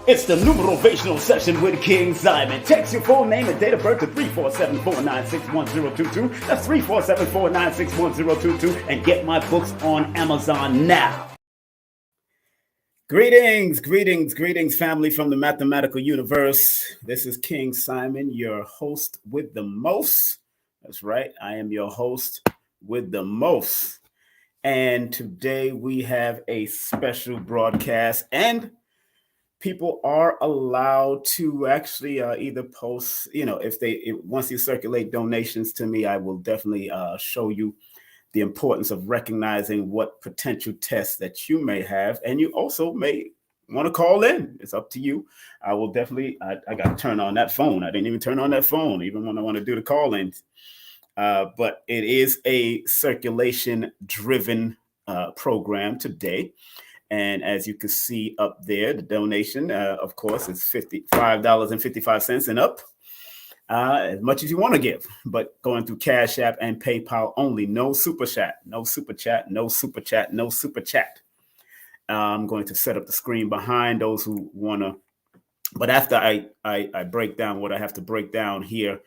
It's the numerovational session with King Simon. Text your full name and date of birth to 347-496-1022. That's 347-496-1022. And get my books on Amazon now. Greetings, family from the mathematical universe. This is King Simon, your host with the most. That's right, I am your host with the most. And today we have a special broadcast, and people are allowed to actually either post, once you circulate donations to me, I will definitely show you the importance of recognizing what potential tests that you may have. And you also may want to call in. It's up to you. I will definitely, I got to turn on that phone. I didn't even turn on that phone, even when I want to do the call-ins. But it is a circulation-driven program today. And as you can see up there, the donation, of course, is $55.55 and up, as much as you want to give. But going through Cash App and PayPal only, no super chat, no super chat, no super chat, no super chat. I'm going to set up the screen behind those who want to. But after I break down what I have to break down here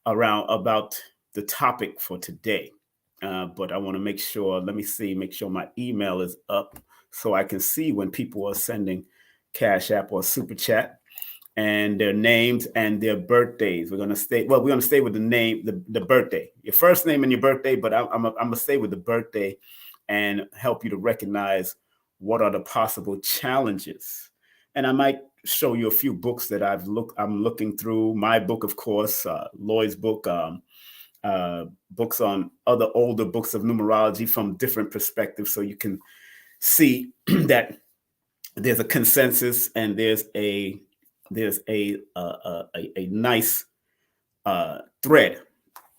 about the topic for today. But I want to make sure, make sure my email is up, so I can see when people are sending Cash App or Super Chat and their names and their birthdays. We're going to stay with the name, the birthday, your first name and your birthday, but I'm going to stay with the birthday and help you to recognize what are the possible challenges. And I might show you a few books that I'm looking through. My book, of course, Lloyd's book, books on other older books of numerology from different perspectives, so you can see that there's a consensus and there's a nice thread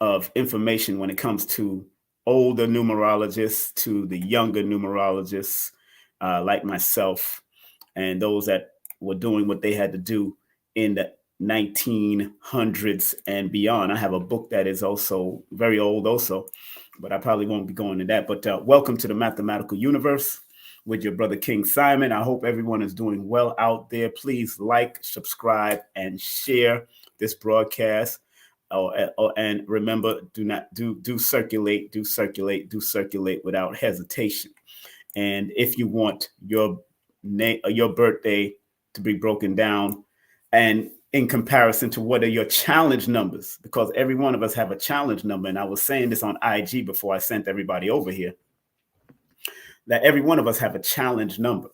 of information when it comes to older numerologists to the younger numerologists like myself, and those that were doing what they had to do in the 1900s and beyond. I have a book that is also very old also, but I probably won't be going to that. But welcome to the mathematical universe with your brother King Simon. I hope everyone is doing well out there. Please like, subscribe, and share this broadcast. And remember, do circulate without hesitation. And if you want your birthday to be broken down and in comparison to what are your challenge numbers, because every one of us have a challenge number. And I was saying this on IG before I sent everybody over here, that every one of us have a challenge number.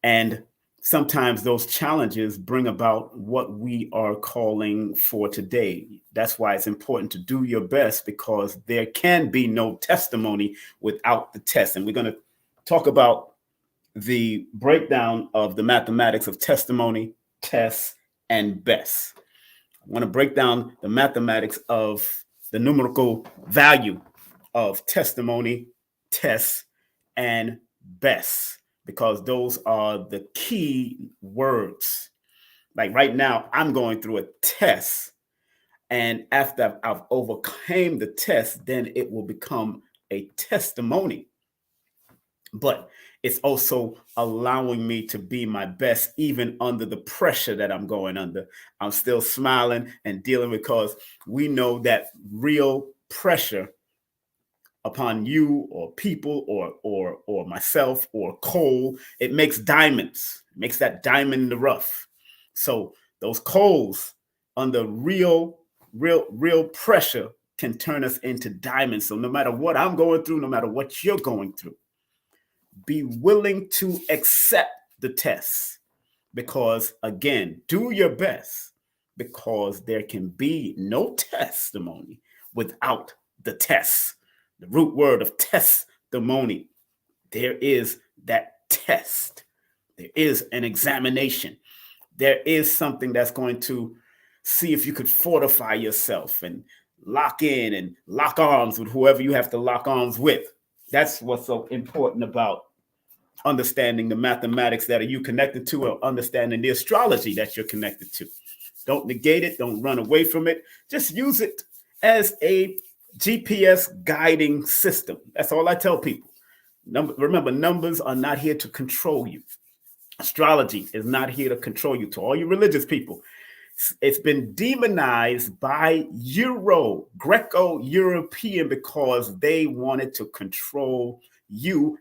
And sometimes those challenges bring about what we are calling for today. That's why it's important to do your best, because there can be no testimony without the test. And we're going to talk about the breakdown of the mathematics of testimony, tests, and best. I want to break down the mathematics of the numerical value of testimony, tests, and best, because those are the key words. Like right now, I'm going through a test, and after I've overcame the test, then it will become a testimony. But it's also allowing me to be my best, even under the pressure that I'm going under. I'm still smiling and dealing, because we know that real pressure upon you or people or myself or coal, it makes diamonds. It makes that diamond in the rough. So those coals under real pressure can turn us into diamonds. So no matter what I'm going through, no matter what you're going through, be willing to accept the test, because again, do your best, because there can be no testimony without the test. The root word of testimony. There is that test. There is an examination. There is something that's going to see if you could fortify yourself and lock in and lock arms with whoever you have to lock arms with. That's what's so important about understanding the mathematics that are you connected to, or understanding the astrology that you're connected to. Don't negate it. Don't run away from it. Just use it as a GPS guiding system. That's all I tell people. Remember, numbers are not here to control you. Astrology is not here to control you. To all you religious people, it's been demonized by Greco-European, because they wanted to control you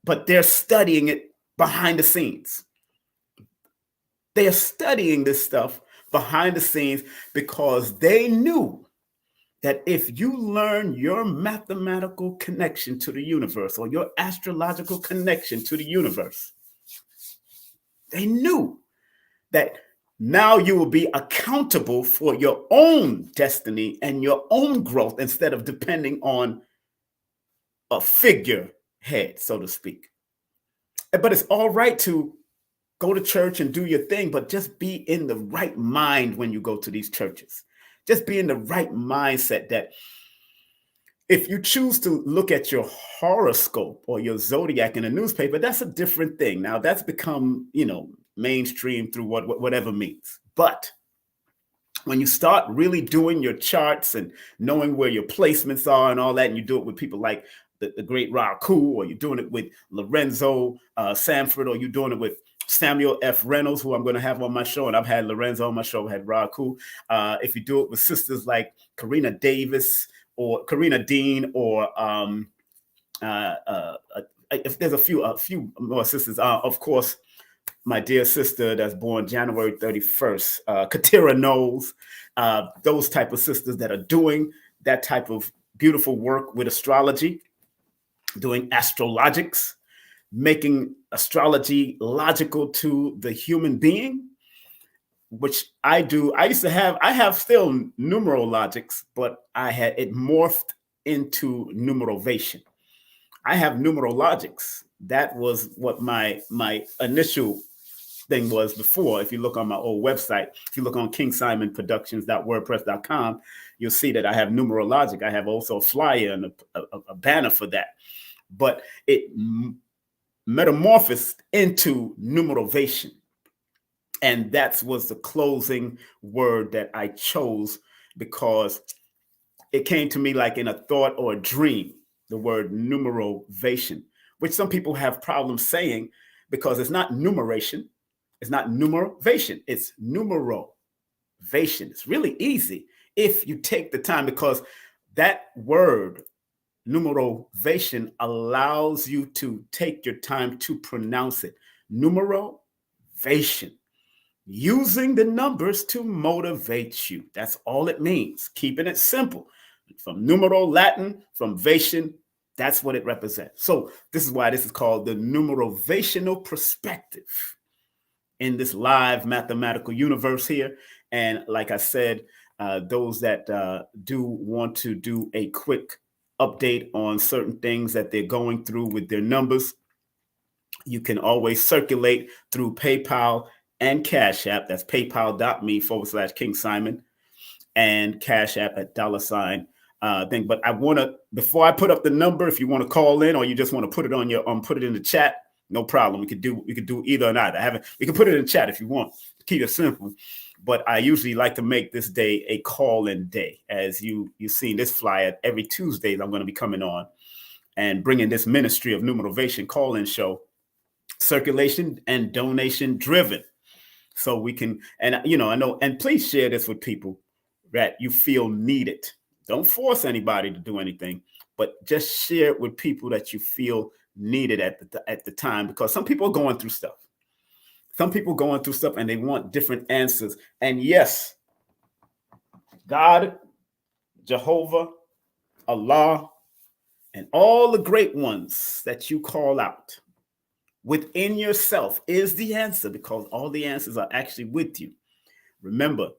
but they're studying it behind the scenes. They are studying this stuff behind the scenes because they knew that if you learn your mathematical connection to the universe, or your astrological connection to the universe, they knew that now you will be accountable for your own destiny and your own growth, instead of depending on a figurehead, so to speak. But it's all right to go to church and do your thing, but just be in the right mind when you go to these churches. Just be in the right mindset that if you choose to look at your horoscope or your zodiac in a newspaper, that's a different thing. Now that's become, mainstream through whatever means. But when you start really doing your charts and knowing where your placements are and all that, and you do it with people like the great Raku, or you're doing it with Lorenzo Sanford, or you're doing it with Samuel F. Reynolds, who I'm going to have on my show, and I've had Lorenzo on my show, I've had Raku. If you do it with sisters like Karina Davis or Karina Dean, or if there's a few more sisters, of course, my dear sister that's born January 31st, Katira Knowles, those type of sisters that are doing that type of beautiful work with astrology, doing astrologics, making astrology logical to the human being, which I do. I have still numerologics, but it morphed into numerovation. I have numerologics. That was what my initial thing was before. If you look on my old website, if you look on kingsimonproductions.wordpress.com, you'll see that I have numerologic. I have also a flyer and a banner for that. But it metamorphosed into numerovation. And that was the closing word that I chose, because it came to me like in a thought or a dream, the word numerovation, which some people have problems saying, because it's not numeration. It's not numerovation. It's numerovation. It's really easy if you take the time, because that word numerovation allows you to take your time to pronounce it. Numerovation. Using the numbers to motivate you. That's all it means. Keeping it simple. From numero, Latin, from vation, that's what it represents. So this is why this is called the numerovational perspective in this live mathematical universe here. And like I said, those that do want to do a quick update on certain things that they're going through with their numbers, you can always circulate through PayPal and Cash App. That's paypal.me/King Simon, and Cash App at $thing. But I want to, before I put up the number, if you want to call in or you just want to put it put it in the chat, no problem. We could do either or neither. We can put it in the chat if you want to keep it simple. But I usually like to make this day a call-in day. As you've seen this flyer, every Tuesday I'm going to be coming on and bringing this Ministry of Numerovation call-in show, circulation and donation driven. So we can, and I know, and please share this with people that you feel need it. Don't force anybody to do anything, but just share it with people that you feel needed at the time, because some people are going through stuff. Some people going through stuff and they want different answers. And yes, God, Jehovah, Allah, and all the great ones that you call out within yourself is the answer, because all the answers are actually with you. Remember,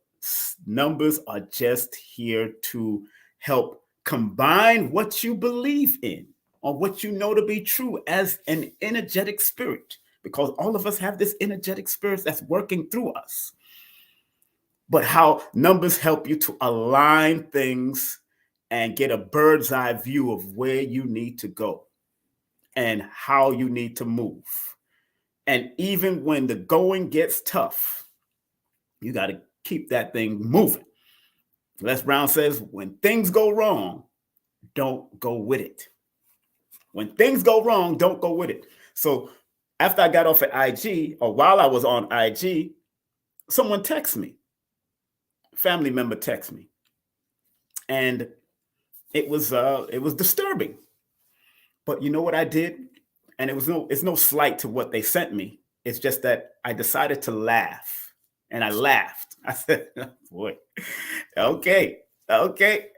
numbers are just here to help combine what you believe in or what you know to be true as an energetic spirit, because all of us have this energetic spirit that's working through us. But how numbers help you to align things and get a bird's eye view of where you need to go and how you need to move. And even when the going gets tough, you got to keep that thing moving. Les Brown says, when things go wrong, don't go with it. When things go wrong, don't go with it. So After I got off at IG, or while I was on IG, someone texted me, family member texted me, and it was disturbing. But you know what I did? And it's no slight to what they sent me. It's just that I decided to laugh, and I laughed. I said, oh, boy, okay,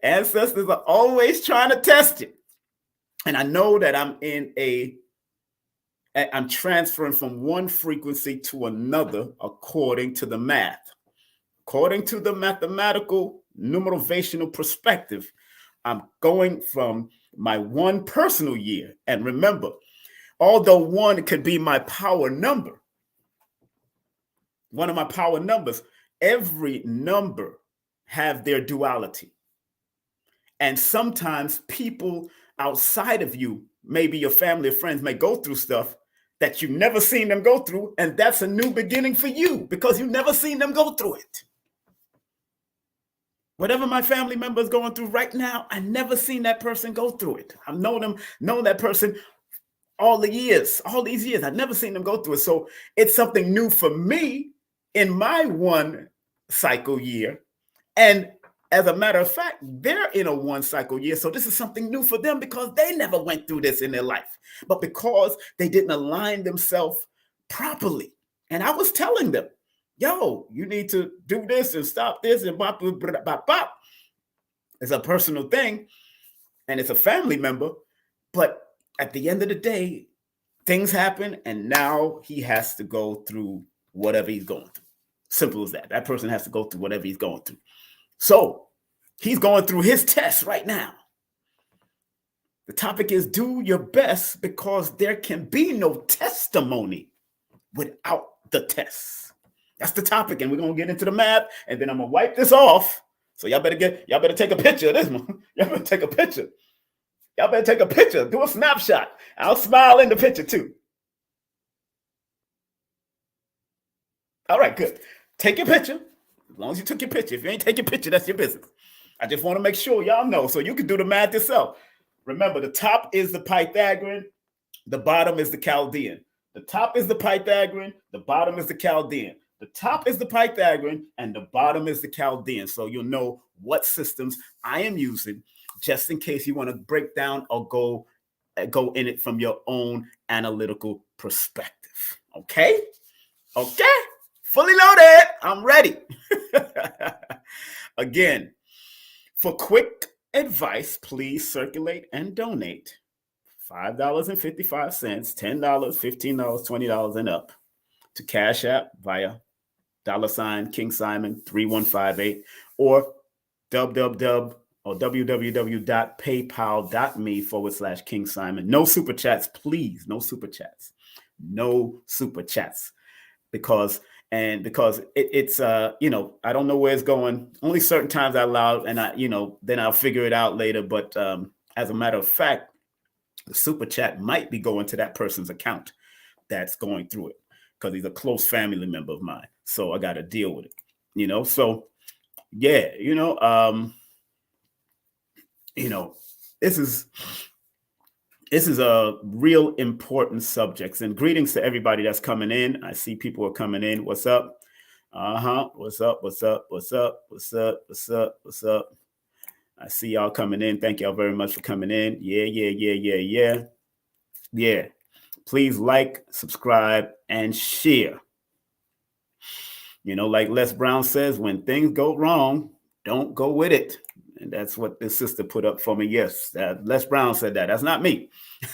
ancestors are always trying to test you. And I know that I'm transferring from one frequency to another according to the math. According to the mathematical numerational perspective, I'm going from my one personal year. And remember, although one could be my power number, one of my power numbers, every number have their duality. And sometimes people outside of you, maybe your family or friends, may go through stuff that you've never seen them go through. And that's a new beginning for you because you've never seen them go through it. Whatever my family member is going through right now, I never seen that person go through it. I've known that person all these years. I've never seen them go through it. So it's something new for me in my one cycle year. And as a matter of fact, they're in a one cycle year. So this is something new for them because they never went through this in their life, but because they didn't align themselves properly. And I was telling them, yo, you need to do this and stop this and bop, bop, bop, bop. It's a personal thing and it's a family member. But at the end of the day, things happen and now he has to go through whatever he's going through. Simple as that. That person has to go through whatever he's going through. So he's going through his test right now. The topic is do your best because there can be no testimony without the test. That's the topic, and we're gonna get into the math, and then I'm gonna wipe this off. So y'all better take a picture of this one. Y'all better take a picture. Do a snapshot. I'll smile in the picture too. All right, good. Take your picture. As long as you took your picture. If you ain't take your picture, that's your business. I just want to make sure y'all know so you can do the math yourself. Remember, the top is the Pythagorean, the bottom is the Chaldean. The top is the Pythagorean, the bottom is the Chaldean. The top is the Pythagorean and the bottom is the Chaldean. So you'll know what systems I am using just in case you want to break down or go in it from your own analytical perspective. Okay? Fully loaded. I'm ready. Again, for quick advice, please circulate and donate $5.55, $10, $15, $20 and up to Cash App via $King Simon 3158 or www.paypal.me/King Simon. No super chats, please. No super chats. Because it's I don't know where it's going. Only certain times out loud, and then I'll figure it out later. But as a matter of fact, the super chat might be going to that person's account that's going through it because he's a close family member of mine. So I got to deal with it, So yeah, this is a real important subject. And greetings to everybody that's coming in. I see people are coming in. What's up? What's up? I see y'all coming in. Thank y'all very much for coming in. Yeah. Please like, subscribe, and share. Like Les Brown says, when things go wrong, don't go with it. And that's what this sister put up for me. Yes, Les Brown said that. That's not me.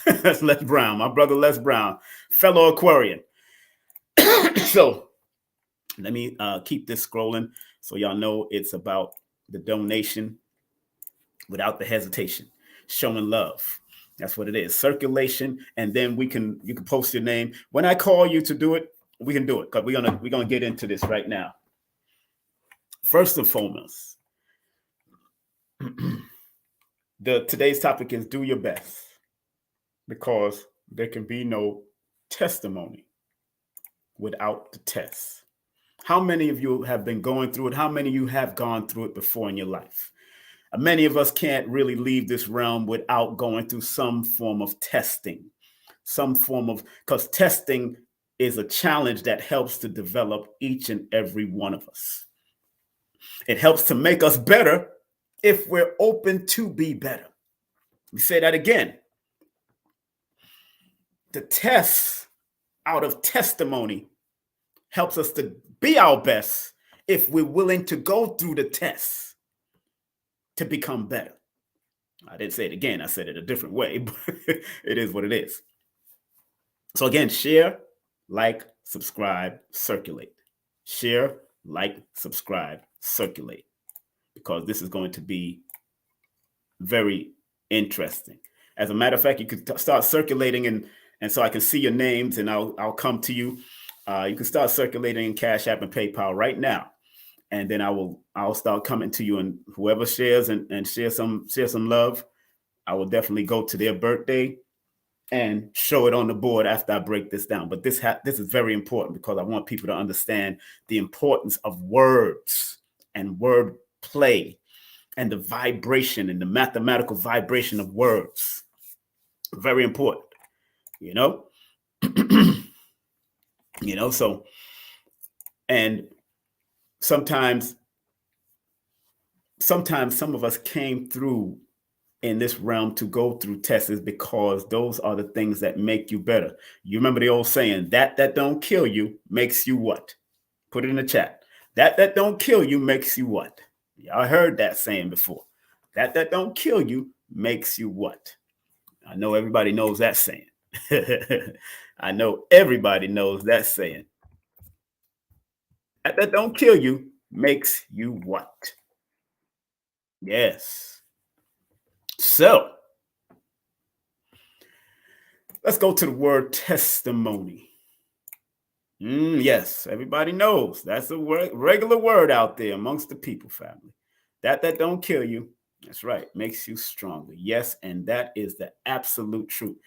That's Les Brown, my brother Les Brown, fellow Aquarian. So let me keep this scrolling so y'all know it's about the donation without the hesitation, showing love. That's what it is. Circulation, and then you can post your name. When I call you to do it, we can do it because we're gonna get into this right now. First and foremost, today's topic is do your best because there can be no testimony without the test. How many of you have been going through it? How many of you have gone through it before in your life? Many of us can't really leave this realm without going through some form of testing. some form of, because testing is a challenge that helps to develop each and every one of us. It helps to make us better if we're open to be better. Let me say that again. The test out of testimony helps us to be our best if we're willing to go through the tests to become better. I didn't say it again. I said it a different way, but it is what it is. So again, share, like, subscribe, circulate. Share, like, subscribe, circulate, because this is going to be very interesting. As a matter of fact, you could start circulating, and so I can see your names, and I'll come to you. You can start circulating in Cash App and PayPal right now, and then I'll start coming to you, and whoever shares and share some love, I will definitely go to their birthday and show it on the board after I break this down. But this is very important, because I want people to understand the importance of words and word play and the vibration and the mathematical vibration of words. Very important, you know? You know, so, and sometimes some of us came through in this realm to go through tests because those are the things that make you better. You remember the old saying, that don't kill you makes you what? Put it in the chat. That don't kill you makes you what? Y'all heard that saying before. That don't kill you makes you what? I know everybody knows that saying. I know everybody knows that saying. That don't kill you makes you what? Yes. So let's go to the word testimony. Yes, everybody knows that's a regular word out there amongst the people family. That don't kill you. That's right. Makes you stronger. Yes, and that is the absolute truth.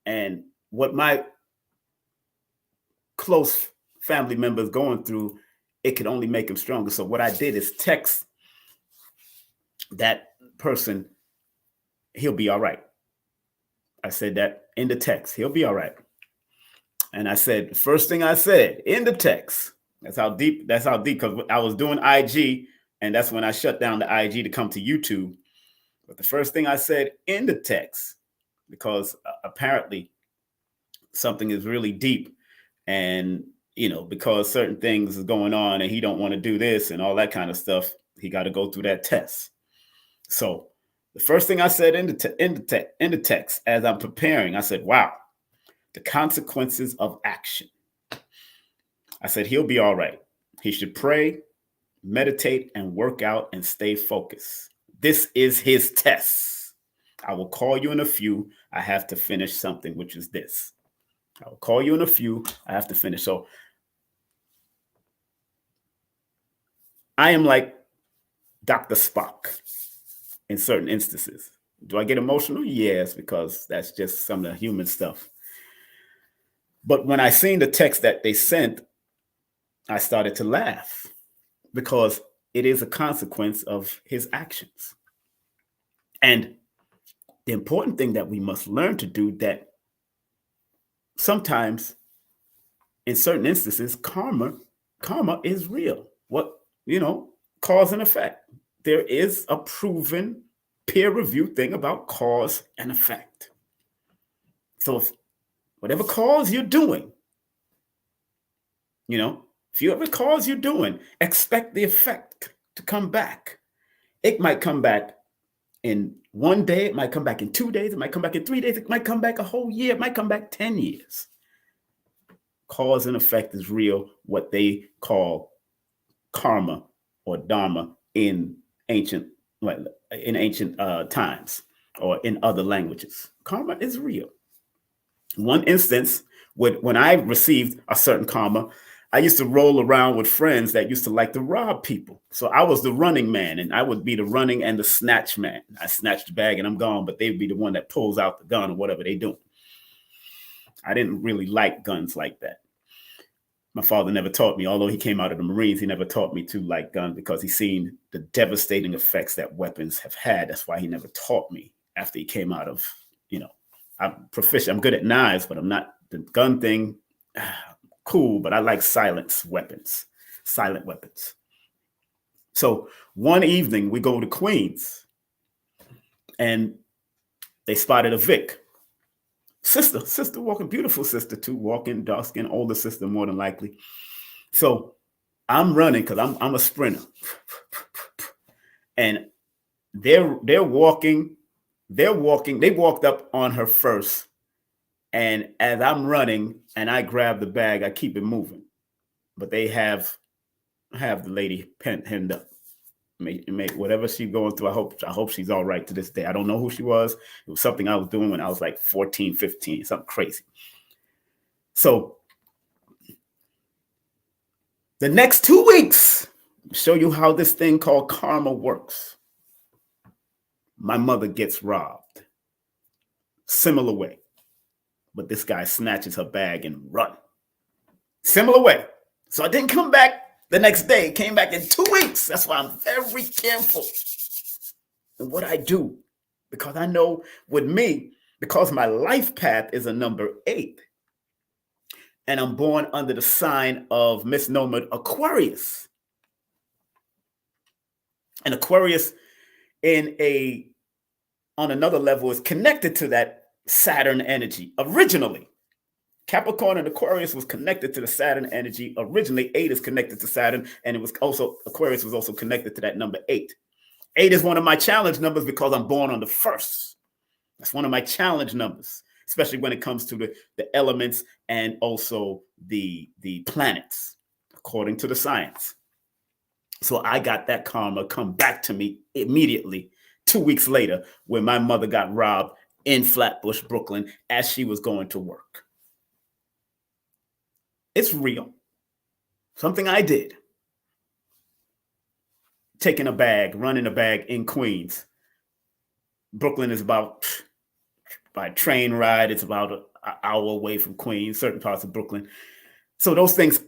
And what my close family members going through, it could only make them stronger. So what I did is text that person, he'll be all right. I said that in the text, he'll be all right. And I said, the first thing I said in the text, that's how deep, because I was doing IG, and that's when I shut down the IG to come to YouTube. But the first thing I said in the text, because apparently something is really deep, and, you know, because certain things is going on and he don't want to do this and all that kind of stuff, he got to go through that test. So the first thing I said in the text as I'm preparing, I said, wow, the consequences of action. I said, he'll be all right. He should pray, meditate, and work out and stay focused. This is his test. I will call you in a few. I have to finish something, which is this. I will call you in a few. I have to finish. So I am like Dr. Spock in certain instances. Do I get emotional? Yes, because that's just some of the human stuff. But when I seen the text that they sent, I started to laugh, because it is a consequence of his actions. And the important thing that we must learn to do, that sometimes in certain instances, karma is real. What, cause and effect. There is a proven peer-reviewed thing about cause and effect. So if whatever cause you're doing, if you have a cause you're doing, expect the effect to come back. It might come back in 1 day. It might come back in 2 days. It might come back in 3 days. It might come back a whole year. It might come back 10 years. Cause and effect is real, what they call karma or dharma in ancient times, or in other languages. Karma is real. One instance, when I received a certain karma, I used to roll around with friends that used to like to rob people. So I was the running man, and I would be the running and the snatch man. I snatch the bag and I'm gone, but they'd be the one that pulls out the gun or whatever they do. I didn't really like guns like that. My father never taught me, although he came out of the Marines, he never taught me to like guns, because he's seen the devastating effects that weapons have had. That's why he never taught me after he came out of I'm proficient. I'm good at knives, but I'm not the gun thing. Cool, but I like silent weapons. So one evening we go to Queens, and they spotted a Vic. Sister walking, beautiful sister too, walking, dark skin, older sister more than likely. So I'm running because I'm a sprinter, and they're walking. They walked up on her first, and as I'm running and I grab the bag, I keep it moving, but they have the lady pinned up. Whatever she's going through, I hope she's all right to this day. I don't know who she was. It was something I was doing when I was like 14, 15, something crazy. So the next 2 weeks, show you how this thing called karma works. My mother gets robbed. Similar way. But this guy snatches her bag and run. Similar way. So I didn't come back the next day, came back in 2 weeks. That's why I'm very careful in what I do. Because I know with me, because my life path is a number 8, and I'm born under the sign of misnomer Aquarius. And Aquarius on another level is connected to that Saturn energy originally. Capricorn and Aquarius was connected to the Saturn energy. Originally, 8 is connected to Saturn, and Aquarius was also connected to that number 8. 8 is one of my challenge numbers because I'm born on the 1st. That's one of my challenge numbers, especially when it comes to the elements and also the planets, according to the science. So I got that karma come back to me immediately 2 weeks later when my mother got robbed in Flatbush, Brooklyn, as she was going to work. It's real. Something I did. Taking a bag, running a bag in Queens. Brooklyn is about, by train ride, it's about an hour away from Queens, certain parts of Brooklyn. So those things,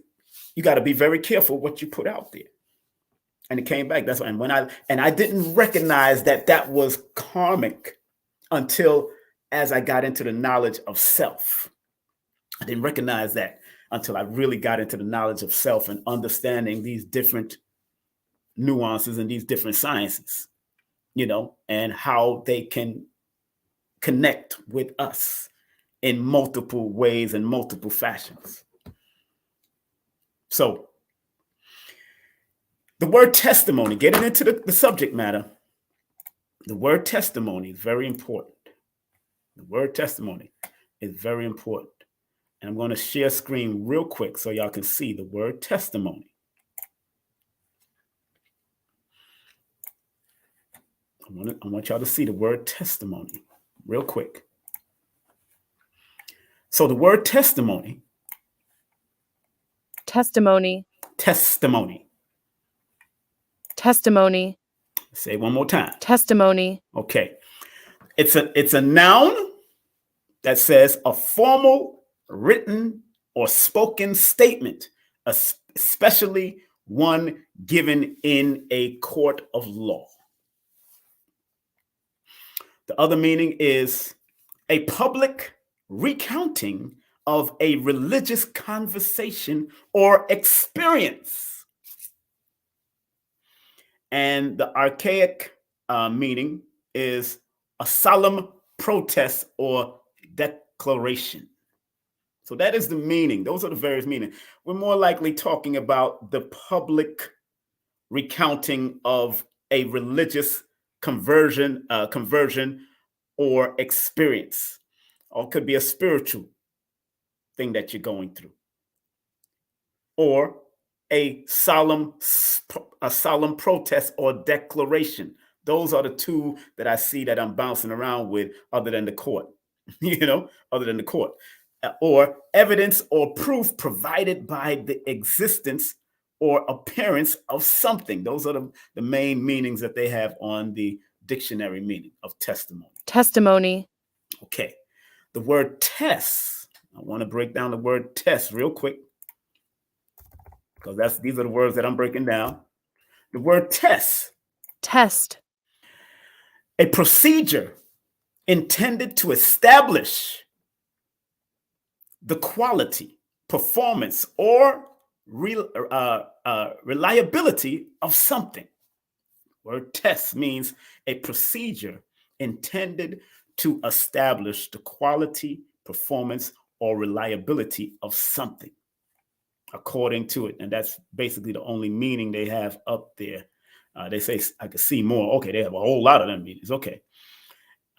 you got to be very careful what you put out there. And it came back. That's why. And I didn't recognize that was karmic until as I got into the knowledge of self. I didn't recognize that until I really got into the knowledge of self and understanding these different nuances and these different sciences, and how they can connect with us in multiple ways and multiple fashions. So the word testimony, getting into the subject matter, the word testimony is very important. The word testimony is very important. And I'm going to share screen real quick so y'all can see the word testimony. I want y'all to see the word testimony real quick. So the word testimony. Testimony. Testimony. Testimony. Say it one more time. Testimony. Okay. It's a noun that says a formal, written, or spoken statement, especially one given in a court of law. The other meaning is a public recounting of a religious conversation or experience. And the archaic meaning is a solemn protest or declaration. So that is the meaning. Those are the various meanings. We're more likely talking about the public recounting of a religious conversion or experience, or it could be a spiritual thing that you're going through, or a solemn protest or declaration. Those are the two that I see that I'm bouncing around with, other than the court, other than the court, or evidence or proof provided by the existence or appearance of something. Those are the main meanings that they have on the dictionary meaning of testimony. Testimony. Okay. The word test. I want to break down the word test real quick, because these are the words that I'm breaking down. The word test. Test. A procedure intended to establish the quality, performance, or reliability of something. Word test means a procedure intended to establish the quality, performance, or reliability of something according to it. And that's basically the only meaning they have up there. They say, I could see more. Okay, they have a whole lot of them meanings. Okay.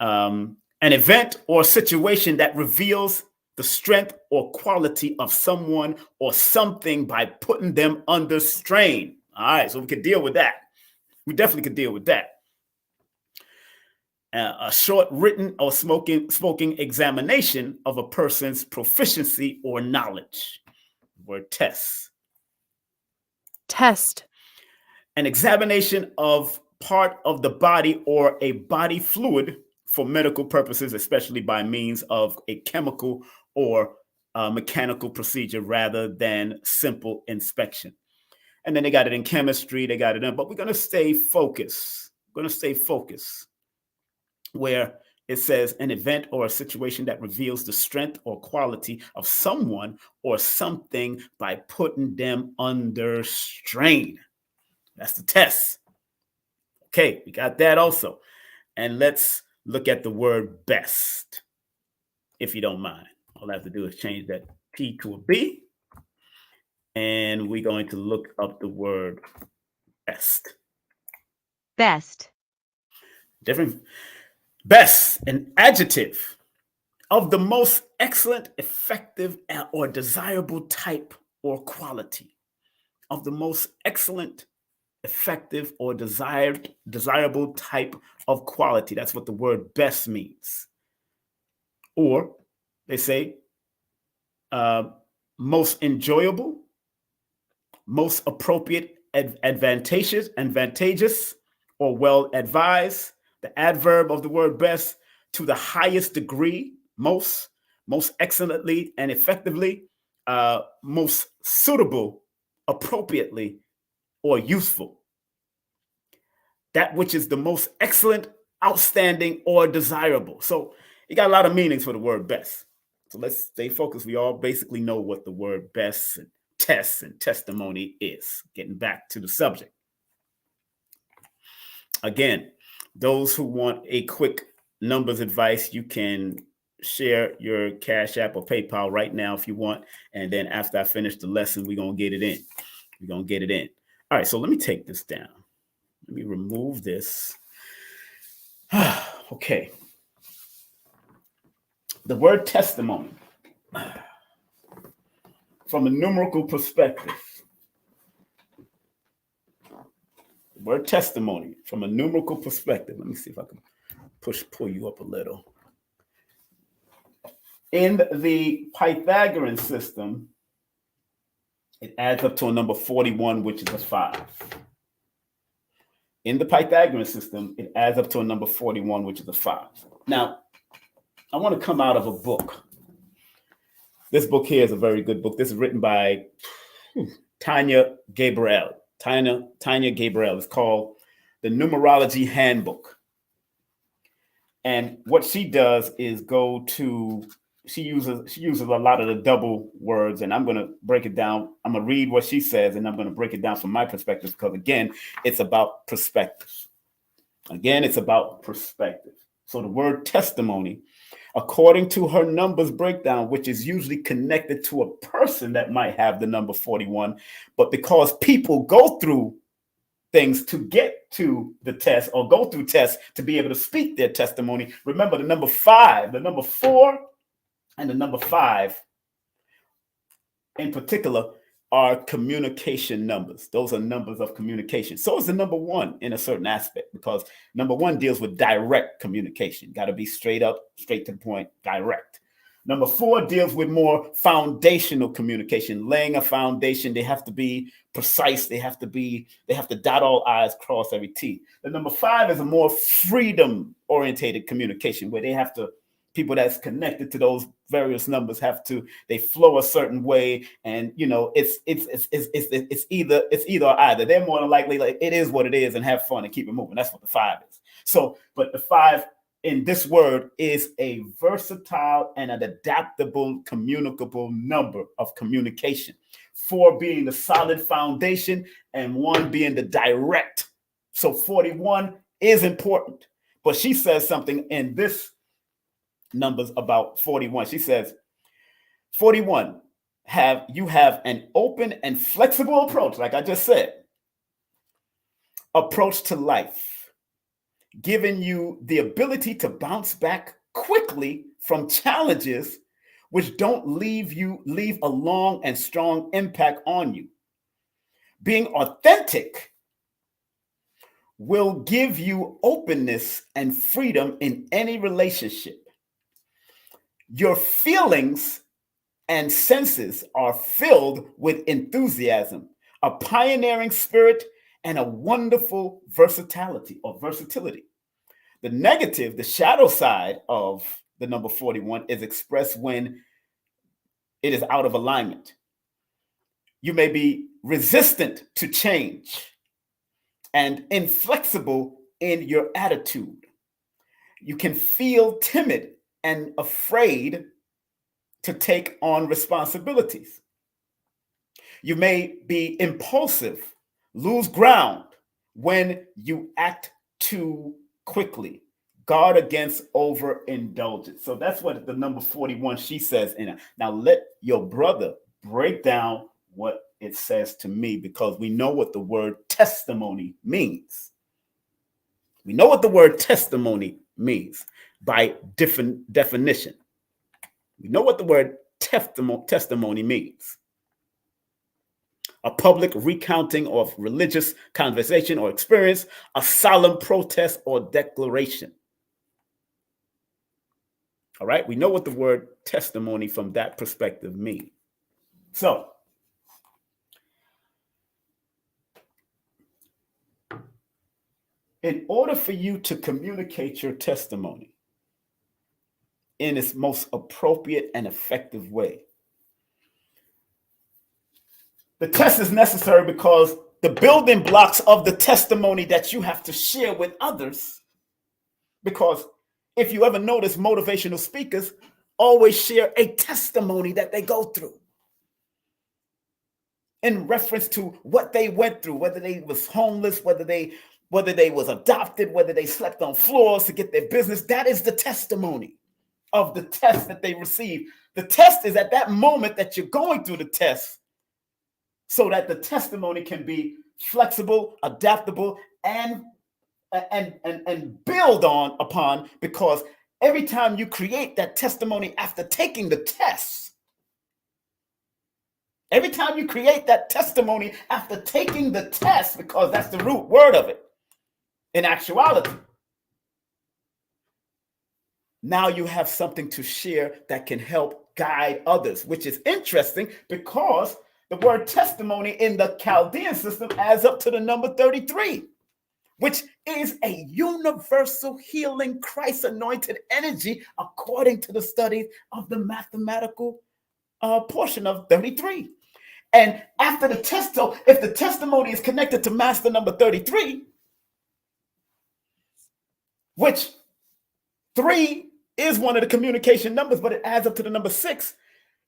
An event or situation that reveals the strength or quality of someone or something by putting them under strain. All right, so we could deal with that. We definitely could deal with that. A short written or spoken examination of a person's proficiency or knowledge. Word test. Test. An examination of part of the body or a body fluid for medical purposes, especially by means of a chemical or mechanical procedure rather than simple inspection. And then they got it in chemistry, they got it in, but we're going to stay focused. We're going to stay focused where it says an event or a situation that reveals the strength or quality of someone or something by putting them under strain. That's the test. Okay, we got that also. And let's look at the word best, if you don't mind. All I have to do is change that P to a B. And we're going to look up the word best. Best. Different. Best, an adjective of the most excellent, effective, or desirable type or quality. Of the most excellent, effective, or desirable type of quality. That's what the word best means. Or they say most enjoyable, most appropriate, advantageous, or well advised. The adverb of the word best, to the highest degree, most excellently and effectively, most suitable, appropriately, or useful. That which is the most excellent, outstanding, or desirable. So you got a lot of meanings for the word best. So let's stay focused. We all basically know what the word best and test and testimony is. Getting back to the subject. Again, those who want a quick numbers advice, you can share your Cash App or PayPal right now if you want. And then after I finish the lesson, we're going to get it in. We're going to get it in. All right, so let me take this down. Let me remove this. Okay. The word testimony, from a numerical perspective. The word testimony, from a numerical perspective. Let me see if I can pull you up a little. In the Pythagorean system, it adds up to a number 41, which is a 5. In the Pythagorean system, it adds up to a number 41, which is a 5. Now, I want to come out of a book. This book here is a very good book. This is written by Tanya Gabriel. Tanya Gabriel. It's called The Numerology Handbook. And what she does is she uses a lot of the double words, and I'm going to break it down. I'm going to read what she says, and I'm going to break it down from my perspective, because again, it's about perspective. Again, it's about perspective. So the word testimony, according to her numbers breakdown, which is usually connected to a person that might have the number 41, but because people go through things to get to the test or go through tests to be able to speak their testimony. Remember, the number 5, the number 4, and the number 5 in particular are communication numbers. Those are numbers of communication. So is the number 1 in a certain aspect, because number 1 deals with direct communication. Got to be straight up, straight to the point, direct. Number 4 deals with more foundational communication, laying a foundation. They have to be precise. They have to dot all I's, cross every T. The number 5 is a more freedom-orientated communication, where people that's connected to those various numbers they flow a certain way, and it's either or either. They're more than likely like it is what it is and have fun and keep it moving. That's what the 5 is. So, but the 5 in this word is a versatile and an adaptable, communicable number of communication. 4 being the solid foundation and 1 being the direct. So 41 is important. But she says something in this numbers about 41. She says, 41, you have an open and flexible approach, like I just said, approach to life, giving you the ability to bounce back quickly from challenges which don't leave a long and strong impact on you. Being authentic will give you openness and freedom in any relationship. Your feelings and senses are filled with enthusiasm, a pioneering spirit, and a wonderful versatility. The negative, the shadow side of the number 41 is expressed when it is out of alignment. You may be resistant to change and inflexible in your attitude. You can feel timid and afraid to take on responsibilities. You may be impulsive, lose ground when you act too quickly. Guard against overindulgence. So that's what the number 41 she says in it. Now let your brother break down what it says to me, because we know what the word testimony means. We know what the word testimony means by different definition. We know what the word testimony means. A public recounting of religious conversation or experience, a solemn protest or declaration. All right, we know what the word testimony from that perspective means. So, in order for you to communicate your testimony in its most appropriate and effective way, the test is necessary because the building blocks of the testimony that you have to share with others, because if you ever notice, motivational speakers always share a testimony that they go through in reference to what they went through, whether they was homeless, whether they was adopted, whether they slept on floors to get their business. That is the testimony of the test that they received. The test is at that moment that you're going through the test, so that the testimony can be flexible, adaptable, and build upon, because every time you create that testimony after taking the test, because that's the root word of it in actuality, now you have something to share that can help guide others, which is interesting because the word testimony in the Chaldean system adds up to the number 33, which is a universal healing, Christ-anointed energy, according to the study of the mathematical portion of 33. And after the test, so if the testimony is connected to master number 33, which 3 is one of the communication numbers, but it adds up to the number 6,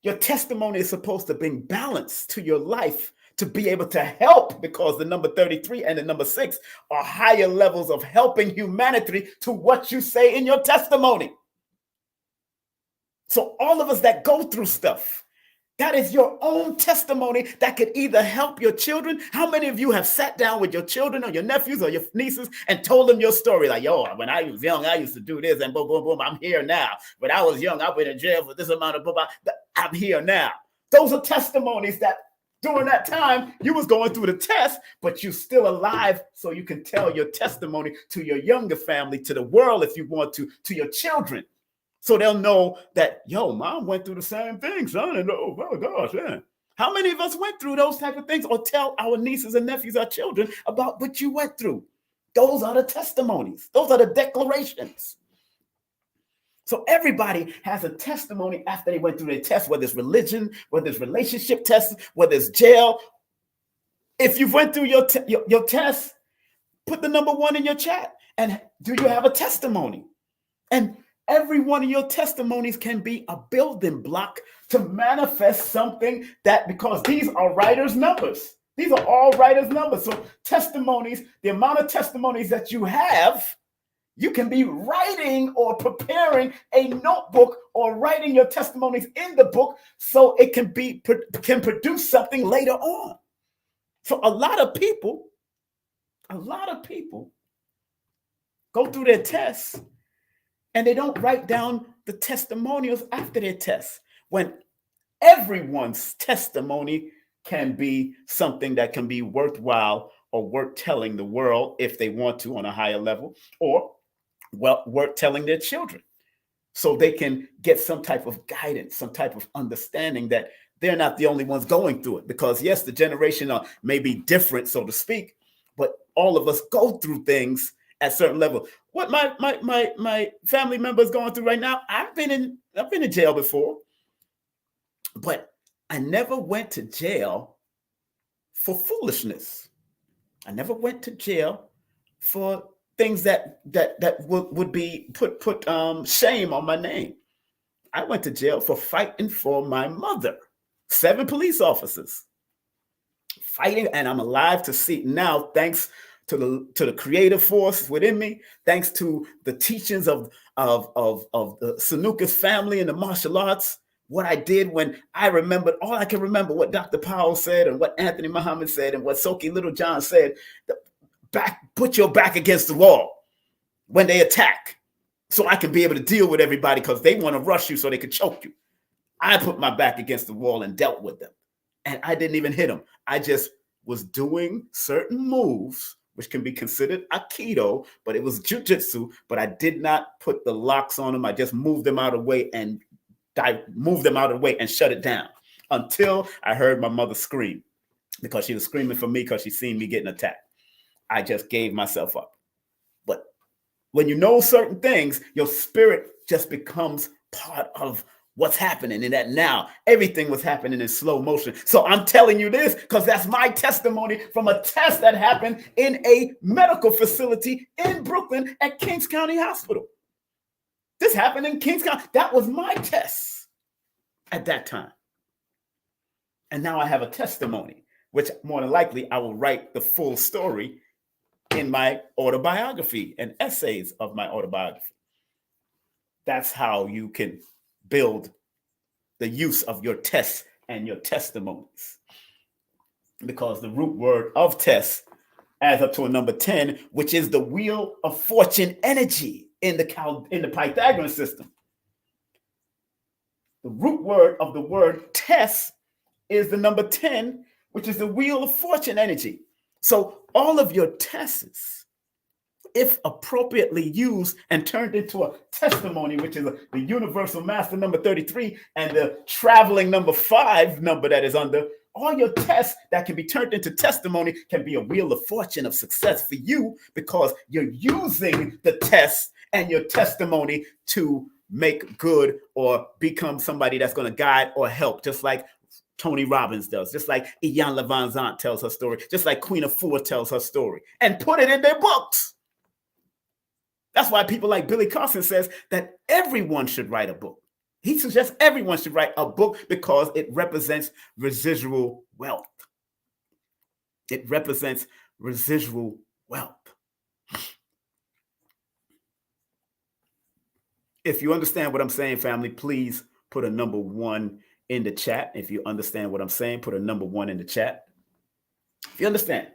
your testimony is supposed to bring balance to your life, to be able to help, because the number 33 and the number 6 are higher levels of helping humanity to what you say in your testimony. So all of us that go through stuff, that is your own testimony that could either help your children. How many of you have sat down with your children or your nephews or your nieces and told them your story? Like, yo, when I was young, I used to do this and boom, boom, boom, I'm here now. When I was young, I went in jail for this amount of boom, I'm here now. Those are testimonies that during that time, you was going through the test, but you're still alive, so you can tell your testimony to your younger family, to the world if you want to your children. So they'll know that, yo, mom went through the same thing, son. And oh my gosh, man. How many of us went through those type of things, or tell our nieces and nephews, our children, about what you went through? Those are the testimonies. Those are the declarations. So everybody has a testimony after they went through their test, whether it's religion, whether it's relationship tests, whether it's jail. If you went through your test, put the number 1 in your chat. And do you have a testimony? And every one of your testimonies can be a building block to manifest something that, because these are writers' numbers. These are all writers' numbers. So testimonies, the amount of testimonies that you have, you can be writing or preparing a notebook or writing your testimonies in the book so it can produce something later on. So a lot of people go through their tests and they don't write down the testimonials after their tests, when everyone's testimony can be something that can be worthwhile or worth telling the world if they want to on a higher level, or worth telling their children so they can get some type of guidance, some type of understanding that they're not the only ones going through it. Because yes, the generation may be different, so to speak, but all of us go through things at certain level. What my family members going through right now, I've been in jail before, but I never went to jail for foolishness. I never went to jail for things that would be put shame on my name. I went to jail for fighting for my mother. 7 police officers fighting, and I'm alive to see now, thanks to the creative force within me, thanks to the teachings of the Sanuka's family and the martial arts. What I did when I remembered, all I can remember what Dr. Powell said and what Anthony Muhammad said and what Soki Littlejohn said, put your back against the wall when they attack, so I can be able to deal with everybody, because they want to rush you so they can choke you. I put my back against the wall and dealt with them. And I didn't even hit them. I just was doing certain moves, which can be considered Aikido, but it was jujitsu, but I did not put the locks on them. I just moved them out of the way and shut it down until I heard my mother scream, because she was screaming for me because she seen me getting attacked. I just gave myself up. But when you know certain things, your spirit just becomes part of what's happening in that now. Everything was happening in slow motion. So I'm telling you this because that's my testimony from a test that happened in a medical facility in Brooklyn at Kings County Hospital. This happened in Kings County. That was my test at that time. And now I have a testimony, which more than likely I will write the full story in my autobiography and essays of my autobiography. That's how you can build the use of your tests and your testimonies. Because the root word of test adds up to a number 10, which is the wheel of fortune energy in the Pythagorean system. The root word of the word test is the number 10, which is the wheel of fortune energy. So all of your tests, if appropriately used and turned into a testimony, which is the universal master number 33 and the traveling number 5 number that is under, all your tests that can be turned into testimony can be a wheel of fortune of success for you, because you're using the test and your testimony to make good or become somebody that's going to guide or help, just like Tony Robbins does, just like Ian Levanzant tells her story, just like Queen Afua tells her story, and put it in their books. That's why people like Billy Carson says that everyone should write a book. He suggests everyone should write a book because it represents residual wealth. It represents residual wealth. If you understand what I'm saying, family, please put a number 1 in the chat. If you understand what I'm saying, put a number 1 in the chat. If you understand.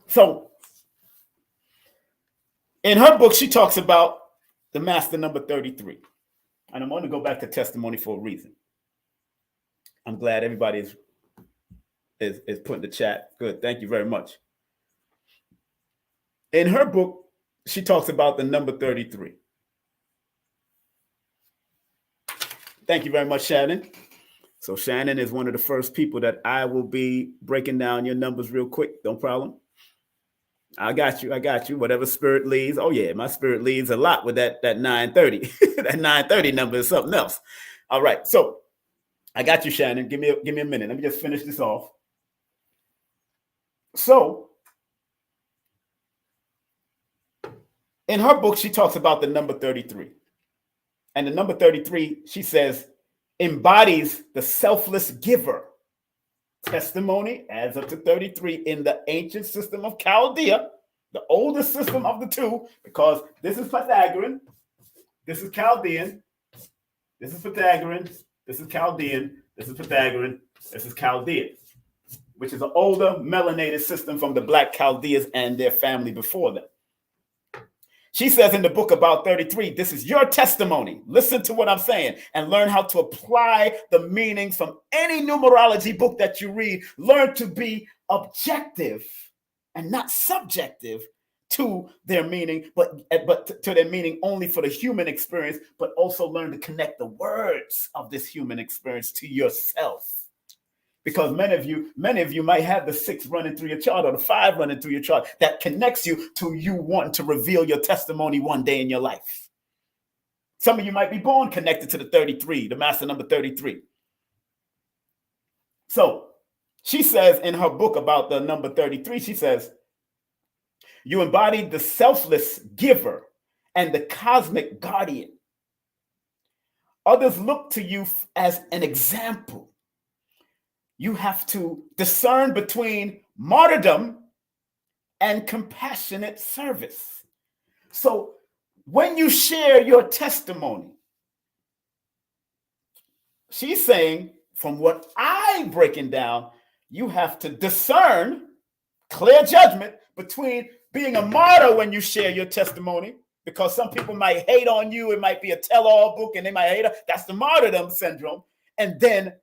So, in her book, she talks about the master number 33. And I'm going to go back to testimony for a reason. I'm glad everybody is putting the chat. Good. Thank you very much. In her book, she talks about the number 33. Thank you very much, Shannon. So Shannon is one of the first people that I will be breaking down your numbers real quick. No problem. I got you. Whatever spirit leads. Oh yeah, my spirit leads a lot with that 930. That 930 number is something else. All right, so I got you, Shannon. Give me a minute. Let me just finish this off. So In her book, she talks about the number 33. And the number 33, she says, embodies the selfless giver. Testimony adds up to 33 in the ancient system of Chaldea, the oldest system of the two, because this is Pythagorean, this is Chaldean, this is Pythagorean, this is Chaldean, this is Pythagorean, this is Chaldean, which is an older melanated system from the Black Chaldeans and their family before them. She says in the book about 33, this is your testimony. Listen to what I'm saying and learn how to apply the meanings from any numerology book that you read. Learn to be objective and not subjective to their meaning, but to their meaning only for the human experience, but also learn to connect the words of this human experience to yourself. Because many of you might have the 6 running through your chart or the 5 running through your chart that connects you to you wanting to reveal your testimony one day in your life. Some of you might be born connected to the 33, the master number 33. So she says in her book about the number 33, she says, you embody the selfless giver and the cosmic guardian. Others look to you as an example. You have to discern between martyrdom and compassionate service. So when you share your testimony, she's saying, from what I'm breaking down, you have to discern clear judgment between being a martyr when you share your testimony, because some people might hate on you. It might be a tell-all book and they might hate it. That's the martyrdom syndrome. And then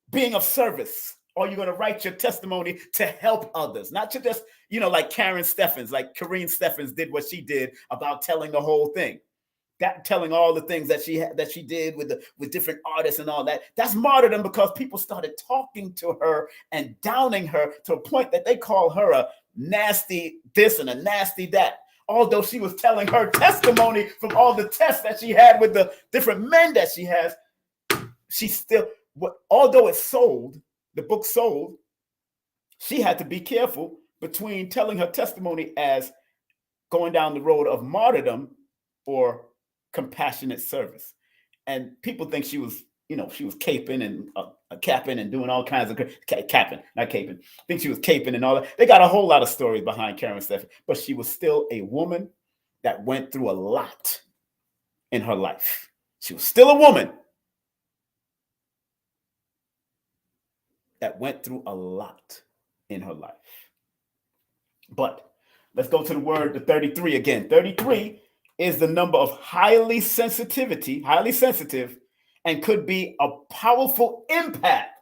being of service, or you're going to write your testimony to help others, not to just, like Karen Steffens, like Kareen Steffens did what she did about telling the whole thing, that telling all the things that she did with different artists and all that. That's martyrdom, because people started talking to her and downing her to a point that they call her a nasty this and a nasty that. Although she was telling her testimony from all the tests that she had with the different men that she has, she still, although it sold, the book sold, she had to be careful between telling her testimony as going down the road of martyrdom or compassionate service. And people think she was, she was caping and capping and doing all kinds of capping, not caping. I think she was caping and all that. They got a whole lot of stories behind Karen Steffens, but she was still a woman that went through a lot in her life. She was still a woman that went through a lot in her life. But let's go to the word, the 33 again. 33 is the number of highly sensitive, and could be a powerful impact.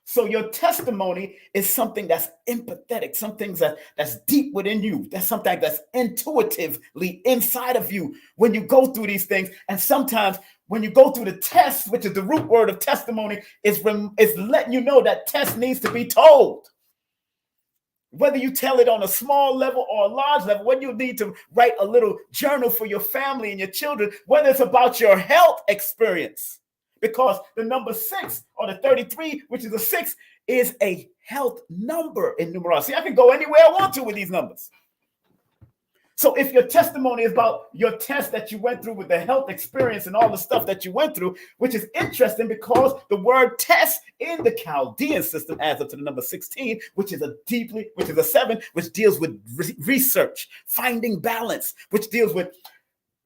So your testimony is something that's empathetic, something that's deep within you. That's something that's intuitively inside of you when you go through these things. And sometimes when you go through the test, which is the root word of testimony, is letting you know that test needs to be told. Whether you tell it on a small level or a large level, when you need to write a little journal for your family and your children, whether it's about your health experience, because the number 6 or the 33, which is a 6, is a health number in numerology. See, I can go anywhere I want to with these numbers. So if your testimony is about your test that you went through with the health experience and all the stuff that you went through, which is interesting because the word test in the Chaldean system adds up to the number 16, which is a 7, which deals with research, finding balance, which deals with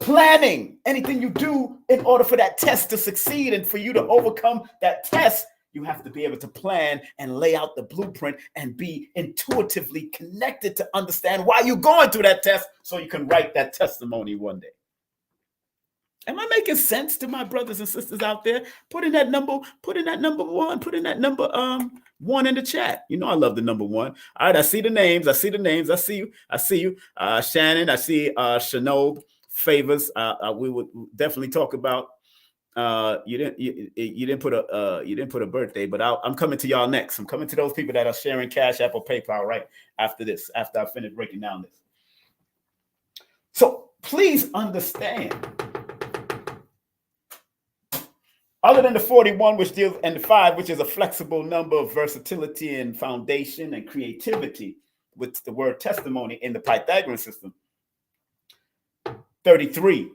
planning anything you do in order for that test to succeed and for you to overcome that test. You have to be able to plan and lay out the blueprint and be intuitively connected to understand why you're going through that test so you can write that testimony one day. Am I making sense to my brothers and sisters out there? Put in that number 1, put in that number 1 in the chat. I love the number 1. All right, I see the names. I see you. Shannon, I see Shanob Favors. We would definitely talk about. You didn't put a birthday, but I'm coming to y'all next. I'm coming to those people that are sharing Cash App or PayPal right after this, after I finish breaking down this. So please understand, other than the 41, which deals, and the 5, which is a flexible number of versatility and foundation and creativity, with the word testimony in the Pythagorean system, 33.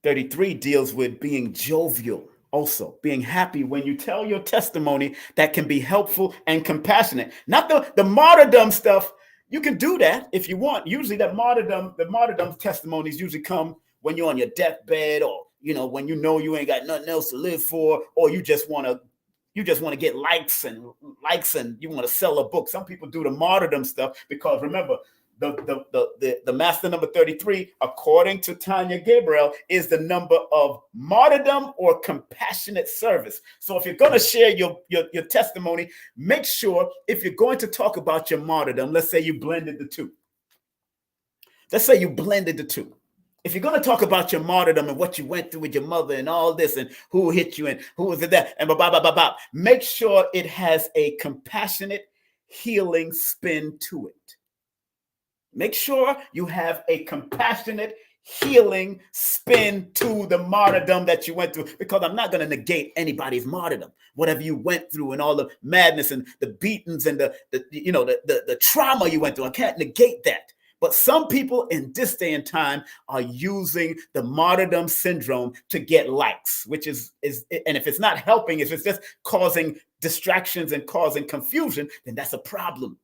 33 deals with being jovial, also being happy when you tell your testimony that can be helpful and compassionate. Not the martyrdom stuff. You can do that if you want. Usually the martyrdom testimonies usually come when you're on your deathbed, or when you ain't got nothing else to live for, or you just want to get likes and you want to sell a book. Some people do the martyrdom stuff because, remember, the master number 33, according to Tanya Gabriel, is the number of martyrdom or compassionate service. So if you're going to share your testimony, make sure, if you're going to talk about your martyrdom, let's say you blended the two. If you're going to talk about your martyrdom and what you went through with your mother and all this and who hit you and who was it that and blah, blah, blah, blah, make sure it has a compassionate, healing spin to it. Make sure you have a compassionate, healing spin to the martyrdom that you went through, because I'm not going to negate anybody's martyrdom. Whatever you went through and all the madness and the beatings and the trauma you went through, I can't negate that. But some people in this day and time are using the martyrdom syndrome to get likes, which is and if it's not helping, if it's just causing distractions and causing confusion, then that's a problem.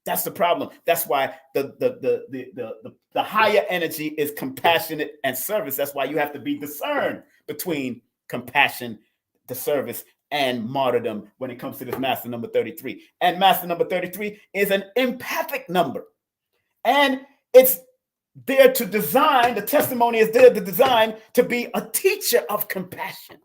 That's the problem. That's why the higher energy is compassionate and service. That's why you have to be discerned between compassion, the service, and martyrdom when it comes to this master number 33. And master number 33 is an empathic number. And it's there to design, the testimony is there to design to be a teacher of compassion.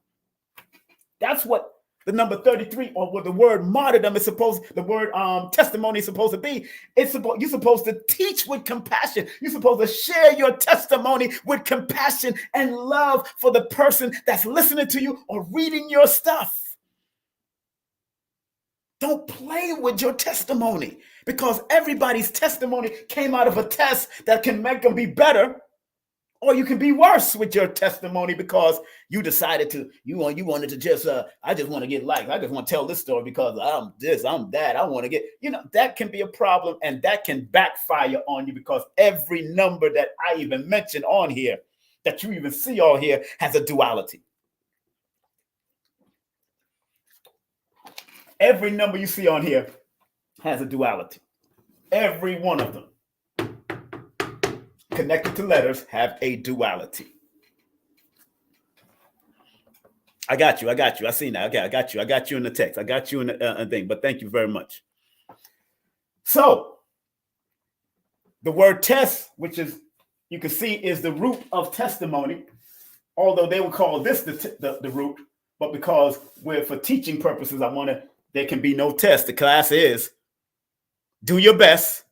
That's what the number 33, or what the word martyrdom is supposed, the word testimony is supposed to be. You're supposed to teach with compassion. You're supposed to share your testimony with compassion and love for the person that's listening to you or reading your stuff. Don't play with your testimony, because everybody's testimony came out of a test that can make them be better. Or you can be worse with your testimony because you decided you wanted to just, I just want to get likes. I just want to tell this story because I'm this, I'm that. I want to get, that can be a problem, and that can backfire on you, because every number that I even mentioned on here, that you even see on here, has a duality. Every number you see on here has a duality. Every one of them, connected to letters, have a duality. I got you. I seen that. Okay, I got you in the text. I got you in the thing, but thank you very much. So the word test, which is, you can see, is the root of testimony, although they would call this the root, but because for teaching purposes, there can be no test. The class is do your best,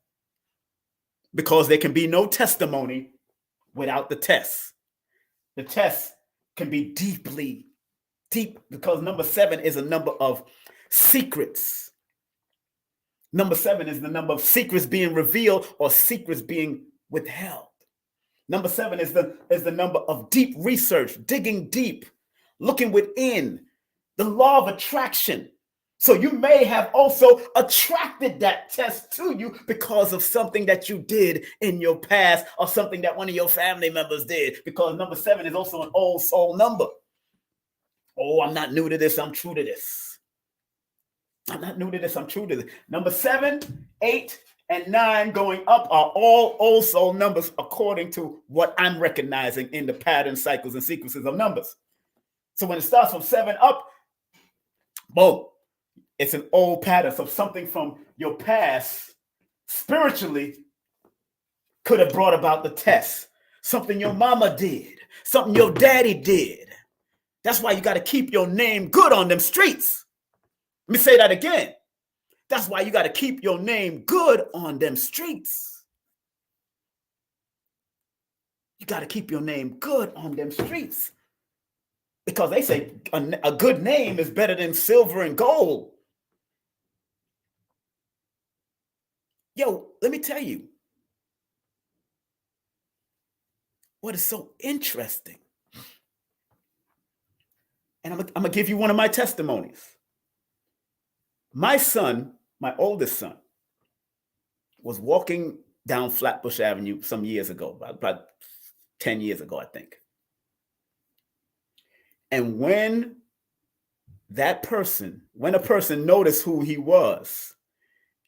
because there can be no testimony without the test. The test can be deep, because number 7 is a number of secrets. Number 7 is the number of secrets being revealed or secrets being withheld. Number 7 is the number of deep research, digging deep, looking within, the law of attraction. So you may have also attracted that test to you because of something that you did in your past, or something that one of your family members did, because number 7 is also an old soul number. Oh, I'm not new to this. I'm true to this. I'm not new to this. I'm true to this. Number 7, 8, and 9 going up are all old soul numbers, according to what I'm recognizing in the pattern, cycles, and sequences of numbers. So when it starts from 7 up, boom. It's an old pattern. So something from your past spiritually could have brought about the test. Something your mama did. Something your daddy did. That's why you got to keep your name good on them streets. Let me say that again. That's why you got to keep your name good on them streets. You got to keep your name good on them streets. Because they say a good name is better than silver and gold. Yo, let me tell you what is so interesting. And I'm going to give you one of my testimonies. My son, my oldest son, was walking down Flatbush Avenue some years ago, about 10 years ago, I think. And when a person noticed who he was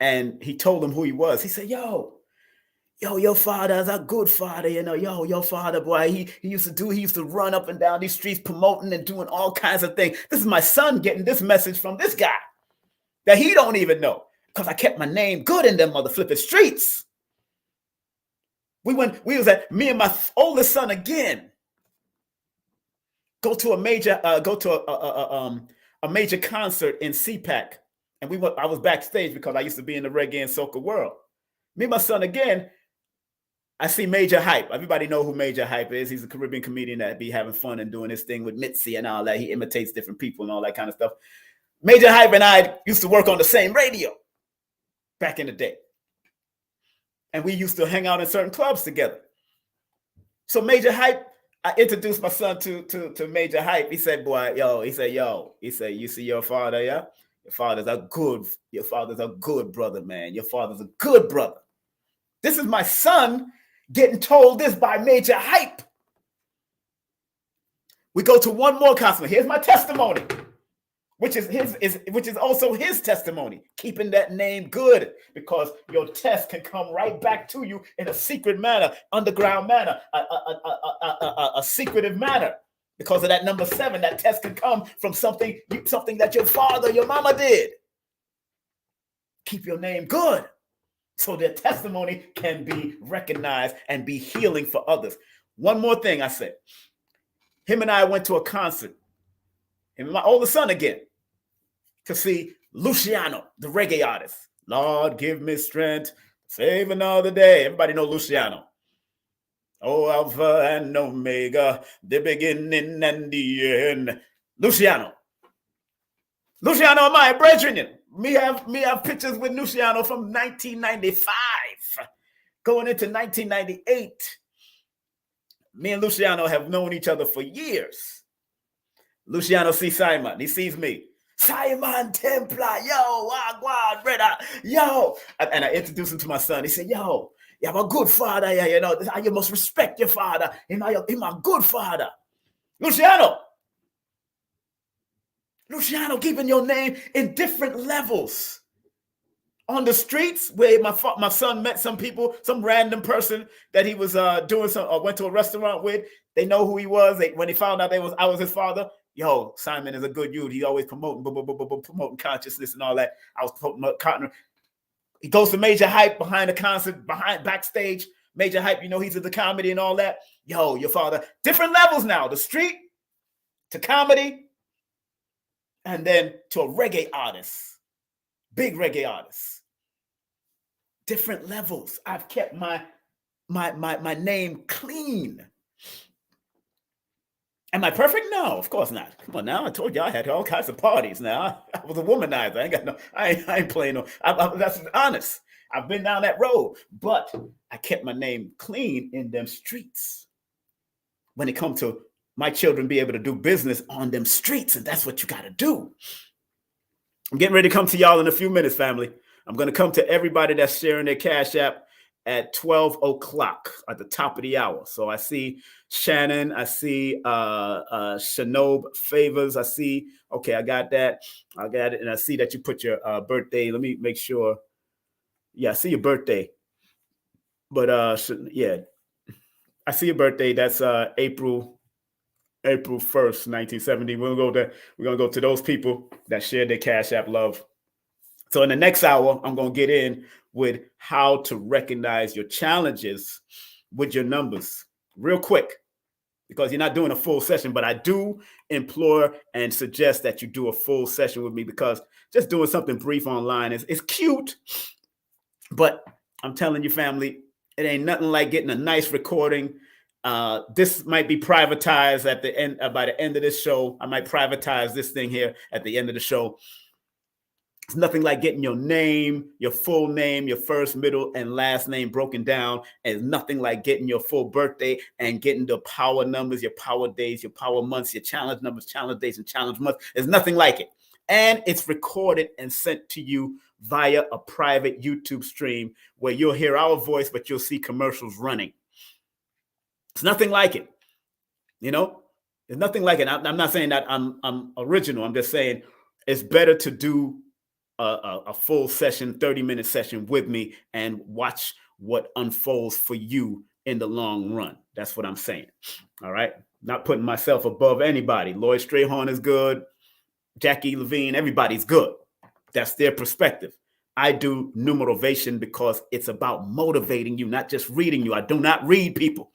and he told him who he was, he said, yo, your father's a good father, your father, boy, he used to run up and down these streets promoting and doing all kinds of things. This is my son getting this message from this guy that he don't even know, because I kept my name good in them mother flipping streets. We was at, me and my oldest son again, go to a major concert in CPAC. And I was backstage because I used to be in the reggae and soca world. Me and my son again, I see Major Hype. Everybody know who Major Hype is. He's a Caribbean comedian that be having fun and doing his thing with Mitzi and all that. He imitates different people and all that kind of stuff. Major Hype and I used to work on the same radio back in the day. And we used to hang out in certain clubs together. So Major Hype, I introduced my son to Major Hype. He said, boy, he said, you see your father, yeah? Your father's a good brother, man. Your father's a good brother. This is my son getting told this by Major Hype. We go to one more customer. Here's my testimony, which is also his testimony, keeping that name good, because your test can come right back to you in a secret manner, underground manner, a secretive manner. Because of that number 7, that test can come from something that your father, your mama did. Keep your name good, so their testimony can be recognized and be healing for others. One more thing I said. Him and I went to a concert, him and my oldest son again, to see Luciano, the reggae artist. Lord, give me strength, save another day. Everybody know Luciano. Oh, Alpha and Omega, the beginning and the end. Luciano, my brethren. Me have pictures with Luciano from 1995, going into 1998. Me and Luciano have known each other for years. Luciano sees Simon. He sees me. Simon Templar, yo, wagwan, brother, yo. And I introduced him to my son. He said, yo, you have a good father, yeah, you must respect your father. He's my good father. Luciano, keeping your name in different levels. On the streets, where my son met some people, some random person that he was doing went to a restaurant with. They know who he was. When he found out I was his father, yo, Simon is a good dude. He always promoting consciousness and all that. I was promoting cotton. He goes to Major Hype behind the concert, backstage. Major Hype, he's at the comedy and all that. Yo, your father, different levels now. The street to comedy, and then to a reggae artist, big reggae artist. Different levels. I've kept my name clean. Am I perfect? No, of course not. Come on now. I told you I had all kinds of parties now. I was a womanizer. I ain't playing no. That's honest. I've been down that road, but I kept my name clean in them streets. When it comes to my children be able to do business on them streets, and that's what you got to do. I'm getting ready to come to y'all in a few minutes, family. I'm going to come to everybody that's sharing their Cash App at 12 o'clock at the top of the hour. So I see Shannon, I see Shanob Favors, I see, okay, I got it, and I see that you put your birthday. Let me make sure. Yeah, I see your birthday. But yeah, I see your birthday. That's April 1st, 1970. We're gonna go to those people that shared their Cash App love. So in the next hour, I'm gonna get in with how to recognize your challenges with your numbers real quick, because you're not doing a full session, but I do implore and suggest that you do a full session with me, because just doing something brief online is cute, but I'm telling you, family, it ain't nothing like getting a nice recording. This might be privatized at the end. By the end of this show, I might privatize this thing here at the end of the show. It's nothing like getting your name, your full name, your first, middle, and last name broken down. And it's nothing like getting your full birthday and getting the power numbers, your power days, your power months, your challenge numbers, challenge days, and challenge months. There's nothing like it. And it's recorded and sent to you via a private YouTube stream where you'll hear our voice, but you'll see commercials running. It's nothing like it. There's nothing like it. I'm not saying that I'm original. I'm just saying it's better to do a full session, 30-minute session with me and watch what unfolds for you in the long run. That's what I'm saying. All right. Not putting myself above anybody. Lloyd Strayhorn is good. Jackie Levine, everybody's good. That's their perspective. I do numerovation because it's about motivating you, not just reading you. I do not read people.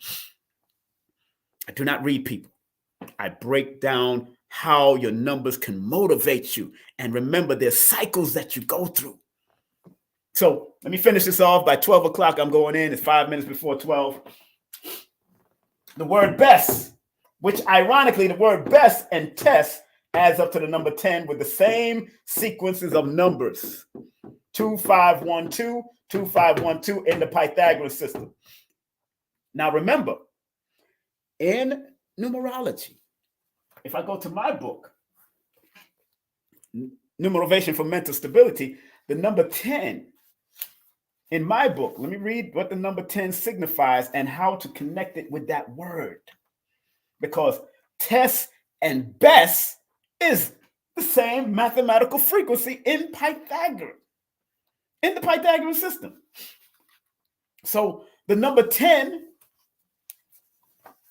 I break down how your numbers can motivate you. And remember, there's cycles that you go through. So let me finish this off. By 12 o'clock, I'm going in. It's 5 minutes before 12. The word best, which ironically, the word best and test adds up to the number 10 with the same sequences of numbers. 2, 5, 1, 2, 2, 5, 1, 2 in the Pythagorean system. Now remember, in numerology, if I go to my book, Numerovation for Mental Stability, the number 10 in my book, let me read what the number 10 signifies and how to connect it with that word. Because test and best is the same mathematical frequency in Pythagoras, in the Pythagorean system. So the number 10,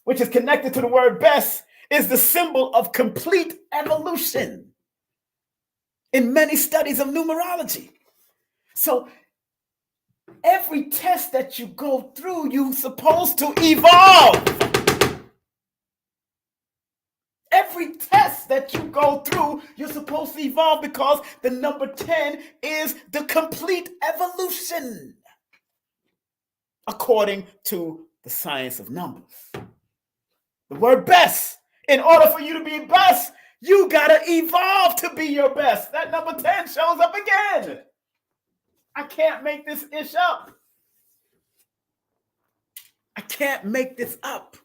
which is connected to the word best, is the symbol of complete evolution in many studies of numerology. So every test that you go through, you're supposed to evolve. Every test that you go through, you're supposed to evolve because the number 10 is the complete evolution according to the science of numbers. The word best, in order for you to be best, you got to evolve to be your best. That number 10 shows up again. I can't make this ish up. I can't make this up.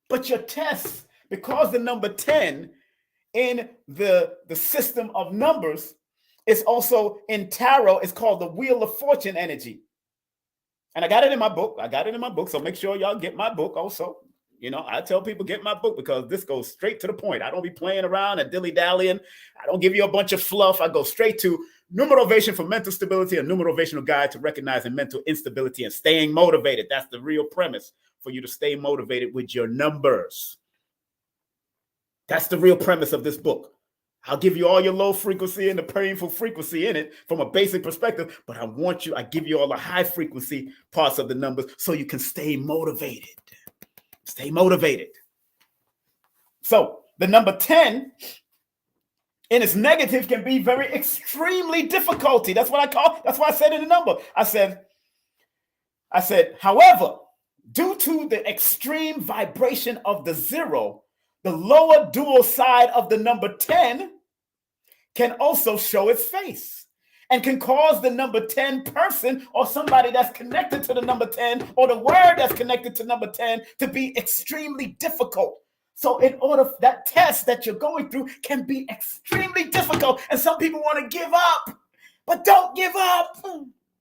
But your test, because the number 10 in the system of numbers is also in tarot, it's called the Wheel of Fortune energy. And I got it in my book. So make sure y'all get my book also. I tell people get my book because this goes straight to the point. I don't be playing around and dilly-dallying. I don't give you a bunch of fluff. I go straight to Numerovation for Mental Stability, a numerational guide to recognizing mental instability and staying motivated. That's the real premise, for you to stay motivated with your numbers. That's the real premise of this book. I'll give you all your low frequency and the painful frequency in it from a basic perspective, but I give you all the high frequency parts of the numbers so you can stay motivated. Stay motivated. So the number 10 in its negative can be very extremely difficulty. That's why I said in the number. I said, however, due to the extreme vibration of the 0, the lower dual side of the number 10 can also show its face and can cause the number 10 person or somebody that's connected to the number 10 or the word that's connected to number 10 to be extremely difficult. So in order, that test that you're going through can be extremely difficult. And some people want to give up, but don't give up.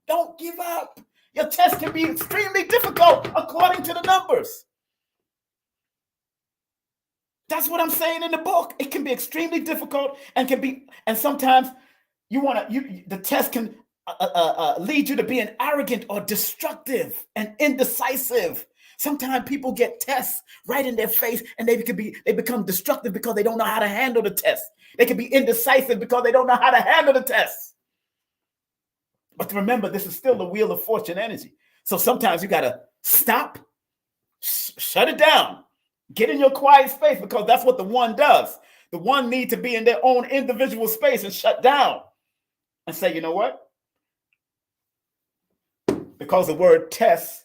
Don't give up. Your test can be extremely difficult according to the numbers. That's what I'm saying in the book. It can be extremely difficult and sometimes the test can lead you to being arrogant or destructive and indecisive. Sometimes people get tests right in their face and they become destructive because they don't know how to handle the test. They can be indecisive because they don't know how to handle the test. But remember, this is still the Wheel of Fortune energy. So sometimes you got to stop, shut it down, get in your quiet space, because that's what the one does. The one need to be in their own individual space and shut down and say, you know what? Because the word test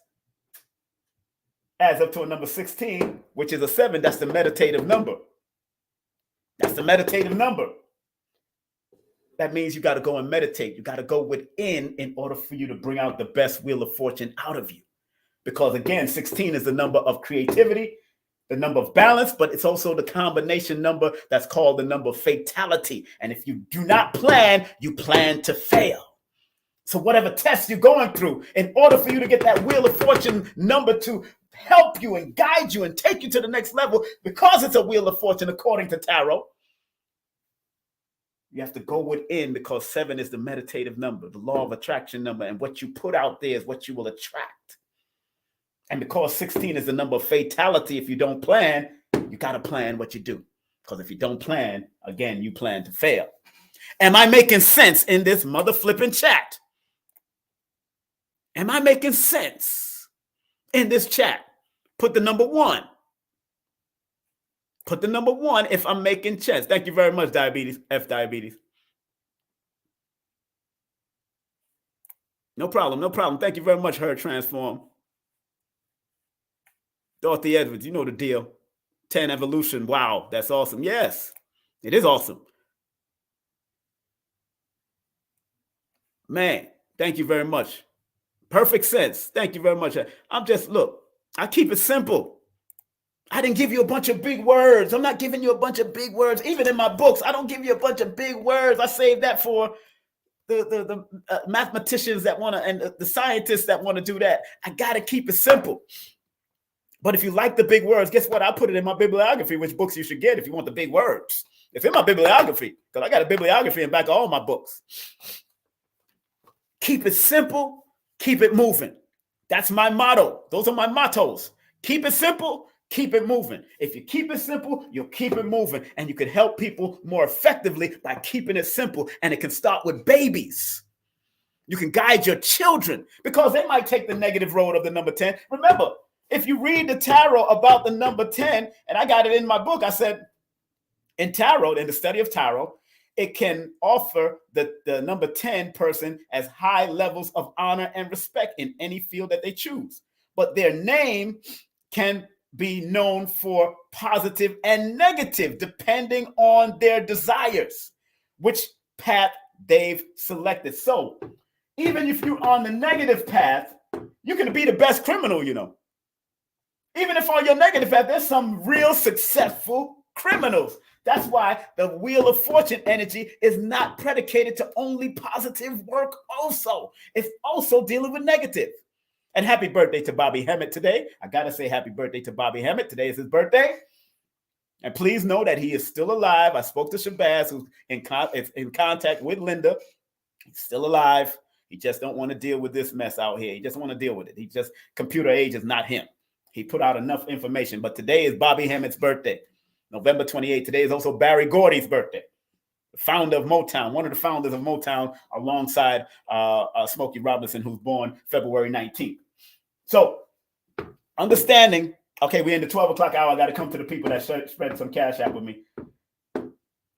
adds up to a number 16, which is a 7. That's the meditative number. That's the meditative number. That means you got to go and meditate. You got to go within in order for you to bring out the best Wheel of Fortune out of you. Because again, 16 is the number of creativity, the number of balance, but it's also the combination number that's called the number of fatality. And if you do not plan, you plan to fail. So whatever test you're going through, in order for you to get that Wheel of Fortune number to help you and guide you and take you to the next level, because it's a Wheel of Fortune according to tarot, you have to go within, because 7 is the meditative number, the law of attraction number, and what you put out there is what you will attract. And because 16 is the number of fatality, if you don't plan, you got to plan what you do. Because if you don't plan, again, you plan to fail. Am I making sense in this mother flipping chat? Am I making sense in this chat? Put the number 1. Put the number 1 if I'm making sense. Thank you very much, Diabetes. F Diabetes. No problem, no problem. Thank you very much, Her Transform. Dorothy Edwards, you know the deal. 10 evolution. Wow, that's awesome. Yes, it is awesome. Man, thank you very much. Perfect sense. Thank you very much. Look, I keep it simple. I didn't give you a bunch of big words. I'm not giving you a bunch of big words. Even in my books, I don't give you a bunch of big words. I save that for the mathematicians that want to, and the scientists that want to do that. I got to keep it simple. But if you like the big words, guess what? I put it in my bibliography, which books you should get if you want the big words. It's in my bibliography, because I got a bibliography in back of all my books. Keep it simple, keep it moving. That's my motto. Those are my mottos. Keep it simple, keep it moving. If you keep it simple, you'll keep it moving. And you can help people more effectively by keeping it simple. And it can start with babies. You can guide your children, because they might take the negative road of the number 10. Remember, if you read the tarot about the number 10, and I got it in my book, I said, in tarot, in the study of tarot, it can offer the number 10 person as high levels of honor and respect in any field that they choose. But their name can be known for positive and negative, depending on their desires, which path they've selected. So even if you're on the negative path, you can be the best criminal, you know. Even if on your negative path, there's some real successful criminals. That's why the Wheel of Fortune energy is not predicated to only positive work also. It's also dealing with negative. And happy birthday to Bobby Hemmett today. I got to say happy birthday to Bobby Hemmett. Today is his birthday. And please know that he is still alive. I spoke to Shabazz, who's in contact with Linda. He's still alive. He just don't want to deal with this mess out here. He just want to deal with it. He just, computer age is not him. He put out enough information. But today is Bobby Hemmett's birthday. November 28th. Today is also Barry Gordy's birthday. The founder of Motown, one of the founders of Motown, alongside Smokey Robinson, who's born February 19th. So, understanding, okay, we're in the 12 o'clock hour. I got to come to the people that spread some cash out with me.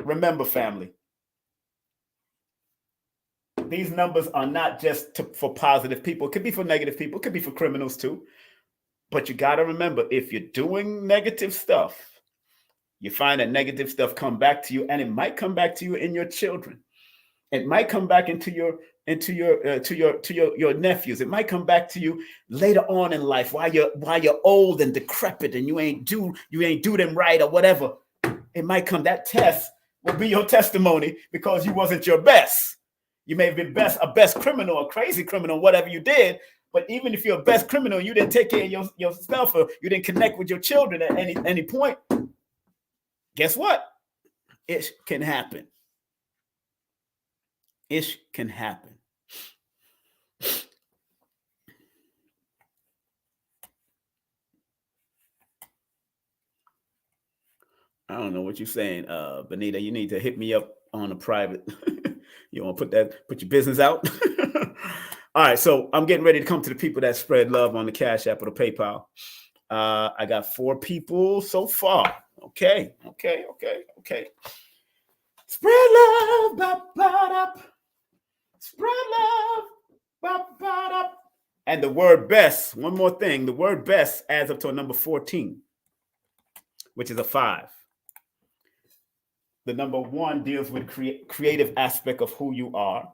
Remember, family, these numbers are not just for positive people. It could be for negative people. It could be for criminals too. But you got to remember, if you're doing negative stuff, you find that negative stuff come back to you, and it might come back to you in your children. It might come back into your nephews. It might come back to you later on in life while you're old and decrepit and you ain't do them right or whatever. It might come. That test will be your testimony, because you wasn't your best. You may have been a best criminal, a crazy criminal, whatever you did. But even if you're a best criminal, you didn't take care of yourself, or you didn't connect with your children at any point. Guess what? It can happen. It can happen. I don't know what you're saying, Benita. You need to hit me up on a private. You want to put your business out? All right, so I'm getting ready to come to the people that spread love on the Cash App or the PayPal. I got 4 people so far. Okay. Spread love, ba-ba-da. Spread love, ba-ba-da. And the word best, one more thing, the word best adds up to a number 14, which is a 5. The number 1 deals with creative aspect of who you are.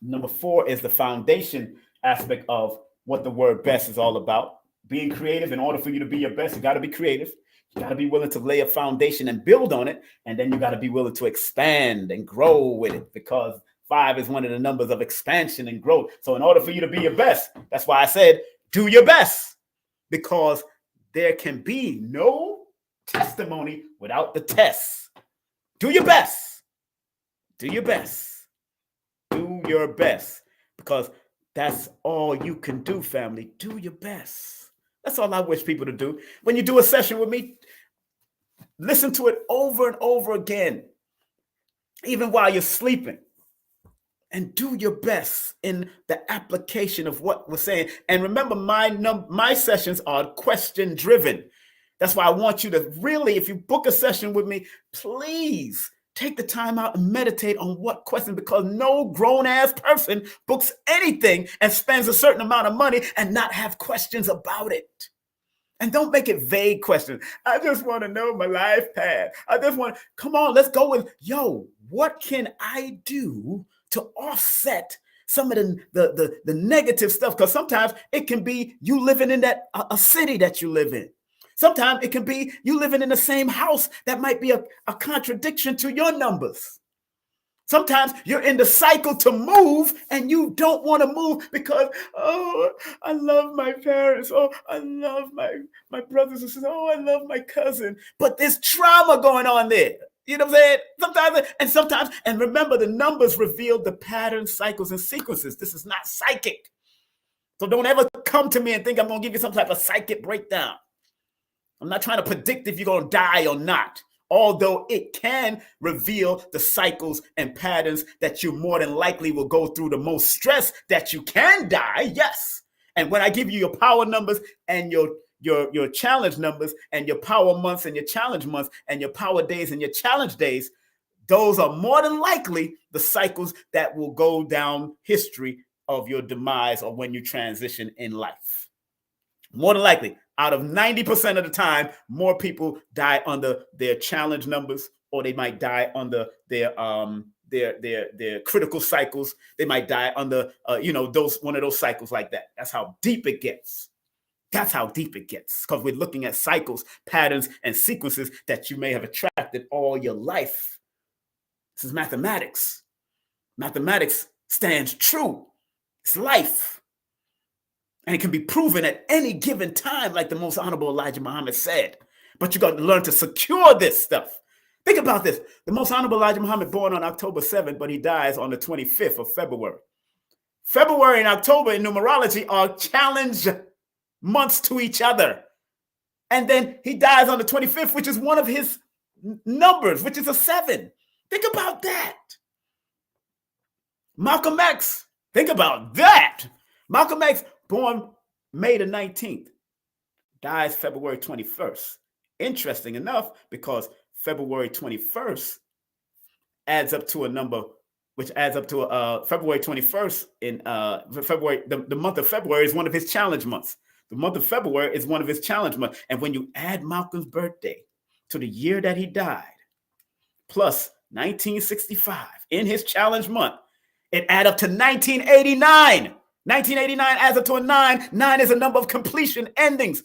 Number 4 is the foundation aspect of what the word best is all about. being creative. In order for you to be your best, you got to be creative. You got to be willing to lay a foundation and build on it. And then you got to be willing to expand and grow with it, because 5 is one of the numbers of expansion and growth. So in order for you to be your best, that's why I said, do your best, because there can be no testimony without the test. Do your best. Do your best. Do your best, because that's all you can do, family. Do your best. That's all I wish people to do. When you do a session with me, listen to it over and over again, even while you're sleeping, and do your best in the application of what we're saying. And remember, my sessions are question driven. That's why I want you to really, if you book a session with me, please take the time out and meditate on what question, because no grown-ass person books anything and spends a certain amount of money and not have questions about it. And don't make it vague questions. I just want to know my life path. I just want, come on, let's go with, what can I do to offset some of the negative stuff? Because sometimes it can be you living in a city that you live in. Sometimes it can be you living in the same house that might be a contradiction to your numbers. Sometimes you're in the cycle to move and you don't want to move because, I love my parents. Oh, I love my brothers and sisters. Oh, I love my cousin. But there's trauma going on there. You know what I'm saying? Sometimes, and remember, the numbers reveal the patterns, cycles, and sequences. This is not psychic. So don't ever come to me and think I'm going to give you some type of psychic breakdown. I'm not trying to predict if you're going to die or not, although it can reveal the cycles and patterns that you more than likely will go through the most stress that you can die. Yes. And when I give you your power numbers and your challenge numbers and your power months and your challenge months and your power days and your challenge days, those are more than likely the cycles that will go down history of your demise or when you transition in life. More than likely, out of 90% of the time, more people die under their challenge numbers, or they might die under their critical cycles. They might die under one of those cycles like that. That's how deep it gets. That's how deep it gets, because we're looking at cycles, patterns, and sequences that you may have attracted all your life. This is mathematics. Mathematics stands true. It's life. And it can be proven at any given time, like the Most Honorable Elijah Muhammad said. But you got to learn to secure this stuff. Think about this. The Most Honorable Elijah Muhammad born on October 7th, but he dies on the 25th of February. February and October in numerology are challenge months to each other. And then he dies on the 25th, which is one of his numbers, which is a 7. Think about that. Malcolm X, think about that. Malcolm X, born May the 19th, dies February 21st. Interesting enough, because February 21st adds up to a number, which adds up to February 21st in February. The month of February is one of his challenge months. The month of February is one of his challenge months. And when you add Malcolm's birthday to the year that he died, plus 1965 in his challenge month, it adds up to 1989. 1989 adds up to a 9. 9 is a number of completion, endings,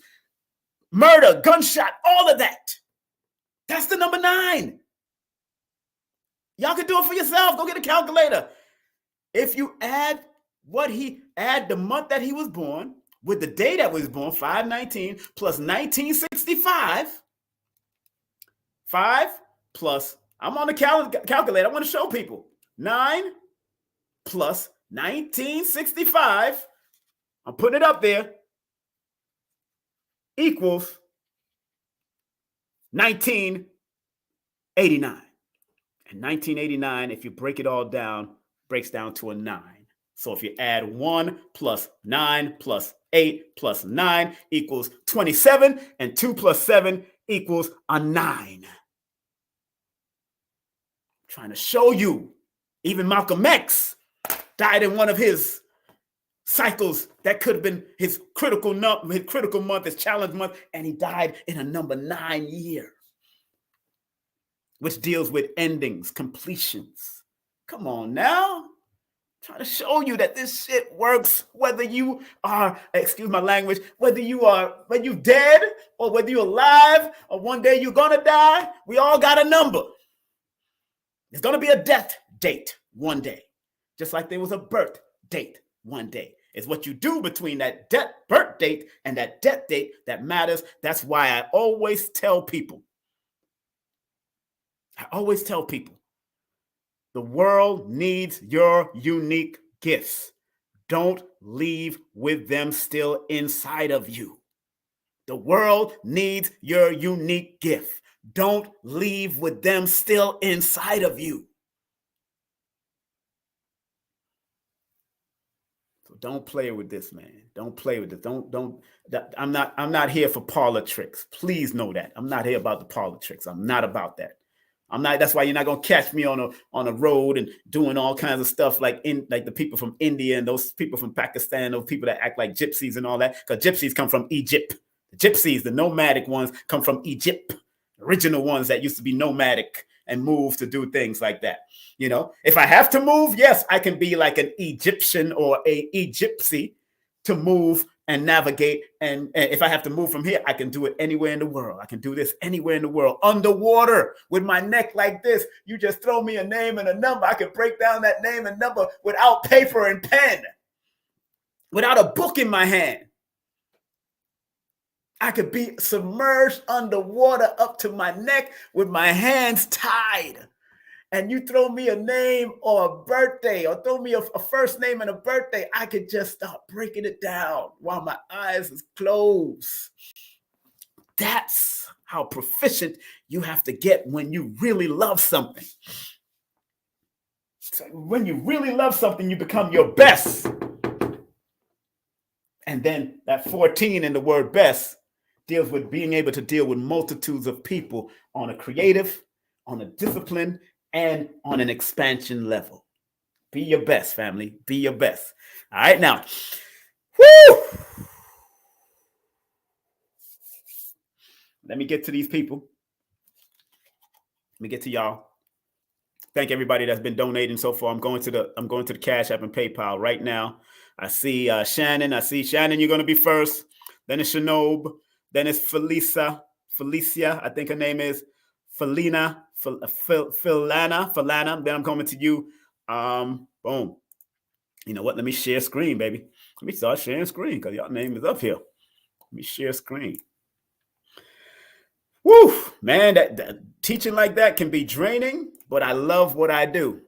murder, gunshot, all of that. That's the number 9. Y'all can do it for yourself. Go get a calculator. If you add the month that he was born with the day that was born, 5/19, plus 1965, 5 plus, I'm on the calculator. I want to show people. 9 plus 1965, I'm putting it up there, equals 1989. And 1989, if you break it all down, breaks down to a 9. So if you add 1 plus 9 plus 8 plus 9 equals 27, and 2 plus 7 equals a 9. I'm trying to show you, even Malcolm X died in one of his cycles that could have been his critical month, his challenge month, and he died in a number 9 year, which deals with endings, completions. Come on now. Trying to show you that this shit works, whether you are, excuse my language, whether you're dead or whether you're alive or one day you're gonna die. We all got a number. There's gonna be a death date one day, just like there was a birth date one day. It's what you do between that birth date and that death date that matters. That's why I always tell people, the world needs your unique gifts. Don't leave with them still inside of you. The world needs your unique gift. Don't leave with them still inside of you. So don't play with this, man. Don't play with this. I'm not here for parlor tricks. Please know that. I'm not here about the parlor tricks. I'm not about that. That's why you're not gonna catch me on a road and doing all kinds of stuff like the people from India and those people from Pakistan, those people that act like gypsies and all that. Because gypsies come from Egypt. The gypsies, the nomadic ones, come from Egypt. Original ones that used to be nomadic and move to do things like that. If I have to move, yes, I can be like an Egyptian or a Egypsy to move and navigate. And if I have to move from here, I can do it anywhere in the world. I can do this anywhere in the world, underwater with my neck like this. You just throw me a name and a number. I can break down that name and number without paper and pen, without a book in my hand. I could be submerged underwater up to my neck with my hands tied. And you throw me a name or a birthday or throw me a first name and a birthday, I could just start breaking it down while my eyes is closed. That's how proficient you have to get when you really love something. So when you really love something, you become your best. And then that 14 in the word best deals with being able to deal with multitudes of people on a creative, on a discipline, and on an expansion level. Be your best, family. Be your best. All right, now. Woo! Let me get to these people. Let me get to y'all. Thank everybody that's been donating so far. I'm going to the Cash App and PayPal right now. I see Shannon. You're going to be first. Then it's Shanob. Then it's Felicia. I think her name is Felina. Then I'm coming to you. Boom. You know what? Let me share screen, baby. Let me start sharing screen because y'all name is up here. Let me share screen. Woo, man, that teaching like that can be draining, but I love what I do.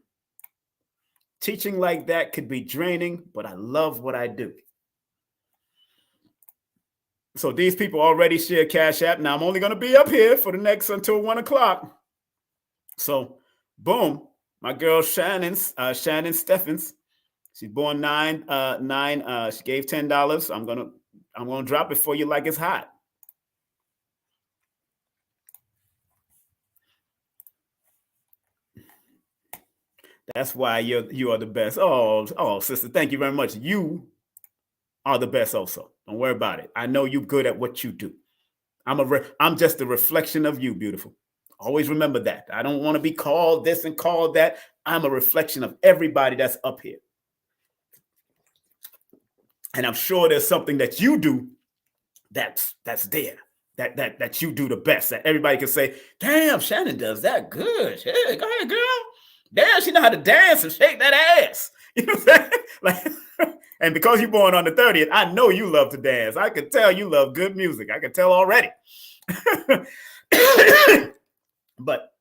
Teaching like that could be draining, but I love what I do. So these people already share Cash App. Now I'm only going to be up here for the next until 1 o'clock. So, boom, my girl Shannon Steffens. She's born 9. She gave $10. I'm gonna drop it for you like it's hot. That's why you are the best. Oh, sister, thank you very much. You are the best also. Don't worry about it. I know you're good at what you do. I'm just a reflection of you, beautiful. Always remember that. I don't want to be called this and called that. I'm a reflection of everybody that's up here. And I'm sure there's something that you do that's there. That you do the best. That everybody can say, damn, Shannon does that good. Yeah, go ahead, girl. Damn, she know how to dance and shake that ass. You know what I'm saying? Like, and because you're born on the 30th, I know you love to dance. I can tell you love good music. I can tell already. But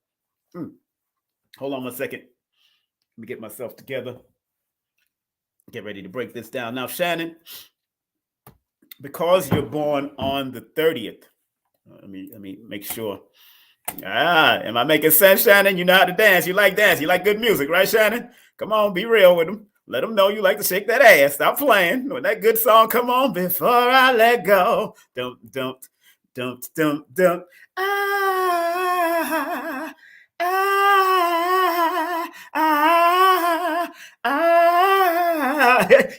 hold on 1 second. Let me get myself together. Get ready to break this down. Now, Shannon, because you're born on the 30th, let me make sure. Am I making sense, Shannon? You know how to dance. You like dance. You like good music, right, Shannon? Come on, be real with them. Let them know you like to shake that ass. Stop playing. When that good song come on, before I let go. Don't.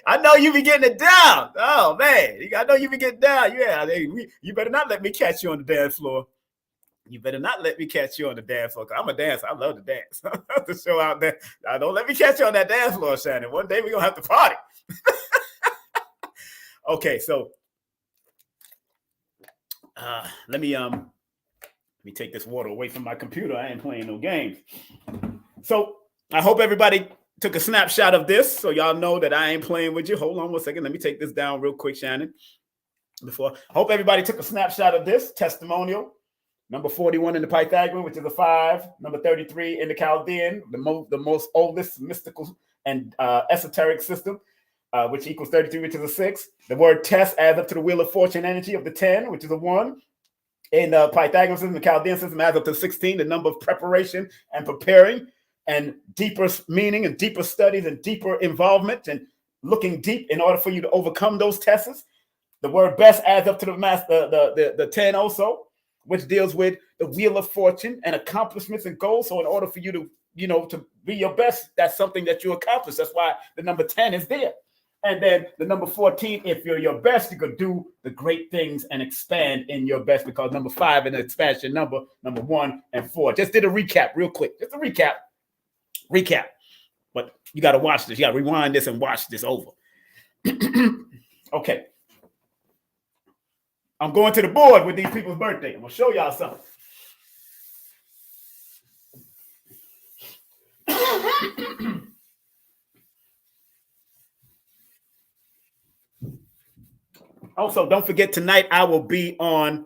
I know you be getting it down. Oh, man. I know you be getting down. Yeah, you better not let me catch you on the dance floor. You better not let me catch you on the dance floor. I'm a dancer. I love to dance. To show out there. Don't let me catch you on that dance floor, Shannon. One day we're going to have to party. Okay, so let me take this water away from my computer. I ain't playing no games. So I hope everybody took a snapshot of this so y'all know that I ain't playing with you. Hold on 1 second. Let me take this down real quick, Shannon. I hope everybody took a snapshot of this testimonial. Number 41 in the Pythagorean, which is a 5. Number 33 in the Chaldean, the most oldest mystical and esoteric system, which equals 33, which is a 6. The word test adds up to the wheel of fortune energy of the 10, which is a 1. In the Pythagorean system, the Chaldean system adds up to 16, the number of preparation and preparing, and deeper meaning and deeper studies and deeper involvement and looking deep in order for you to overcome those tests. The word best adds up to the 10 also, which deals with the wheel of fortune and accomplishments and goals. So in order for you to, to be your best, that's something that you accomplish. That's why the number 10 is there. And then the number 14, if you're your best, you could do the great things and expand in your best, because number 5 in the expansion number 1 and 4. Just did a recap real quick. Just a recap. But you got to watch this. You got to rewind this and watch this over. Okay. I'm going to the board with these people's birthday. I'm going to show y'all something. Also, don't forget tonight I will be on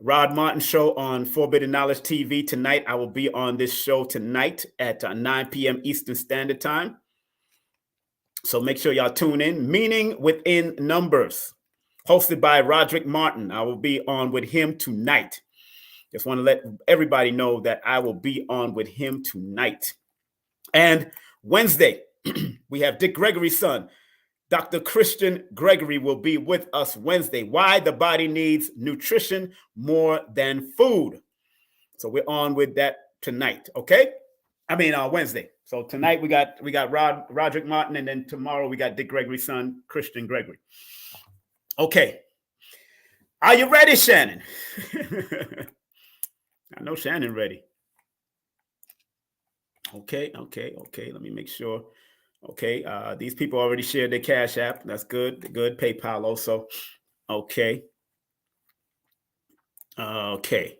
Rod Martin's show on Forbidden Knowledge TV tonight. I will be on this show tonight at 9 p.m. Eastern Standard Time. So make sure y'all tune in. Meaning Within Numbers, hosted by Roderick Martin. I will be on with him tonight. Just want to let everybody know that I will be on with him tonight. And Wednesday, we have Dick Gregory's son, Dr. Christian Gregory, will be with us Wednesday. Why the body needs nutrition more than food. So we're on with that tonight. Okay. Wednesday. So tonight we got Roderick Martin, and then tomorrow we got Dick Gregory's son, Christian Gregory. Okay. Are you ready, Shannon? I know Shannon ready. Okay. Let me make sure. Okay. These people already shared their Cash App. That's good. Good. PayPal also. Okay. Okay,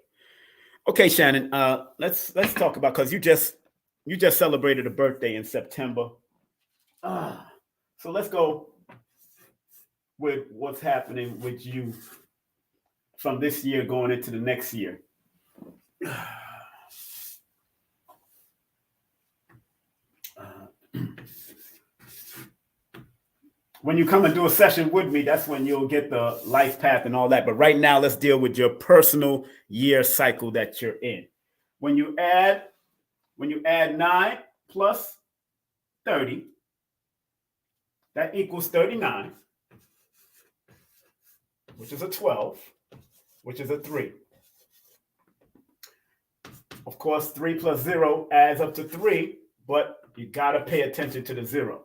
Shannon. Let's talk about, because you just celebrated a birthday in September. So let's go with what's happening with you from this year going into the next year. When you come and do a session with me, that's when you'll get the life path and all that. But right now, let's deal with your personal year cycle that you're in. When you add 9 plus 30, that equals 39, which is a 12, which is a 3. Of course, 3 plus 0 adds up to 3, but you got to pay attention to the 0.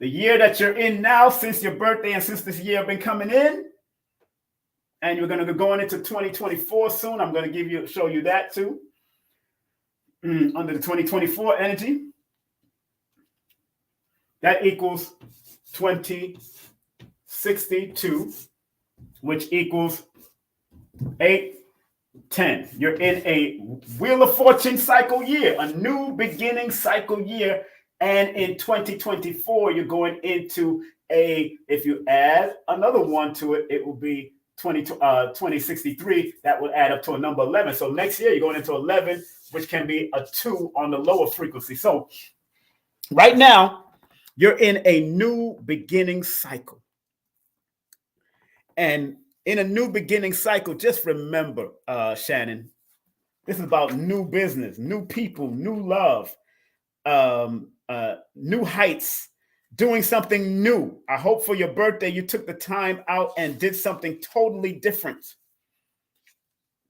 The year that you're in now, since your birthday and since this year have been coming in, and you're going to be going into 2024 soon. I'm going to show you that too. Under the 2024 energy, that equals 2062, which equals 810. You're in a Wheel of Fortune cycle year, a new beginning cycle year. And in 2024, you're going into if you add another 1 to it, it will be 2063. That will add up to a number 11. So next year, you're going into 11, which can be a 2 on the lower frequency. So right now, you're in a new beginning cycle. And in a new beginning cycle, just remember, Shannon, this is about new business, new people, new love. New heights, doing something new. I hope for your birthday you took the time out and did something totally different.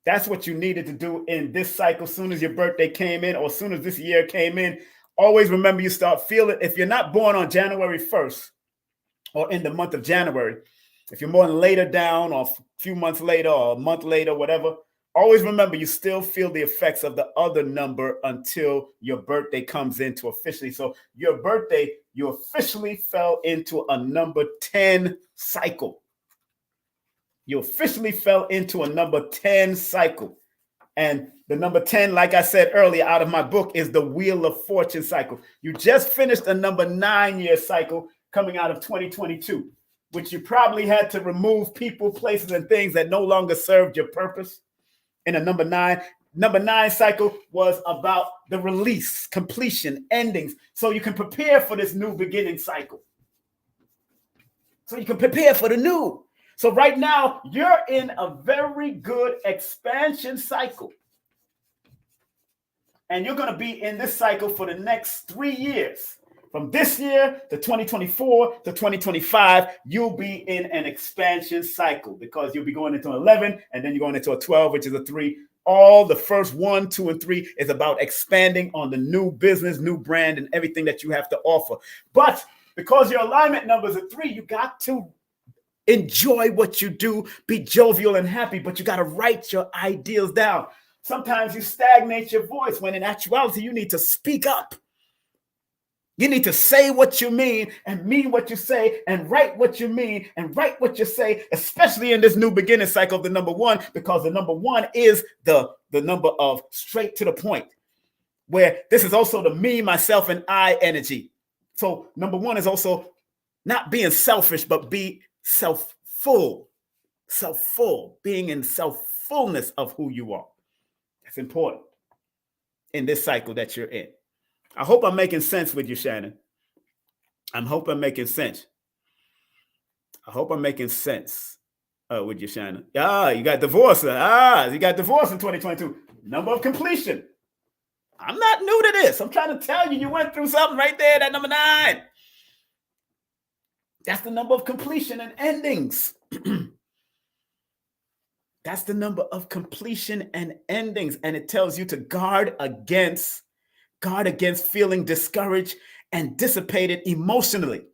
That's what you needed to do in this cycle. As soon as your birthday came in, or as soon as this year came in, always remember, you start feeling, if you're not born on January 1st or in the month of January, If you're born later down or a few months later or a month later, whatever, always remember you still feel the effects of the other number until your birthday comes into officially. So your birthday, you officially fell into a number 10 cycle. You officially fell into a number 10 cycle. And the number 10, like I said earlier, out of my book, is the Wheel of Fortune cycle. You just finished a number 9-year cycle coming out of 2022, which you probably had to remove people, places, and things that no longer served your purpose. In a number 9 cycle was about the release, completion, endings, so you can prepare for this new beginning cycle. So you can prepare for the new. So right now, you're in a very good expansion cycle. And you're going to be in this cycle for the next 3 years. From this year to 2024 to 2025, you'll be in an expansion cycle because you'll be going into 11 and then you're going into a 12, which is a 3. All the first 1, 2, and 3 is about expanding on the new business, new brand, and everything that you have to offer. But because your alignment number is a 3, you got to enjoy what you do, be jovial and happy, but you got to write your ideals down. Sometimes you stagnate your voice when in actuality, you need to speak up. You need to say what you mean what you say and write what you mean and write what you say, especially in this new beginning cycle of the number 1, because the number 1 is the number of straight to the point, where this is also the me, myself, and I energy. So number 1 is also not being selfish, but be self-full, being in self-fullness of who you are. That's important in this cycle that you're in. I hope I'm making sense with you, Shannon. I hope I'm making sense. With you, Shannon. You got divorced. You got divorced in 2022. Number of completion. I'm not new to this. I'm trying to tell you, you went through something right there, that number 9. That's the number of completion and endings. That's the number of completion and endings. And it tells you to guard against feeling discouraged and dissipated emotionally.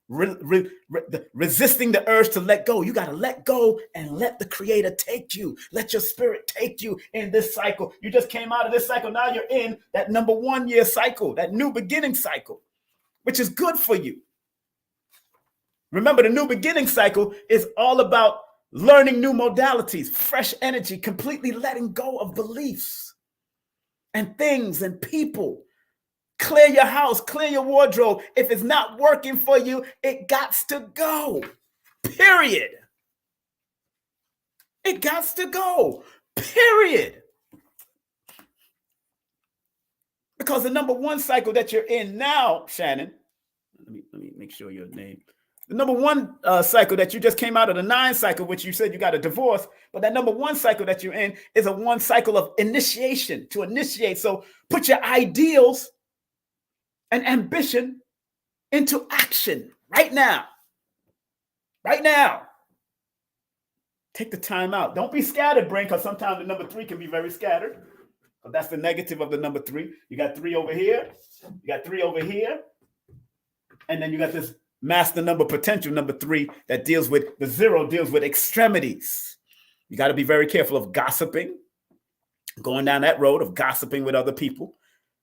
Resisting the urge to let go. You got to let go and let the Creator take you. Let your spirit take you in this cycle. You just came out of this cycle. Now you're in that number 1 year cycle, that new beginning cycle, which is good for you. Remember, the new beginning cycle is all about learning new modalities, fresh energy, completely letting go of beliefs and things and people. Clear your house, clear your wardrobe. If it's not working for you, it gots to go. Period. It gots to go. Period. Because the number 1 cycle that you're in now, Shannon, let me make sure your name. The number 1 cycle that you just came out of the 9 cycle, which you said you got a divorce, but that number 1 cycle that you're in is a 1 cycle of initiation, to initiate. So put your ideals and ambition into action right now. Right now. Take the time out. Don't be scattered, brain, because sometimes the number 3 can be very scattered. But that's the negative of the number 3. You got 3 over here. You got 3 over here. And then you got this master number potential, number 3, that deals with the 0, deals with extremities. You got to be very careful of gossiping, going down that road of gossiping with other people,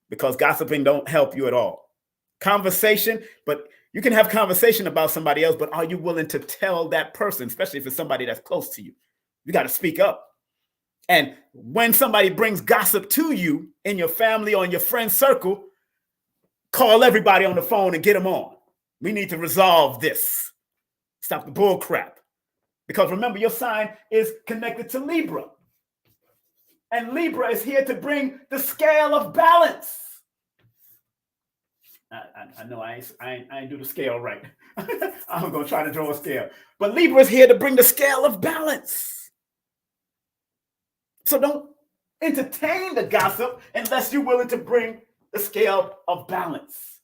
because gossiping don't help you at all. Conversation, but you can have conversation about somebody else, but are you willing to tell that person, especially if it's somebody that's close to you? You got to speak up. And when somebody brings gossip to you in your family or in your friend circle, call everybody on the phone and get them on. We need to resolve this. Stop the bull crap. Because remember, your sign is connected to Libra. And Libra is here to bring the scale of balance. I know I ain't do the scale right. I'm going to try to draw a scale. But Libra is here to bring the scale of balance. So don't entertain the gossip unless you're willing to bring the scale of balance.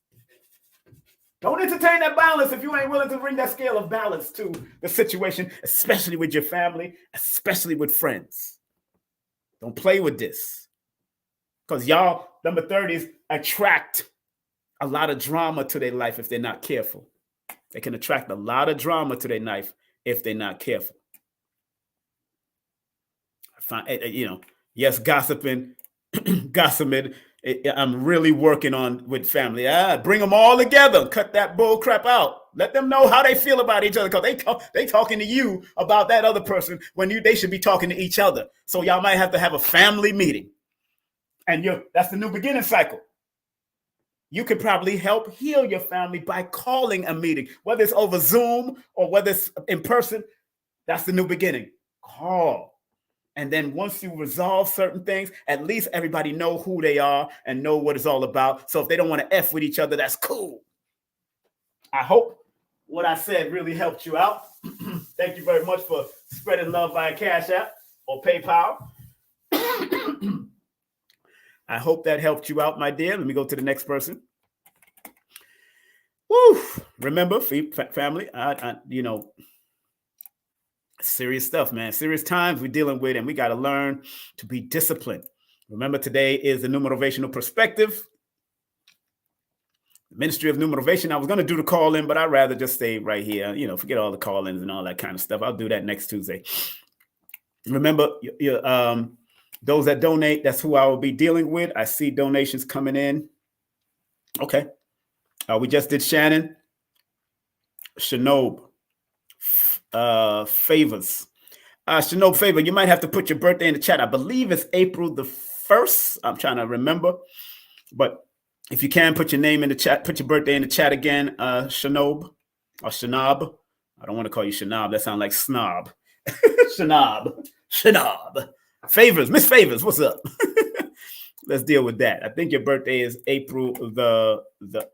Don't entertain that balance if you ain't willing to bring that scale of balance to the situation, especially with your family, especially with friends. Don't play with this. Because y'all, number 30s, attract a lot of drama to their life if they're not careful. They can attract a lot of drama to their life if they're not careful. Yes, gossiping. I'm really working on with family. Bring them all together. Cut that bull crap out. Let them know how they feel about each other, because they talking to you about that other person when they should be talking to each other. So y'all might have to have a family meeting. And that's the new beginning cycle. You could probably help heal your family by calling a meeting, whether it's over Zoom or whether it's in person. That's the new beginning. Call. And then once you resolve certain things, at least everybody know who they are and know what it's all about. So if they don't want to F with each other, that's cool. I hope what I said really helped you out. Thank you very much for spreading love via Cash App or PayPal. I hope that helped you out, my dear. Let me go to the next person. Woo! Remember, family, serious stuff, man. Serious times we're dealing with, and we got to learn to be disciplined. Remember, today is the numerovational perspective. The Ministry of Numerovation. I was going to do the call-in, but I'd rather just stay right here. Forget all the call-ins and all that kind of stuff. I'll do that next Tuesday. Remember, those that donate, that's who I will be dealing with. I see donations coming in. Okay. We just did Shannon. Shanob. Favors. Shanob Favor, you might have to put your birthday in the chat. I believe it's April the 1st. I'm trying to remember. But if you can, put your name in the chat. Put your birthday in the chat again, Shanob or Shanob. I don't want to call you Shanob. That sounds like snob. Shanob. Favors, Miss Favors, what's up? Let's deal with that. I think your birthday is April the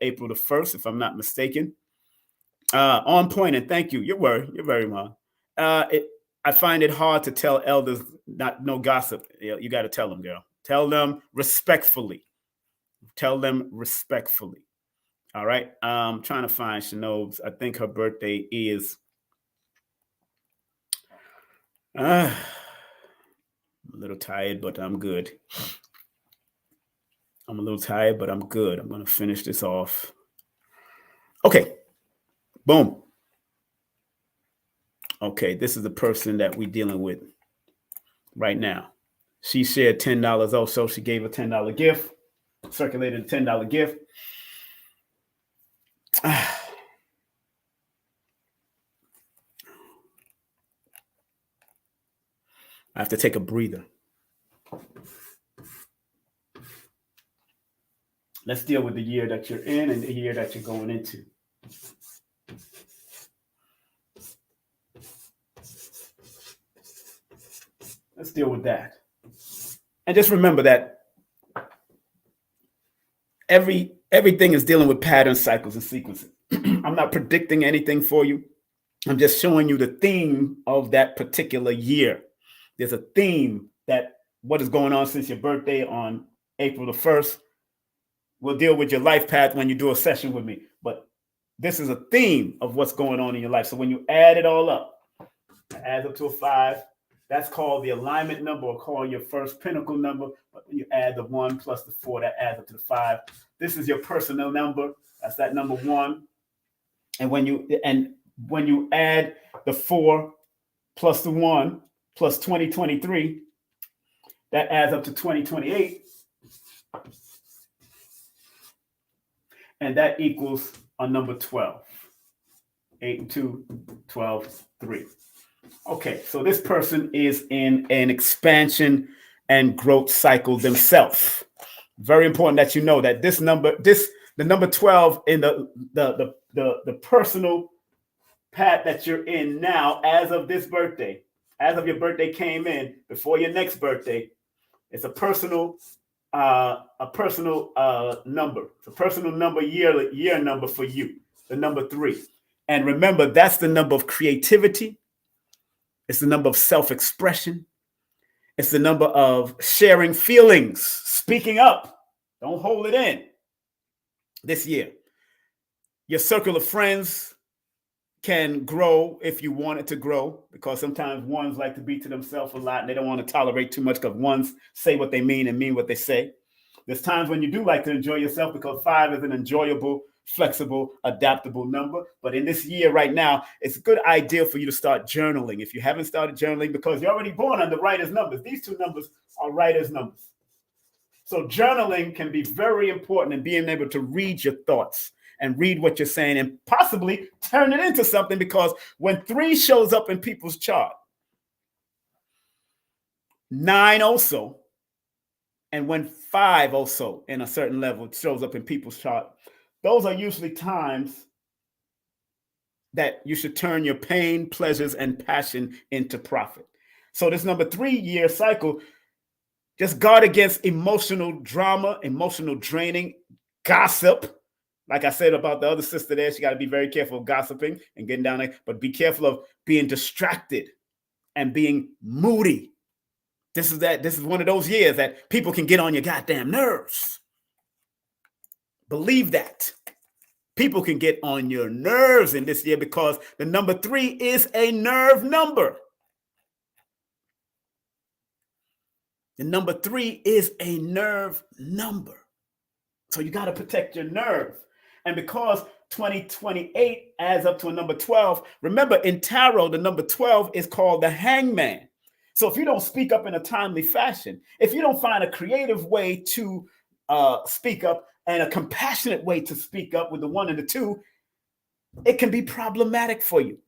April the 1st, if I'm not mistaken. On point, and thank you. You're very well. I find it hard to tell elders no gossip. You got to tell them, girl. Tell them respectfully. Tell them respectfully. All right. I'm trying to find Shanob's. I think her birthday is. I'm a little tired, but I'm good. I'm going to finish this off. Okay. Boom. Okay, this is the person that we're dealing with right now. She shared $10 also. She gave a $10 gift, circulated a $10 gift. I have to take a breather. Let's deal with the year that you're in and the year that you're going into. Let's deal with that. And just remember that everything is dealing with patterns, cycles, and sequences. I'm not predicting anything for you. I'm just showing you the theme of that particular year. There's a theme that what is going on since your birthday on April the 1st. We'll deal with your life path when you do a session with me. But this is a theme of what's going on in your life. So when you add it all up, it adds up to a 5. That's called the alignment number, or call your first pinnacle number. But when you add the 1 plus the 4, that adds up to the 5. This is your personal number. That's that number 1. And when you add the 4 plus the 1 plus 2023, that adds up to 2028. And that equals a number 12. 8 and 2, 12, 3. Okay, so this person is in an expansion and growth cycle themselves. Very important that you know that the number 12 in the personal path that you're in now, as of this birthday, as of your birthday came in before your next birthday, it's a personal number. It's a personal number, year number for you, the number 3. And remember, that's the number of creativity. It's the number of self-expression. It's the number of sharing feelings, speaking up. Don't hold it in this year. Your circle of friends can grow if you want it to grow, because sometimes ones like to be to themselves a lot and they don't want to tolerate too much, because ones say what they mean and mean what they say. There's times when you do like to enjoy yourself, because 5 is an enjoyable flexible, adaptable number. But in this year right now, it's a good idea for you to start journaling. If you haven't started journaling, because you're already born under writer's numbers. These two numbers are writer's numbers. So journaling can be very important in being able to read your thoughts and read what you're saying and possibly turn it into something, because when 3 shows up in people's chart, 9 also, and when 5 also in a certain level shows up in people's chart, those are usually times that you should turn your pain, pleasures, and passion into profit. So this number 3-year cycle, just guard against emotional drama, emotional draining, gossip. Like I said about the other sister there, she got to be very careful of gossiping and getting down there, but be careful of being distracted and being moody. This is one of those years that people can get on your goddamn nerves. Believe that. People can get on your nerves in this year because the number 3 is a nerve number. The number 3 is a nerve number. So you got to protect your nerve. And because 2028 adds up to a number 12, remember in tarot, the number 12 is called the hangman. So if you don't speak up in a timely fashion, if you don't find a creative way to speak up and a compassionate way to speak up with the 1 and the 2, it can be problematic for you.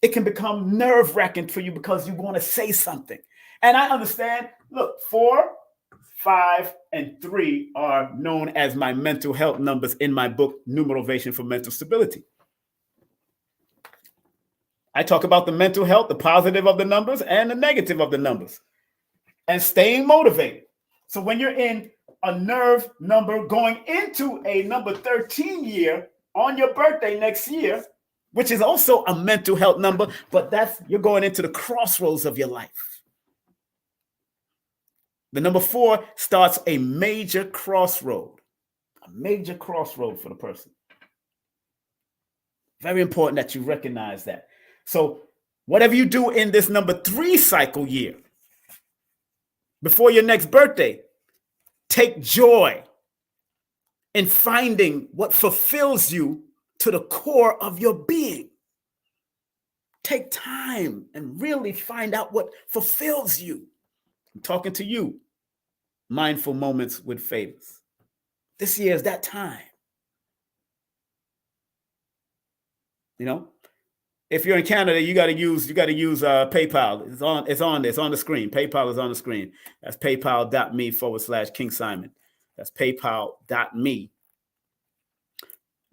It can become nerve-wracking for you because you want to say something. And I understand, look, 4, 5, and 3 are known as my mental health numbers in my book, Numerovation for Mental Stability. I talk about the mental health, the positive of the numbers and the negative of the numbers, and staying motivated. So when you're in a nerve number going into a number 13 year on your birthday next year, which is also a mental health number, but you're going into the crossroads of your life. The number 4 starts a major crossroad for the person. Very important that you recognize that. So whatever you do in this number 3 cycle year, before your next birthday, take joy in finding what fulfills you to the core of your being. Take time and really find out what fulfills you. I'm talking to you. Mindful moments with favors. This year is that time. You know, if you're in Canada, you got to use PayPal. It's on the screen. PayPal is on the screen. That's paypal.me/KingSimon. That's paypal.me.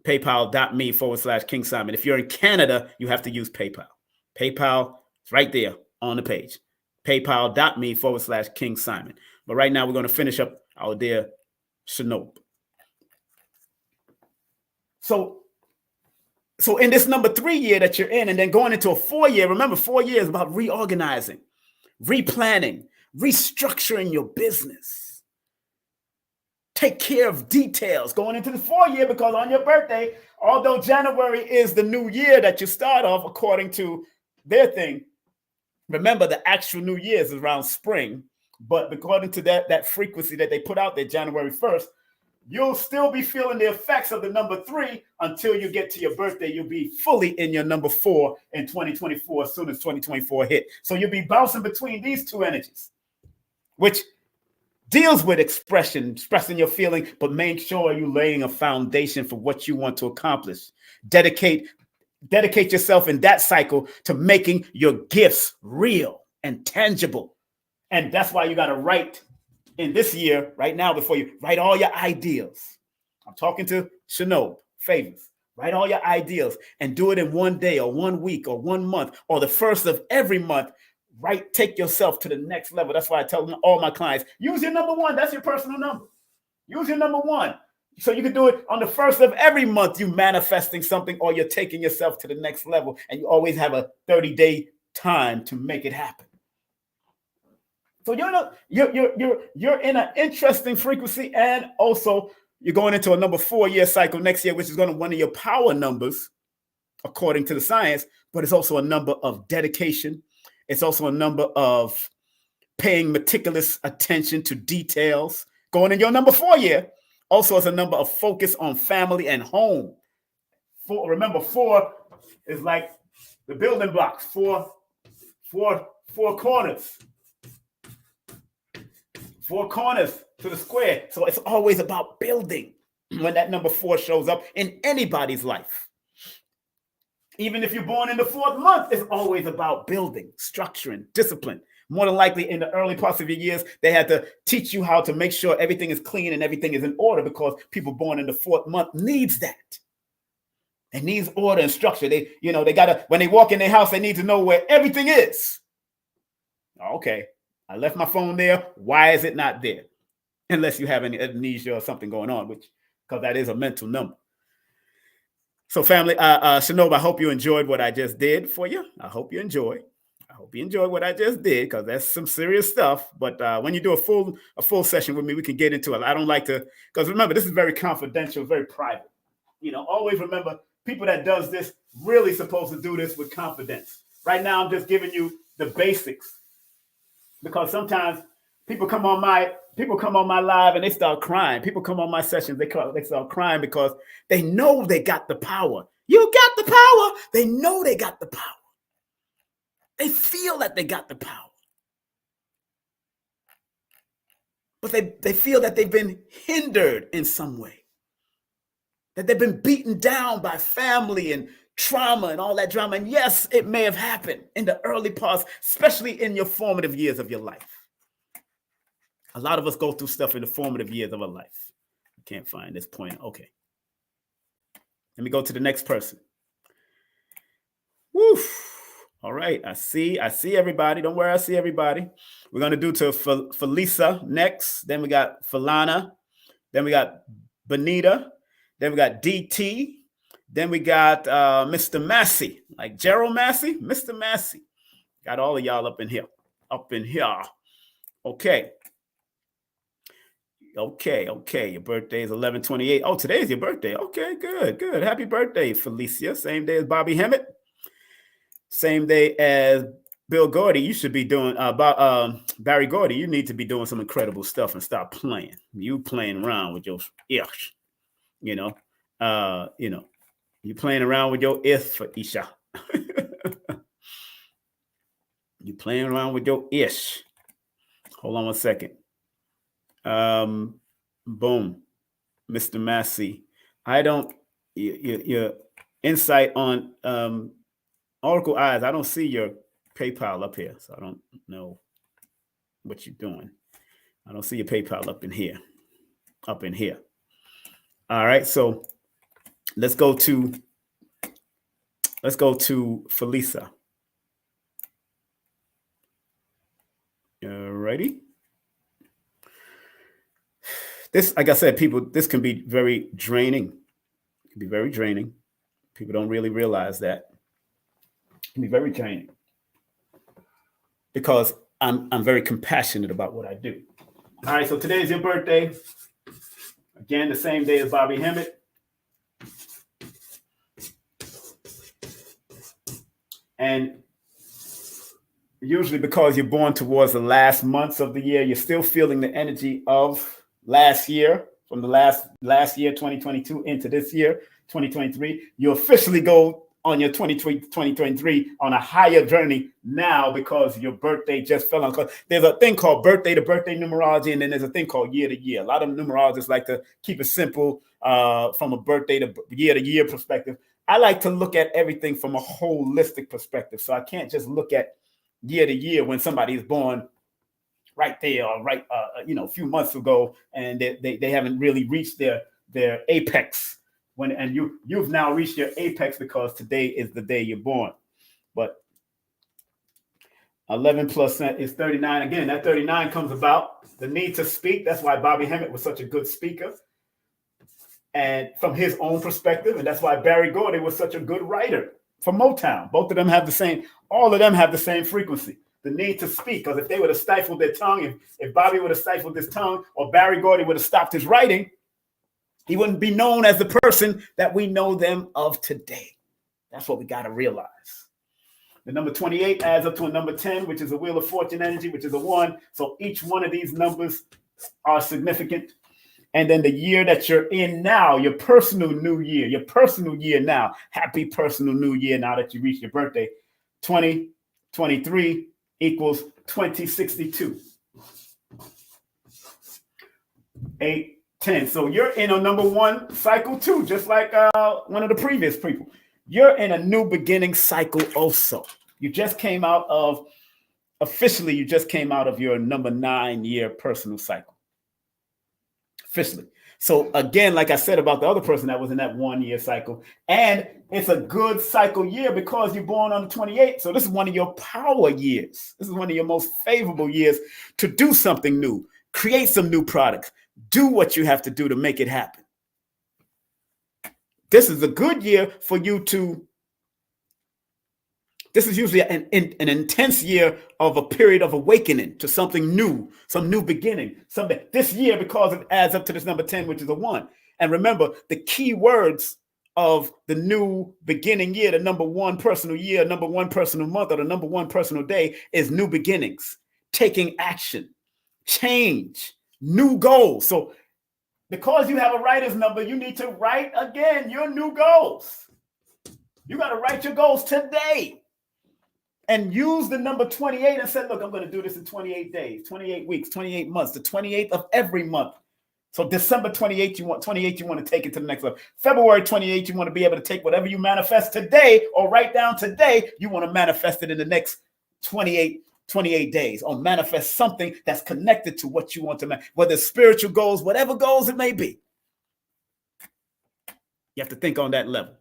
paypal.me/KingSimon. If you're in Canada, you have to use PayPal. PayPal is right there on the page. paypal.me/KingSimon. But right now, we're going to finish up our dear Shanope. So in this number 3 year that you're in, and then going into a 4 year, remember 4 years about reorganizing, replanning, restructuring your business. Take care of details going into the 4 year, because on your birthday, although January is the new year that you start off according to their thing, remember the actual new year is around spring. But according to that frequency that they put out there, January 1st, you'll still be feeling the effects of the number 3 until you get to your birthday. You'll be fully in your number 4 in 2024 as soon as 2024 hit. So you'll be bouncing between these 2 energies, which deals with expressing your feeling, but make sure you're laying a foundation for what you want to accomplish. Dedicate yourself in that cycle to making your gifts real and tangible. And that's why you got to write in this year, right now, before you write all your ideas. I'm talking to Shanope, favors. Write all your ideas and do it in 1 day or 1 week or 1 month or the first of every month. Take yourself to the next level. That's why I tell all my clients, use your number 1. That's your personal number. Use your number 1. So you can do it on the first of every month. You manifesting something, or you're taking yourself to the next level, and you always have a 30-day time to make it happen. So you're in an interesting frequency, and also you're going into a number 4 year cycle next year, which is going to be one of your power numbers, according to the science. But it's also a number of dedication. It's also a number of paying meticulous attention to details. Going in your number 4 year, Also, it's a number of focus on family and home. Remember, 4 is like the building blocks. Four corners. 4 corners to the square. So it's always about building when that number 4 shows up in anybody's life. Even if you're born in the 4th month, it's always about building, structuring, discipline. More than likely, in the early parts of your years, they had to teach you how to make sure everything is clean and everything is in order, because people born in the 4th month needs that. It needs order and structure. They gotta, when they walk in their house, they need to know where everything is. Okay, I left my phone there. Why is it not there? Unless you have any amnesia or something going on, because that is a mental number. So family, Shanob, I hope you enjoyed what I just did for you. I hope you enjoyed what I just did, because that's some serious stuff. But when you do a full session with me, we can get into it. I don't like to, because remember, this is very confidential, very private. Always remember, people that does this really supposed to do this with confidence. Right now, I'm just giving you the basics, because sometimes people come on my live and they start crying. People come on my sessions, they start crying because they know they got the power. You got the power. They know they got the power. They feel that they got the power. But they feel that they've been hindered in some way. That they've been beaten down by family and trauma and all that drama. And yes, it may have happened in the early parts, especially in your formative years of your life. A lot of us go through stuff in the formative years of our life. I can't find this point. Okay. Let me go to the next person. Woo. All right. I see everybody. Don't worry. I see everybody. We're going to do to Felisa next. Then we got Falana. Then we got Benita. Then we got DT. Then we got Mr. Massey, like Gerald Massey, Mr. Massey. Got all of y'all up in here. Okay. Your birthday is 11/28. Oh, today's your birthday. Okay, good. Happy birthday, Felicia. Same day as Bobby Hemmett. Same day as Bill Gordy. You should be doing Barry Gordy. You need to be doing some incredible stuff and stop playing. You playing around with your ish. You playing around with your if for Isha. You playing around with your ish. Hold on one second. Boom, Mr. Massey. I don't, your insight on Oracle Eyes, I don't see your PayPal up here, so I don't know what you're doing. I don't see your PayPal up in here. All right, so let's go to Felisa. Alrighty. This, like I said, people, this can be very draining. It can be very draining. People don't really realize that. It can be very draining because I'm very compassionate about what I do. All right, so today is your birthday. Again, the same day as Bobby Hemmett. And usually because you're born towards the last months of the year, you're still feeling the energy of last year, from the last year, 2022, into this year, 2023. You officially go on your 2023 on a higher journey now because your birthday just fell on. There's a thing called birthday to birthday numerology, and then there's a thing called year to year. A lot of numerologists like to keep it simple from a birthday to year perspective. I like to look at everything from a holistic perspective. So I can't just look at year to year when somebody is born right there or a few months ago, and they haven't really reached their apex. And you've now reached your apex because today is the day you're born. But 11 plus is 39. Again, that 39 comes about the need to speak. That's why Bobby Hemmett was such a good speaker, and from his own perspective, and that's why Barry Gordy was such a good writer for Motown. Both of them have all of them have the same frequency. The need to speak, because if they would have stifled their tongue, if Bobby would have stifled his tongue, or Barry Gordy would have stopped his writing, he wouldn't be known as the person that we know them of today. That's what we got to realize. The number 28 adds up to a number 10, which is a Wheel of Fortune energy, which is a 1. So each one of these numbers are significant. And then the year that you're in now, your personal new year, your personal year now. Happy personal new year now that you reached your birthday. 2023 equals 2062. 8, 10. So you're in a number one cycle too, just like one of the previous people. You're in a new beginning cycle also. You just came out of, officially, you just came out of your number 9 year personal cycle. Officially. So again, like I said about the other person that was in that 1 year cycle, and it's a good cycle year because you're born on the 28th. So this is one of your power years. This is one of your most favorable years to do something new, create some new products, do what you have to do to make it happen. This is a good year for you to, this is usually an intense year of a period of awakening to something new, some new beginning. Something this year, because it adds up to this number 10, which is a 1. And remember, the key words of the new beginning year, the number 1 personal year, number 1 personal month, or the number 1 personal day is new beginnings, taking action, change, new goals. So because you have a writer's number, you need to write again your new goals. You got to write your goals today. And use the number 28 and say, look, I'm going to do this in 28 days, 28 weeks, 28 months, the 28th of every month. So December 28th, you want to take it to the next level. February 28th, you want to be able to take whatever you manifest today or write down today, you want to manifest it in the next 28 days, or manifest something that's connected to what you want to manifest, whether it's spiritual goals, whatever goals it may be. You have to think on that level.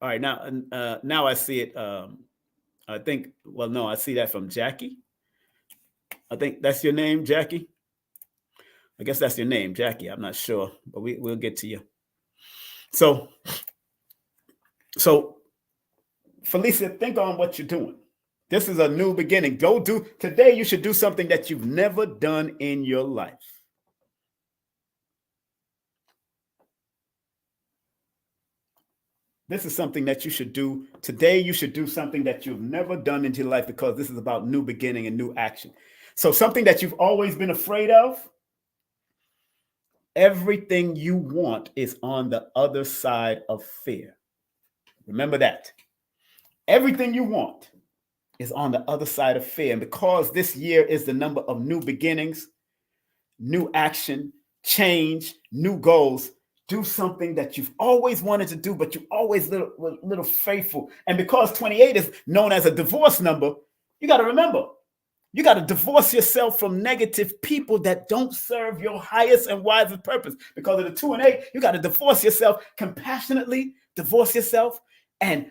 All right, now I see it. I think, well, no, I see that from Jackie. I think that's your name, Jackie. I guess that's your name, Jackie. I'm not sure, but we'll get to you. So Felicia, think on what you're doing. This is a new beginning. Today you should do something that you've never done in your life. This is something that you should do. Today, you should do something that you've never done in your life, because this is about new beginning and new action. So something that you've always been afraid of, everything you want is on the other side of fear. Remember that. Everything you want is on the other side of fear. And because this year is the number of new beginnings, new action, change, new goals, do something that you've always wanted to do, but you always were a little faithful. And because 28 is known as a divorce number, you got to remember, you got to divorce yourself from negative people that don't serve your highest and wisest purpose. Because of the 2 and 8, you got to divorce yourself compassionately, divorce yourself, and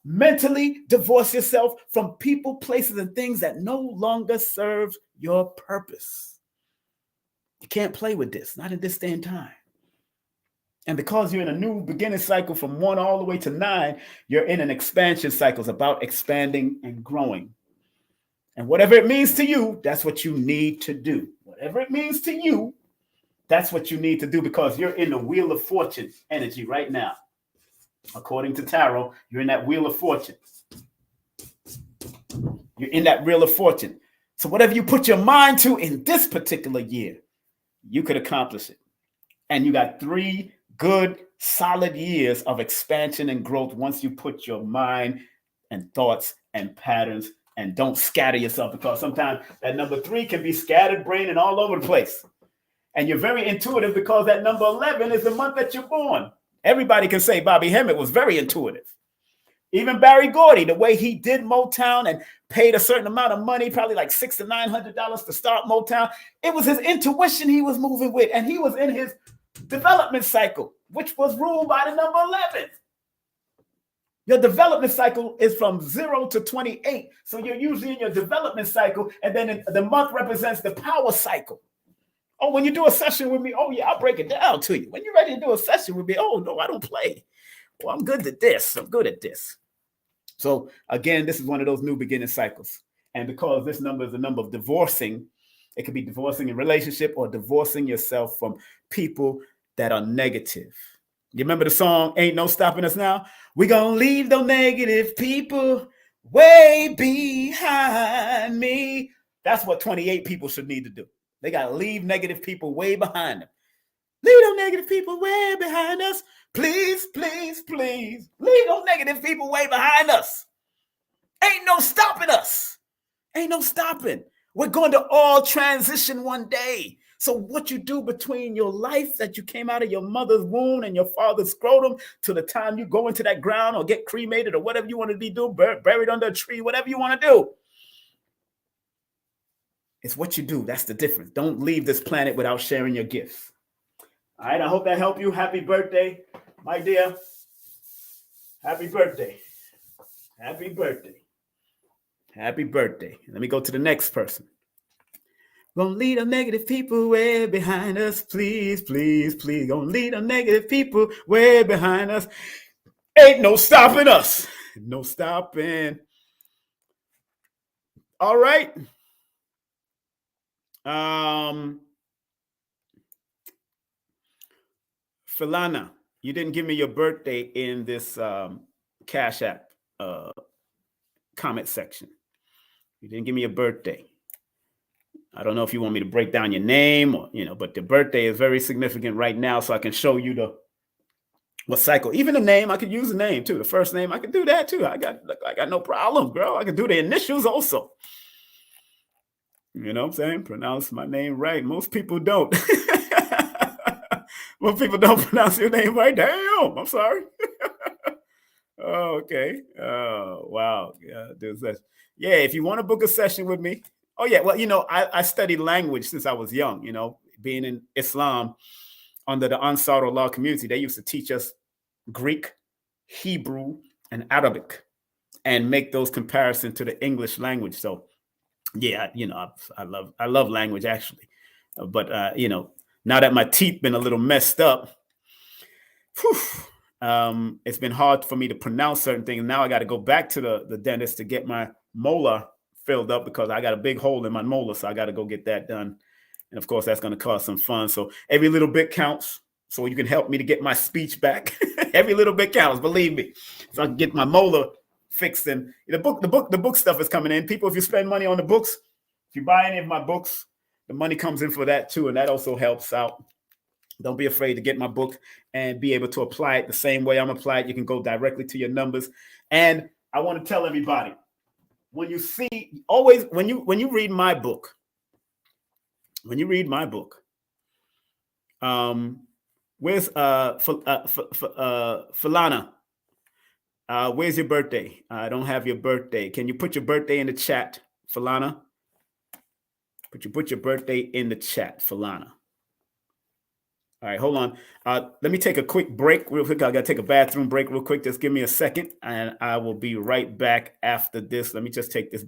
mentally divorce yourself from people, places, and things that no longer serve your purpose. You can't play with this, not in this day and time. And because you're in a new beginning cycle from 1 all the way to 9, you're in an expansion cycle. It's about expanding and growing. And whatever it means to you, that's what you need to do. Whatever it means to you, that's what you need to do, because you're in the Wheel of Fortune energy right now. According to Tarot, you're in that Wheel of Fortune. You're in that Wheel of Fortune. So whatever you put your mind to in this particular year, you could accomplish it. And you got 3 good, solid years of expansion and growth once you put your mind and thoughts and patterns, and don't scatter yourself, because sometimes that number 3 can be scattered brain and all over the place. And you're very intuitive, because that number 11 is the month that you're born. Everybody can say Bobby Hemmett was very intuitive. Even Barry Gordy, the way he did Motown and paid a certain amount of money, probably like $600 to $900 to start Motown. It was his intuition he was moving with. And he was in his development cycle, which was ruled by the number 11. Your development cycle is from 0 to 28. So you're usually in your development cycle, and then the month represents the power cycle. Oh, when you do a session with me, oh yeah, I'll break it down to you. When you're ready to do a session with me, oh no, I don't play. Well, I'm good at this. I'm good at this. So again, this is one of those new beginning cycles. And because this number is a number of divorcing, it could be divorcing in relationship or divorcing yourself from people that are negative. You remember the song, Ain't No Stopping Us Now? We gonna leave those negative people way behind me. That's what 28 people should need to do. They got to leave negative people way behind them. Leave those negative people way behind us. Please, please, please. Leave those negative people way behind us. Ain't no stopping us. Ain't no stopping. We're going to all transition one day. So what you do between your life that you came out of your mother's womb and your father's scrotum to the time you go into that ground or get cremated or whatever you want to be doing, buried under a tree, whatever you want to do. It's what you do. That's the difference. Don't leave this planet without sharing your gifts. All right, I hope that helped you. Happy birthday, my dear. Happy birthday. Happy birthday. Happy birthday. Let me go to the next person. Gonna leave the negative people way behind us. Please, please, please. Gonna leave the negative people way behind us. Ain't no stopping us. No stopping. All right. Philana, you didn't give me your birthday in this Cash App comment section. You didn't give me a birthday. I don't know if you want me to break down your name or, but the birthday is very significant right now. So I can show you what cycle, even the name. I could use the name too. The first name, I could do that too. I got no problem, girl. I could do the initials also. You know what I'm saying? Pronounce my name right. Most people don't. Most people don't pronounce your name right. Damn, I'm sorry. Oh, okay. Oh, wow. Yeah, yeah, if you want to book a session with me. Oh, yeah. Well, I studied language since I was young, being in Islam under the Ansar Allah community. They used to teach us Greek, Hebrew, and Arabic and make those comparisons to the English language. So, yeah, I love language, actually. But, now that my teeth been a little messed up, it's been hard for me to pronounce certain things. Now I got to go back to the dentist to get my molar filled up because I got a big hole in my molar. So I got to go get that done. And of course, that's going to cost some funds. So every little bit counts. So you can help me to get my speech back. Every little bit counts, believe me. So I can get my molar fixed. And the book stuff is coming in. People, if you spend money on the books, if you buy any of my books, the money comes in for that too. And that also helps out. Don't be afraid to get my book and be able to apply it the same way I'm applied. You can go directly to your numbers. And I want to tell everybody, when you read my book, where's Falana? Where's your birthday? I don't have your birthday. Can you put your birthday in the chat, Falana? Put your birthday in the chat, Falana. All right, hold on. Let me take a quick break real quick. I got to take a bathroom break real quick. Just give me a second, and I will be right back after this. Let me just take this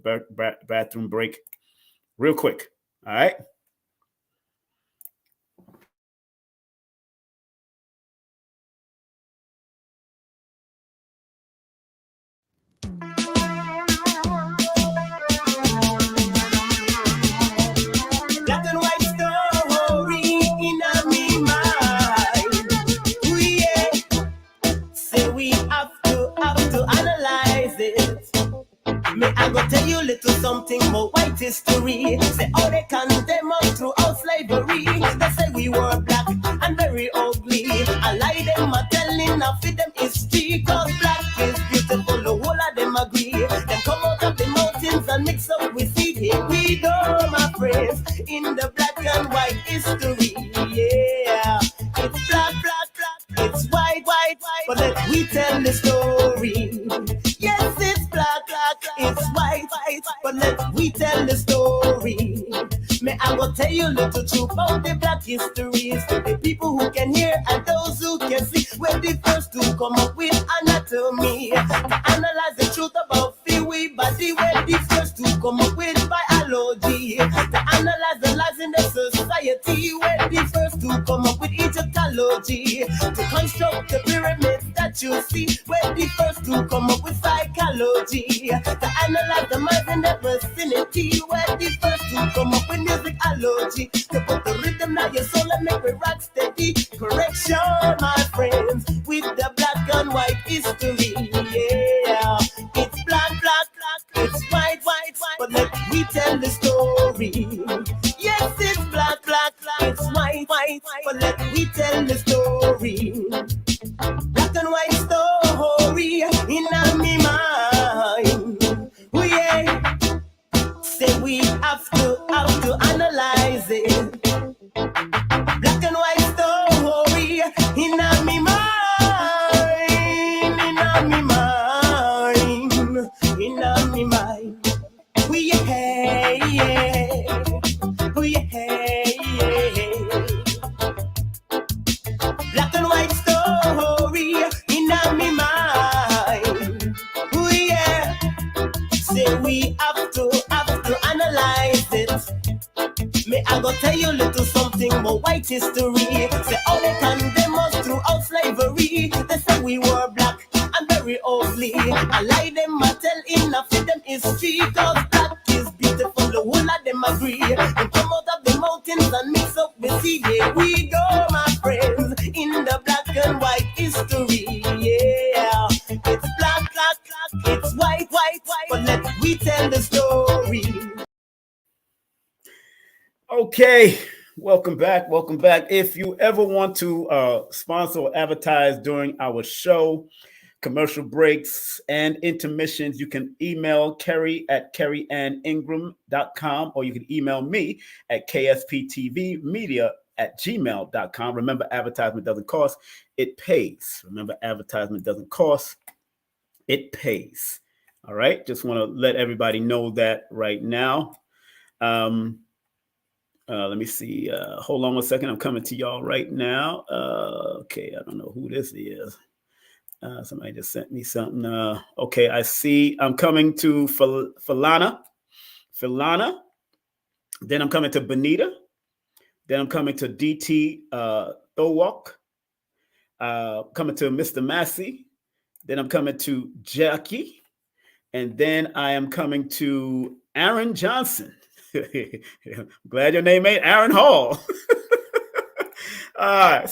bathroom break real quick. All right. I go tell you little something about white history. Say how they condemn us throughout slavery. They say we were black and very ugly. I lie them a telling a fit them history. Cause black is beautiful, the whole of them agree. Them come out of the mountains and mix up with seed. Here we go, my friends, in the black and white history. Yeah, it's black, it's white, but let we tell the story. Yes, it's black, it's white, but let we tell the story. May I go tell you a little truth about the black histories. The people who can hear and those who can see. We're the first to come up with anatomy. To analyze the truth about we body. We're the first to come up with biology. To analyze the lies in the society. We're the first to come up with Egyptology. To construct the pyramids that you see. We're the first to come up with psychology. To analyze the minds in the vicinity. We're the first to come up with musicology. To put the rhythm in your soul and make it rock steady. Correction, my friends, with the black and white history. Yeah, it's black, it's white, but let me tell the story. Yes, it's black, it's white, for let we tell the story. Black and white story in me mind. Oh yeah, say we have to analyze it. Black and white story in me mind, in me mind, in me mind. Oh yeah, yeah. Oh yeah, yeah. Black and white story in me mind. Oh yeah, say we have to analyze it. May I go tell you a little something about white history. Say all they condemn us throughout slavery. They say we were black and very ugly. I lie them, I tell enough of them history. Cause black is beautiful, the whole of them agree. They come out of the mountains and mix up with sea. Here we go, my friends, in the black and white history. Yeah, it's black, it's white, but let we tell the story. Okay, welcome back. If you ever want to sponsor or advertise during our show, commercial breaks and intermissions, you can email Kerry at kerryanningram.com, or you can email me at ksptvmedia@gmail.com. Remember, advertisement doesn't cost, it pays. It pays. All right, just want to let everybody know that right now. Let me see. Hold on 1 second. I'm coming to y'all right now. Okay, I don't know who this is. Somebody just sent me something. Okay, I see. I'm coming to Filana. Then I'm coming to Benita. Then I'm coming to DT Thowalk. Coming to Mr. Massey. Then I'm coming to Jackie. And then I am coming to Aaron Johnson. Glad your name ain't Aaron Hall. All right.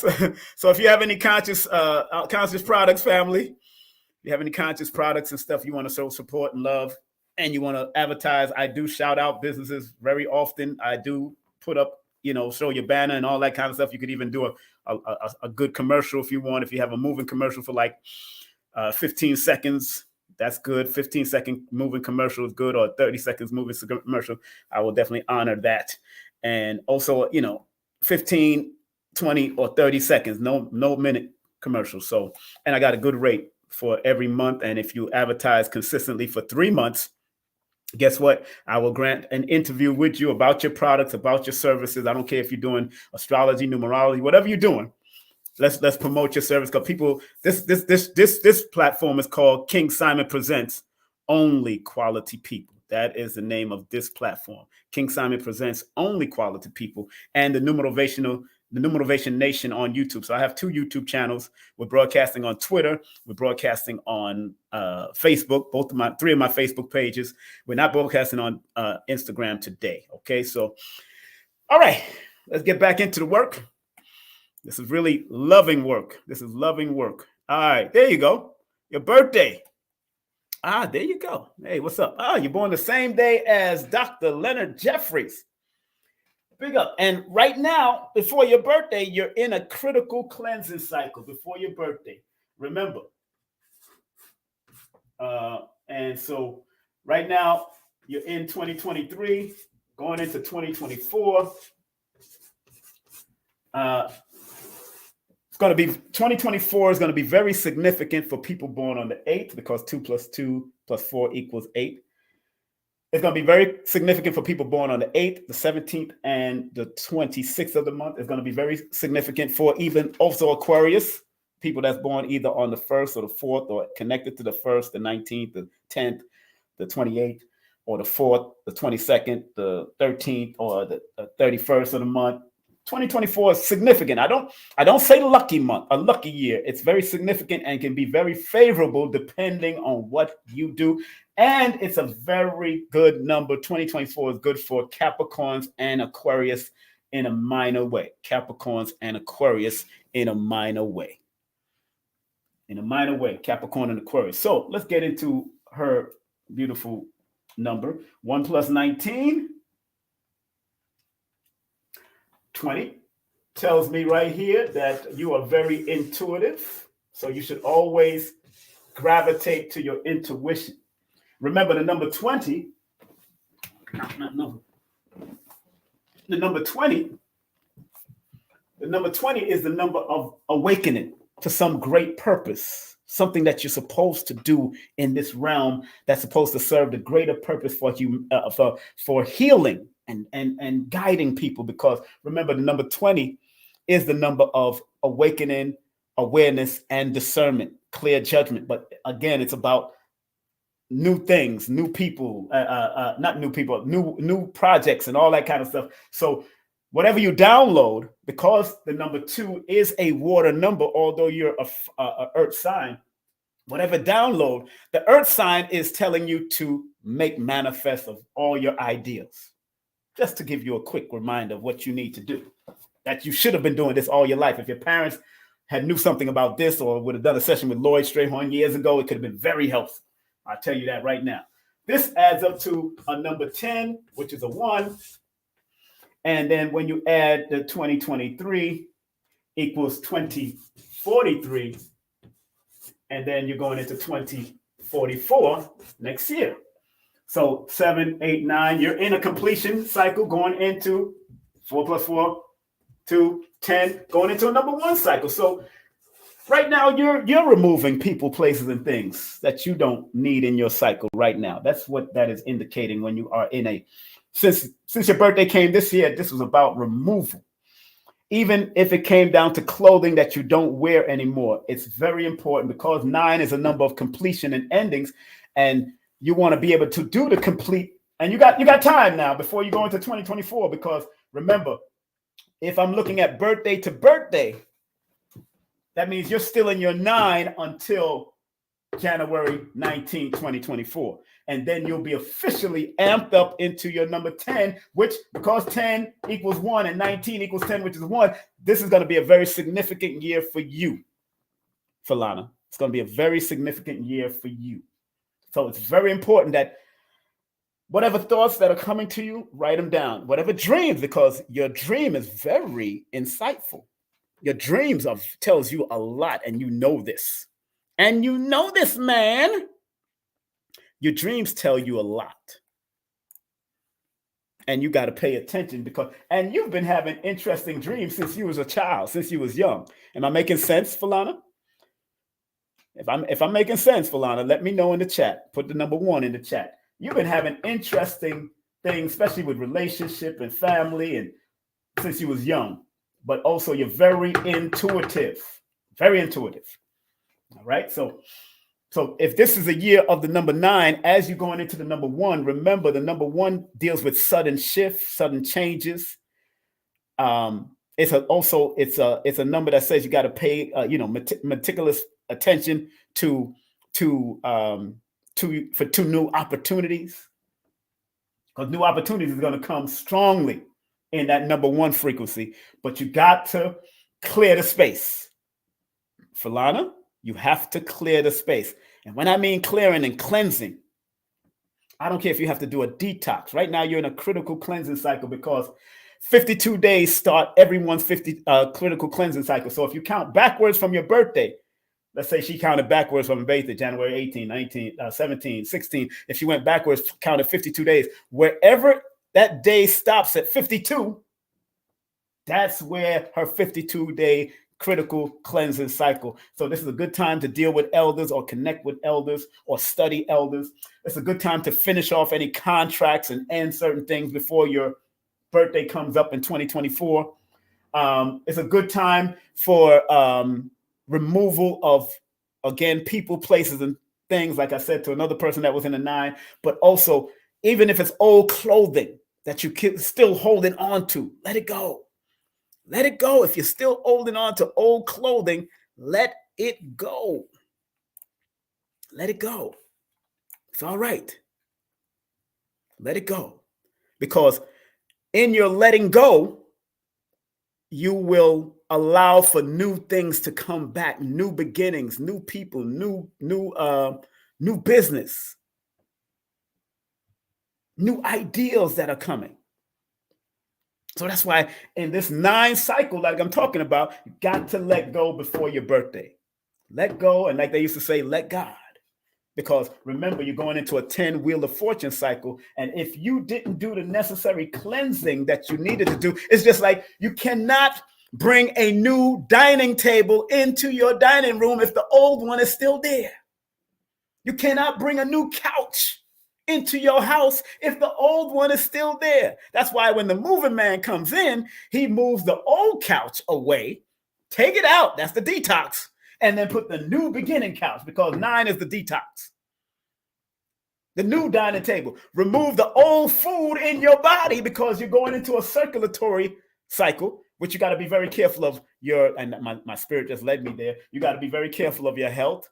So if you have any conscious products, family, if you have any conscious products and stuff you want to show support and love, and you want to advertise, I do shout out businesses very often. I do put up, show your banner and all that kind of stuff. You could even do a good commercial if you want. If you have a moving commercial for like 15 seconds, that's good. 15-second moving commercial is good, or 30 seconds moving commercial. I will definitely honor that. And also, 15, 20, or 30 seconds, no minute commercial. So, and I got a good rate for every month. And if you advertise consistently for 3 months, guess what? I will grant an interview with you about your products, about your services. I don't care if you're doing astrology, numerology, whatever you're doing. Let's promote your service, because people, this platform is called King Simon Presents Only Quality People. That is the name of this platform. King Simon Presents Only Quality People, and the Numerovation Nation on YouTube. So I have 2 YouTube channels. We're broadcasting on Twitter. We're broadcasting on Facebook. 3 of my Facebook pages. We're not broadcasting on Instagram today. Okay, so all right, let's get back into the work. This is really loving work. All right, there you go. Your birthday. There you go. Hey, what's up? You're born the same day as Dr. Leonard Jeffries. Big up. And right now, before your birthday, you're in a critical cleansing cycle before your birthday. Remember. And so right now, you're in 2023, going into 2024. 2024 is going to be very significant for people born on the 8th, because 2 + 2 + 4 = 8. It's going to be very significant for people born on the 8th, the 17th, and the 26th of the month. It's going to be very significant for even also Aquarius, people that's born either on the 1st or the 4th, or connected to the 1st, the 19th, the 10th, the 28th, or the 4th, the 22nd, the 13th, or the 31st of the month. 2024 is significant. I don't say lucky month, a lucky year. It's very significant and can be very favorable depending on what you do. And it's a very good number. 2024 is good for Capricorns and Aquarius in a minor way. Capricorns and Aquarius in a minor way. Capricorn and Aquarius. So let's get into her beautiful number. 1 + 19. 20. tells me right here that you are very intuitive. So you should always gravitate to your intuition. Remember the number 20, the number 20 is the number of awakening to some great purpose, something that you're supposed to do in this realm that's supposed to serve the greater purpose for for healing and guiding people. Because remember, the number 20 is the number of awakening, awareness, and discernment, clear judgment. But again, it's about new things, new people, not new people, new projects and all that kind of stuff. So whatever you download, because the number 2 is a water number, although you're a earth sign, whatever download, the earth sign is telling you to make manifest of all your ideas. Just to give you a quick reminder of what you need to do, that you should have been doing this all your life. If your parents had knew something about this or would have done a session with Lloyd Strayhorn years ago, it could have been very helpful. I'll tell you that right now. This adds up to a number 10, which is a 1. And then when you add the 2023 equals 2043, and then you're going into 2044 next year. So 7, 8, 9, you're in a completion cycle going into 4 plus 4, 2, 10, going into a number 1 cycle. So right now you're removing people, places, and things that you don't need in your cycle right now. That's what that is indicating when you are in a, since your birthday came this year, this was about removal. Even if it came down to clothing that you don't wear anymore, it's very important because 9 is a number of completion and endings, and you want to be able to do the complete. And you got time now before you go into 2024, because remember, if I'm looking at birthday to birthday, that means you're still in your 9 until January 19, 2024. And then you'll be officially amped up into your number 10, which, because 10 equals 1 and 19 equals 10, which is 1, this is going to be a very significant year for you, Falana. It's going to be a very significant year for you. So it's very important that whatever thoughts that are coming to you, write them down. Whatever dreams, because your dream is very insightful. Your dreams tells you a lot, and you know this. And you know this, man. Your dreams tell you a lot. And you got to pay attention and you've been having interesting dreams since you was a child, since you was young. Am I making sense, Falana? If I'm making sense, Falana, let me know in the chat. Put the number 1 in the chat. You've been having interesting things, especially with relationship and family, and since you was young. But also you're very intuitive. Very intuitive. All right. So if this is a year of the number 9, as you're going into the number 1, remember the number 1 deals with sudden shifts, sudden changes. It's a number that says you got to pay meticulous attention to new opportunities, because new opportunities are going to come strongly in that number 1 frequency. But you got to clear the space, Falana. You have to clear the space. And when I mean clearing and cleansing, I don't care if you have to do a detox. Right now, you're in a critical cleansing cycle because 52 days start everyone's critical cleansing cycle. So if you count backwards from your birthday, let's say she counted backwards from her birthday, January 18, 19, 17, 16. If she went backwards, counted 52 days, wherever that day stops at 52, that's where her 52-day critical cleansing cycle. So this is a good time to deal with elders or connect with elders or study elders. It's a good time to finish off any contracts and end certain things before your birthday comes up in 2024. It's a good time for removal of, again, people, places, and things, like I said to another person that was in the 9, but also even if it's old clothing that you still holding on to, let it go. Let it go. If you're still holding on to old clothing, let it go. Let it go. It's all right. Let it go. Because in your letting go, you will allow for new things to come back, new beginnings, new people, new business, new ideals that are coming. So that's why in this 9 cycle, like I'm talking about, you got to let go before your birthday. Let go. And like they used to say, let God. Because remember, you're going into a 10 wheel of fortune cycle. And if you didn't do the necessary cleansing that you needed to do, it's just like you cannot bring a new dining table into your dining room if the old one is still there. You cannot bring a new couch into your house if the old one is still there. That's why when the moving man comes in, he moves the old couch away, take it out, that's the detox, and then put the new beginning couch, because 9 is the detox. The new dining table. Remove the old food in your body because you're going into a circulatory cycle, which you got to be very careful of and my spirit just led me there. You got to be very careful of your health.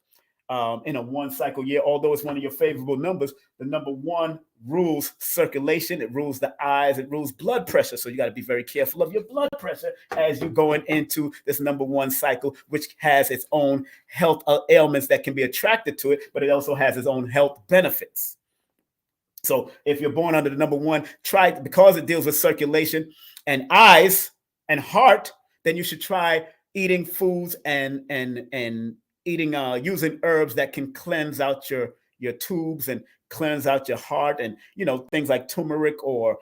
In a 1 cycle year, although it's one of your favorable numbers, the number 1 rules circulation, it rules the eyes, it rules blood pressure. So you got to be very careful of your blood pressure as you're going into this number 1 cycle, which has its own health ailments that can be attracted to it, but it also has its own health benefits. So if you're born under the number 1, try, because it deals with circulation and eyes and heart, then you should try eating foods and eating, using herbs that can cleanse out your tubes and cleanse out your heart, and things like turmeric or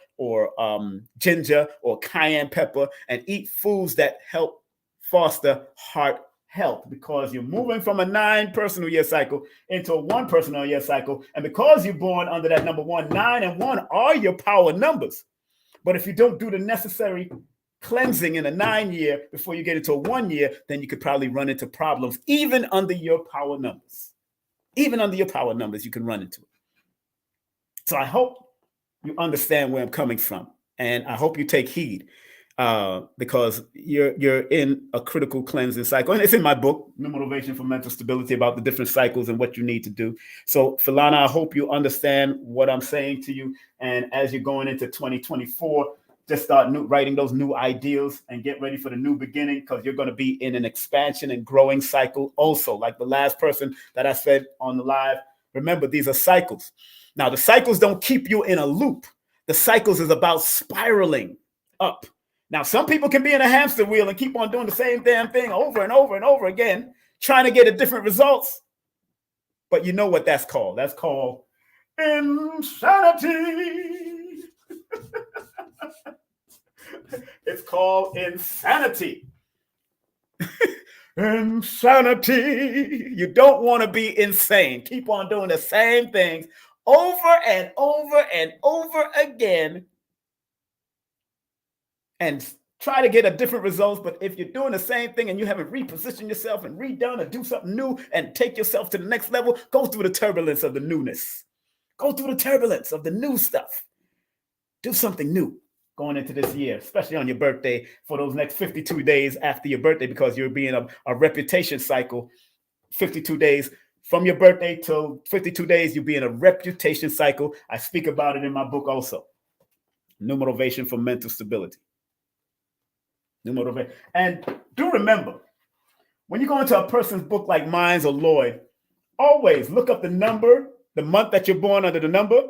ginger or cayenne pepper, and eat foods that help foster heart health, because you're moving from a 9 personal year cycle into a 1 personal year cycle, and because you're born under that number 1, 9 and 1 are your power numbers. But if you don't do the necessary cleansing in a 9 year before you get into a 1 year, then you could probably run into problems even under your power numbers. Even under your power numbers, you can run into it. So I hope you understand where I'm coming from, and I hope you take heed, because you're in a critical cleansing cycle, and it's in my book, Numerovation for Mental Stability, about the different cycles and what you need to do. So Philana, I hope you understand what I'm saying to you, and as you're going into 2024, just start writing those new ideals and get ready for the new beginning, because you're going to be in an expansion and growing cycle also. Like the last person that I said on the live, remember, these are cycles. Now, the cycles don't keep you in a loop. The cycles is about spiraling up. Now, some people can be in a hamster wheel and keep on doing the same damn thing over and over and over again, trying to get a different results. But you know what that's called? That's called insanity. It's called insanity. Insanity. You don't want to be insane. Keep on doing the same things over and over and over again and try to get a different results. But if you're doing the same thing and you haven't repositioned yourself and redone and do something new and take yourself to the next level, go through the turbulence of the newness. Go through the turbulence of the new stuff. Do something new going into this year, especially on your birthday, for those next 52 days after your birthday, because you're being a reputation cycle. 52 days from your birthday till 52 days, you'll be in a reputation cycle. I speak about it in my book also, Numerovation for Mental Stability. Numerovation. And do remember, when you go into a person's book like mine or Lloyd, always look up the number, the month that you're born under the number.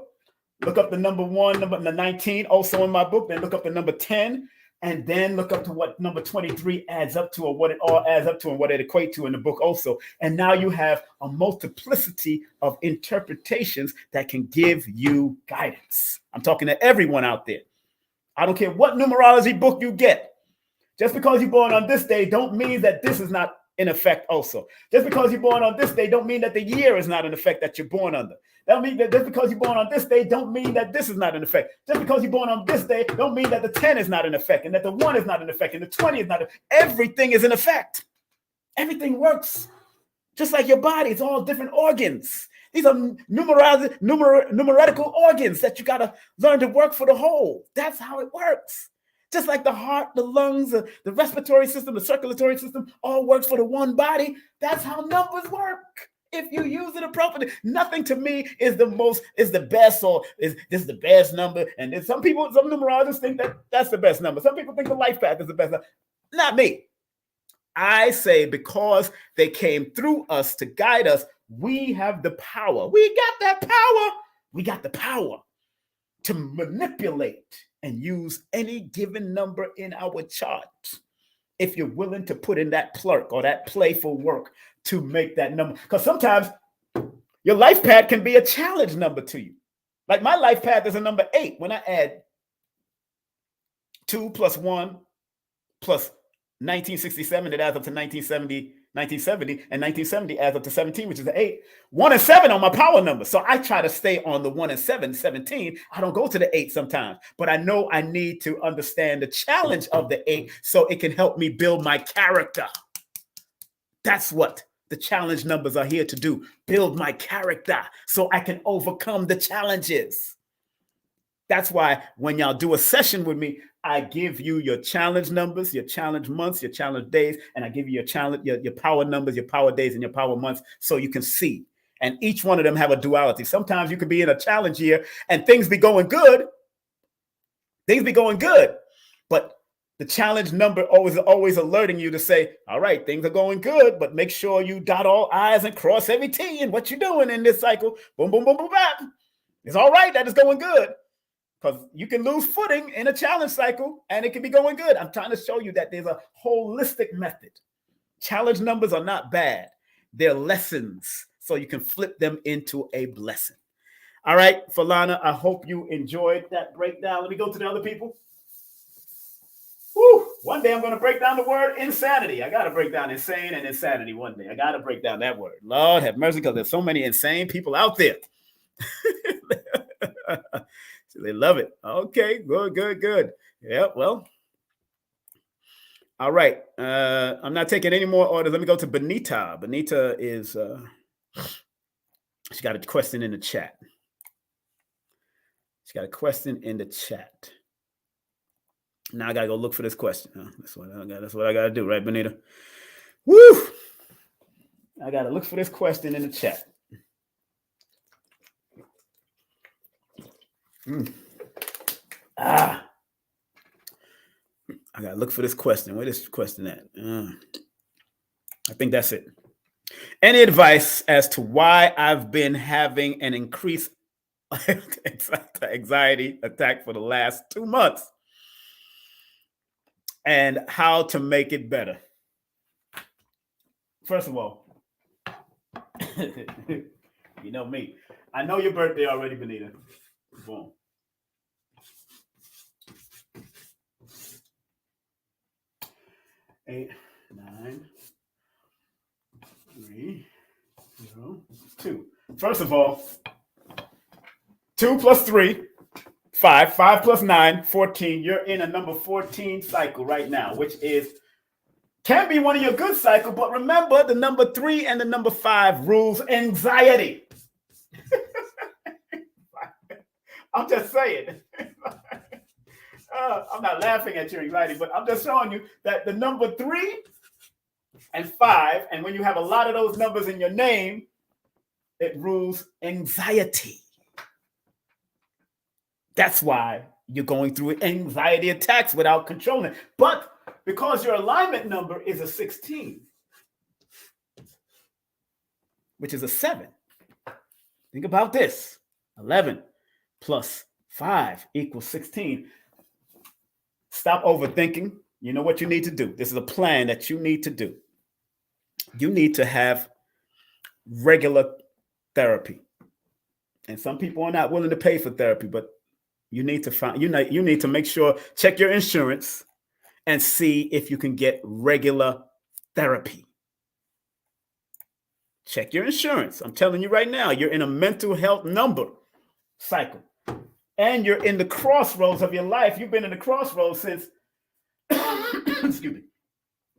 Look up the number 1, number 19, also in my book. Then look up the number 10, and then look up to what number 23 adds up to, or what it all adds up to, and what it equates to in the book also. And now you have a multiplicity of interpretations that can give you guidance. I'm talking to everyone out there. I don't care what numerology book you get. Just because you're born on this day don't mean that this is not in effect also. Just because you're born on this day don't mean that the year is not in effect that you're born under. That means that just because you're born on this day don't mean that this is not in effect. Just because you're born on this day don't mean that the 10 is not in effect, and that the 1 is not in effect, and the 20 is not. Everything is in effect. Everything works. Just like your body, it's all different organs. These are numerical organs that you got to learn to work for the whole. That's how it works. Just like the heart, the lungs, the respiratory system, the circulatory system all works for the one body. That's how numbers work. If you use it appropriately, nothing to me is the best, or is this the best number. And some numerologists think that that's the best number. Some people think the life path is the best number. Not me. I say because they came through us to guide us, we have the power. We got that power. We got the power to manipulate and use any given number in our chart. If you're willing to put in that plurk or that playful work to make that number. Because sometimes your life path can be a challenge number to you. Like my life path is a number 8. When I add 2 plus 1 plus 1967, it adds up to 1970, and 1970 adds up to 17, which is an 8. 1 and 7 on my power number. So I try to stay on the 1 and 7, 17. I don't go to the 8 sometimes, but I know I need to understand the challenge of the 8 so it can help me build my character. That's what the challenge numbers are here to do. Build my character so I can overcome the challenges. That's why when y'all do a session with me, I give you your challenge numbers, your challenge months, your challenge days, and I give you your challenge, your power numbers, your power days, and your power months so you can see. And each one of them have a duality. Sometimes you could be in a challenge year and things be going good. But the challenge number always alerting you to say, all right, things are going good, but make sure you dot all I's and cross every T in what you're doing in this cycle. Boom, boom, boom, boom, bap. It's all right that it's going good. Because you can lose footing in a challenge cycle and it can be going good. I'm trying to show you that there's a holistic method. Challenge numbers are not bad. They're lessons. So you can flip them into a blessing. All right, Falana, I hope you enjoyed that breakdown. Let me go to the other people. Woo! One day I'm going to break down the word insanity. I got to break down insane and insanity one day. I got to break down that word. Lord have mercy, because there's so many insane people out there. They love it. Okay, good. Yeah, well. All right. I'm not taking any more orders. Let me go to Benita. Benita is, she got a question in the chat. Now I got to go look for this question. That's what I got to do, right, Benita? Woo! I got to look for this question in the chat. I gotta look for this question. Where is this question at? I think that's it. Any advice as to why I've been having an increased anxiety attack for the last 2 months and how to make it better? First of all, you know me. I know your birthday already, Benita. Boom. 8, 9, 3, 0, 2. First of all, 2 plus 3, 5. 5 plus 9, 14. You're in a number 14 cycle right now, which can be one of your good cycles, but remember the number 3 and the number 5 rules anxiety. I'm just saying. I'm not laughing at your anxiety, but I'm just showing you that the number 3 and 5, and when you have a lot of those numbers in your name, it rules anxiety. That's why you're going through anxiety attacks without controlling. But because your alignment number is a 16, which is a 7, think about this. 11 plus 5 equals 16. Stop overthinking. You know what you need to do. This is a plan that you need to do. You need to have regular therapy. And some people are not willing to pay for therapy, but you need to make sure, check your insurance and see if you can get regular therapy. Check your insurance. I'm telling you right now, you're in a mental health number cycle. And you're in the crossroads of your life. You've been in the crossroads since, excuse me,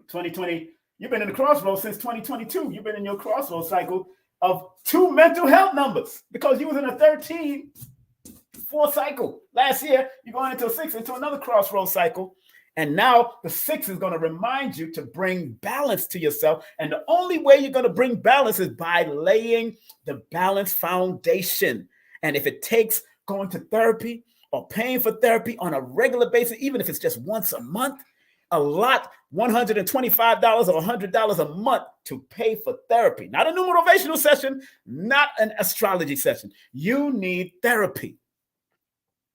2020. You've been in the crossroads since 2022. You've been in your crossroads cycle of 2 mental health numbers because you was in a 13-4 cycle. Last year, you're going into a 6, into another crossroads cycle. And now the 6 is going to remind you to bring balance to yourself. And the only way you're going to bring balance is by laying the balanced foundation. And if it takes going to therapy or paying for therapy on a regular basis, even if it's just once a month, a lot, $125 or $100 a month to pay for therapy. Not a numerovational session, not an astrology session. You need therapy.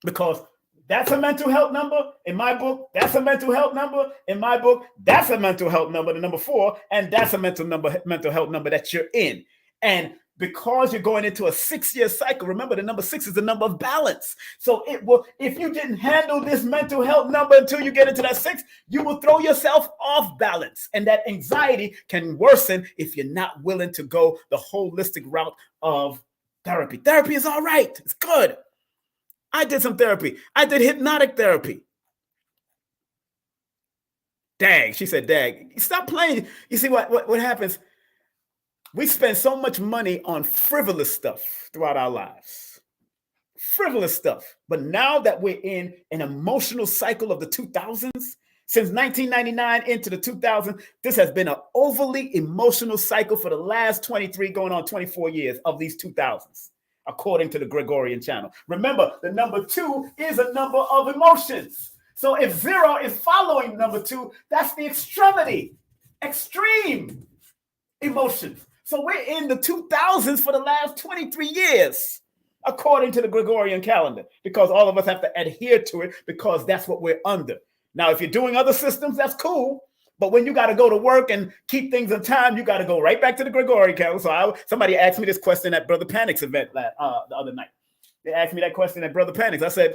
because that's a mental health number in my book. That's a mental health number in my book. That's a mental health number, the number 4, and that's a mental health number that you're in. And because you're going into a 6-year cycle, remember the number 6 is the number of balance. So it will, if you didn't handle this mental health number until you get into that 6, you will throw yourself off balance. And that anxiety can worsen if you're not willing to go the holistic route of therapy. Therapy is all right. It's good. I did some therapy. I did hypnotic therapy. Dag, she said, dag, stop playing. You see what happens? We spend so much money on frivolous stuff throughout our lives. Frivolous stuff. But now that we're in an emotional cycle of the 2000s, since 1999 into the 2000s, this has been an overly emotional cycle for the last 23 going on 24 years of these 2000s, according to the Gregorian channel. Remember, the number 2 is a number of emotions. So if 0 is following number 2, that's the extreme emotions. So we're in the 2000s for the last 23 years, according to the Gregorian calendar, because all of us have to adhere to it because that's what we're under. Now, if you're doing other systems, that's cool. But when you got to go to work and keep things in time, you got to go right back to the Gregorian calendar. So somebody asked me this question at Brother Panic's event the other night. They asked me that question at Brother Panic's. I said,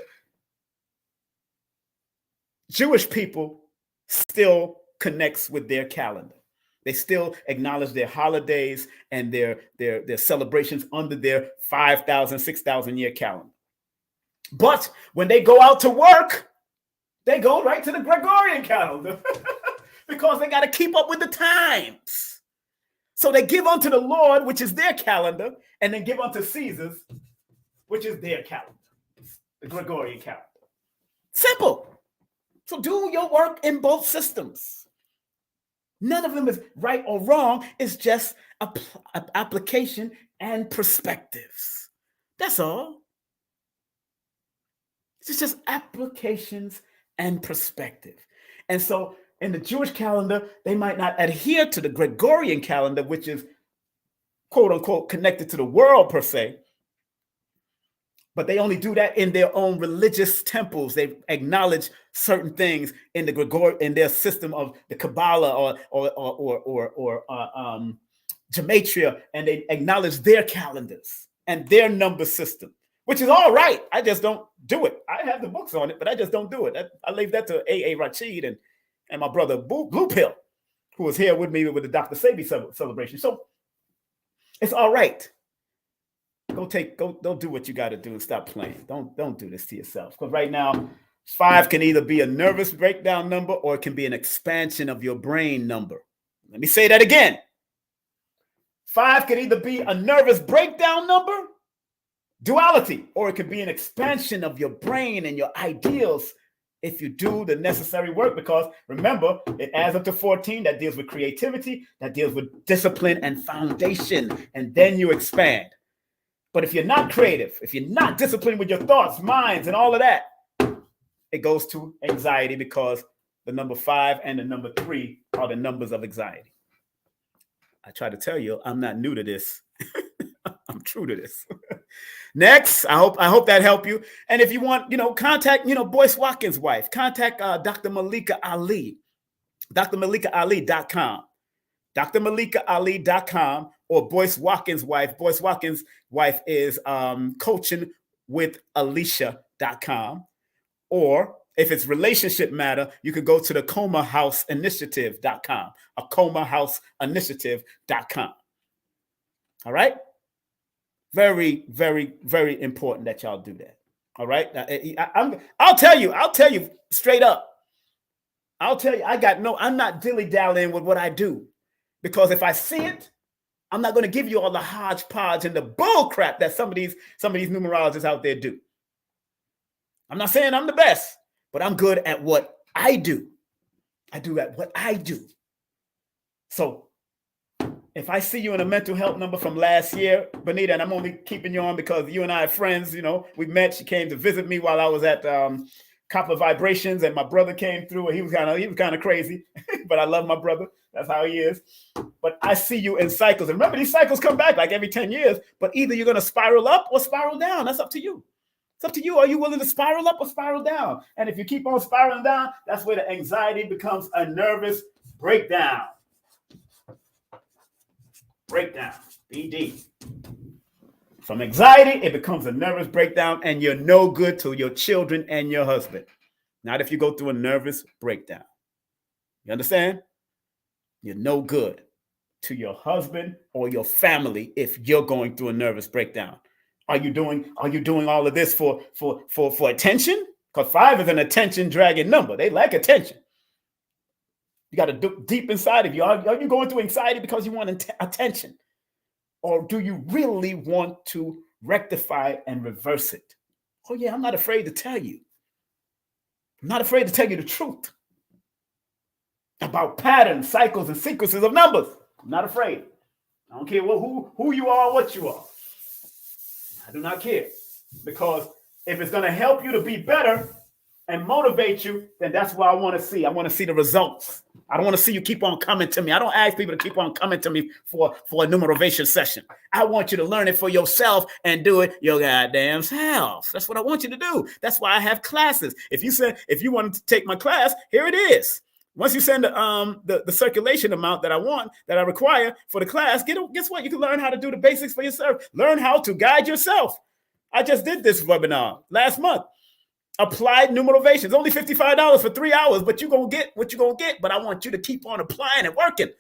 Jewish people still connects with their calendar. They still acknowledge their holidays and their celebrations under their 5,000, 6,000 year calendar. But when they go out to work, they go right to the Gregorian calendar because they got to keep up with the times. So they give unto the Lord, which is their calendar, and then give unto Caesar's, which is their calendar, the Gregorian calendar. Simple. So do your work in both systems. None of them is right or wrong. It's just application and perspectives. That's all. It's just applications and perspective. And so in the Jewish calendar, they might not adhere to the Gregorian calendar, which is quote unquote connected to the world per se. But they only do that in their own religious temples. They acknowledge certain things in the in their system of the Kabbalah or Gematria, and they acknowledge their calendars and their number system, which is all right. I just don't do it. I have the books on it, but I just don't do it. I leave that to A.A. Rashid and my brother Blue Pill, who was here with me with the Dr. Sabi celebration. So it's all right. Go do what you got to do and stop playing. Don't do this to yourself. Because right now, 5 can either be a nervous breakdown number or it can be an expansion of your brain number. Let me say that again. 5 can either be a nervous breakdown number, duality, or it could be an expansion of your brain and your ideals if you do the necessary work. Because remember, it adds up to 14. That deals with creativity, that deals with discipline and foundation, and then you expand. But if you're not creative, if you're not disciplined with your thoughts, minds, and all of that, it goes to anxiety, because the number 5 and the number 3 are the numbers of anxiety. I try to tell you, I'm not new to this. I'm true to this. Next, I hope that helped you. And if you want, contact, Boyce Watkins' wife, contact Dr. Malika Ali, drmalikaali.com, drmalikaali.com, or Boyce Watkins' wife. Boyce Watkins' wife is coachingwithalicia.com. Or if it's relationship matter, you could go to the comahouseinitiative.com, comahouseinitiative.com. All right? Very, very, very important that y'all do that. All right? I'll tell you straight up. I'll tell you, I'm not dilly-dallying with what I do. Because if I see it, I'm not going to give you all the hodgepodge and the bull crap that some of these numerologists out there do. I'm not saying I'm the best, but I'm good at what I do. I do at what I do. So if I see you in a mental health number from last year, Benita, and I'm only keeping you on because you and I are friends, we met. She came to visit me while I was at Copper Vibrations, and my brother came through, and he was kind of crazy, but I love my brother. That's how he is. But I see you in cycles. And remember, these cycles come back like every 10 years, but either you're going to spiral up or spiral down. That's up to you. It's up to you. Are you willing to spiral up or spiral down? And if you keep on spiraling down, that's where the anxiety becomes a nervous breakdown. Breakdown. BD. From anxiety, it becomes a nervous breakdown, and you're no good to your children and your husband. Not if you go through a nervous breakdown. You understand? You're no good to your husband or your family if you're going through a nervous breakdown. Are you doing all of this for attention? Because 5 is an attention dragging number. They like attention. You got to do deep inside of you. Are you going through anxiety because you want attention? Or do you really want to rectify and reverse it? Oh yeah, I'm not afraid to tell you. I'm not afraid to tell you the truth about patterns, cycles, and sequences of numbers. I'm not afraid. I don't care who you are, what you are. I do not care. Because if it's going to help you to be better and motivate you, then that's what I want to see. I want to see the results. I don't want to see you keep on coming to me. I don't ask people to keep on coming to me for a numerovation session. I want you to learn it for yourself and do it your goddamn self. That's what I want you to do. That's why I have classes. If you wanted to take my class, here it is. Once you send the circulation amount that I require for the class, guess what? You can learn how to do the basics for yourself. Learn how to guide yourself. I just did this webinar last month. Applied numerovation. It's only $55 for 3 hours, but you're going to get what you're going to get. But I want you to keep on applying and working.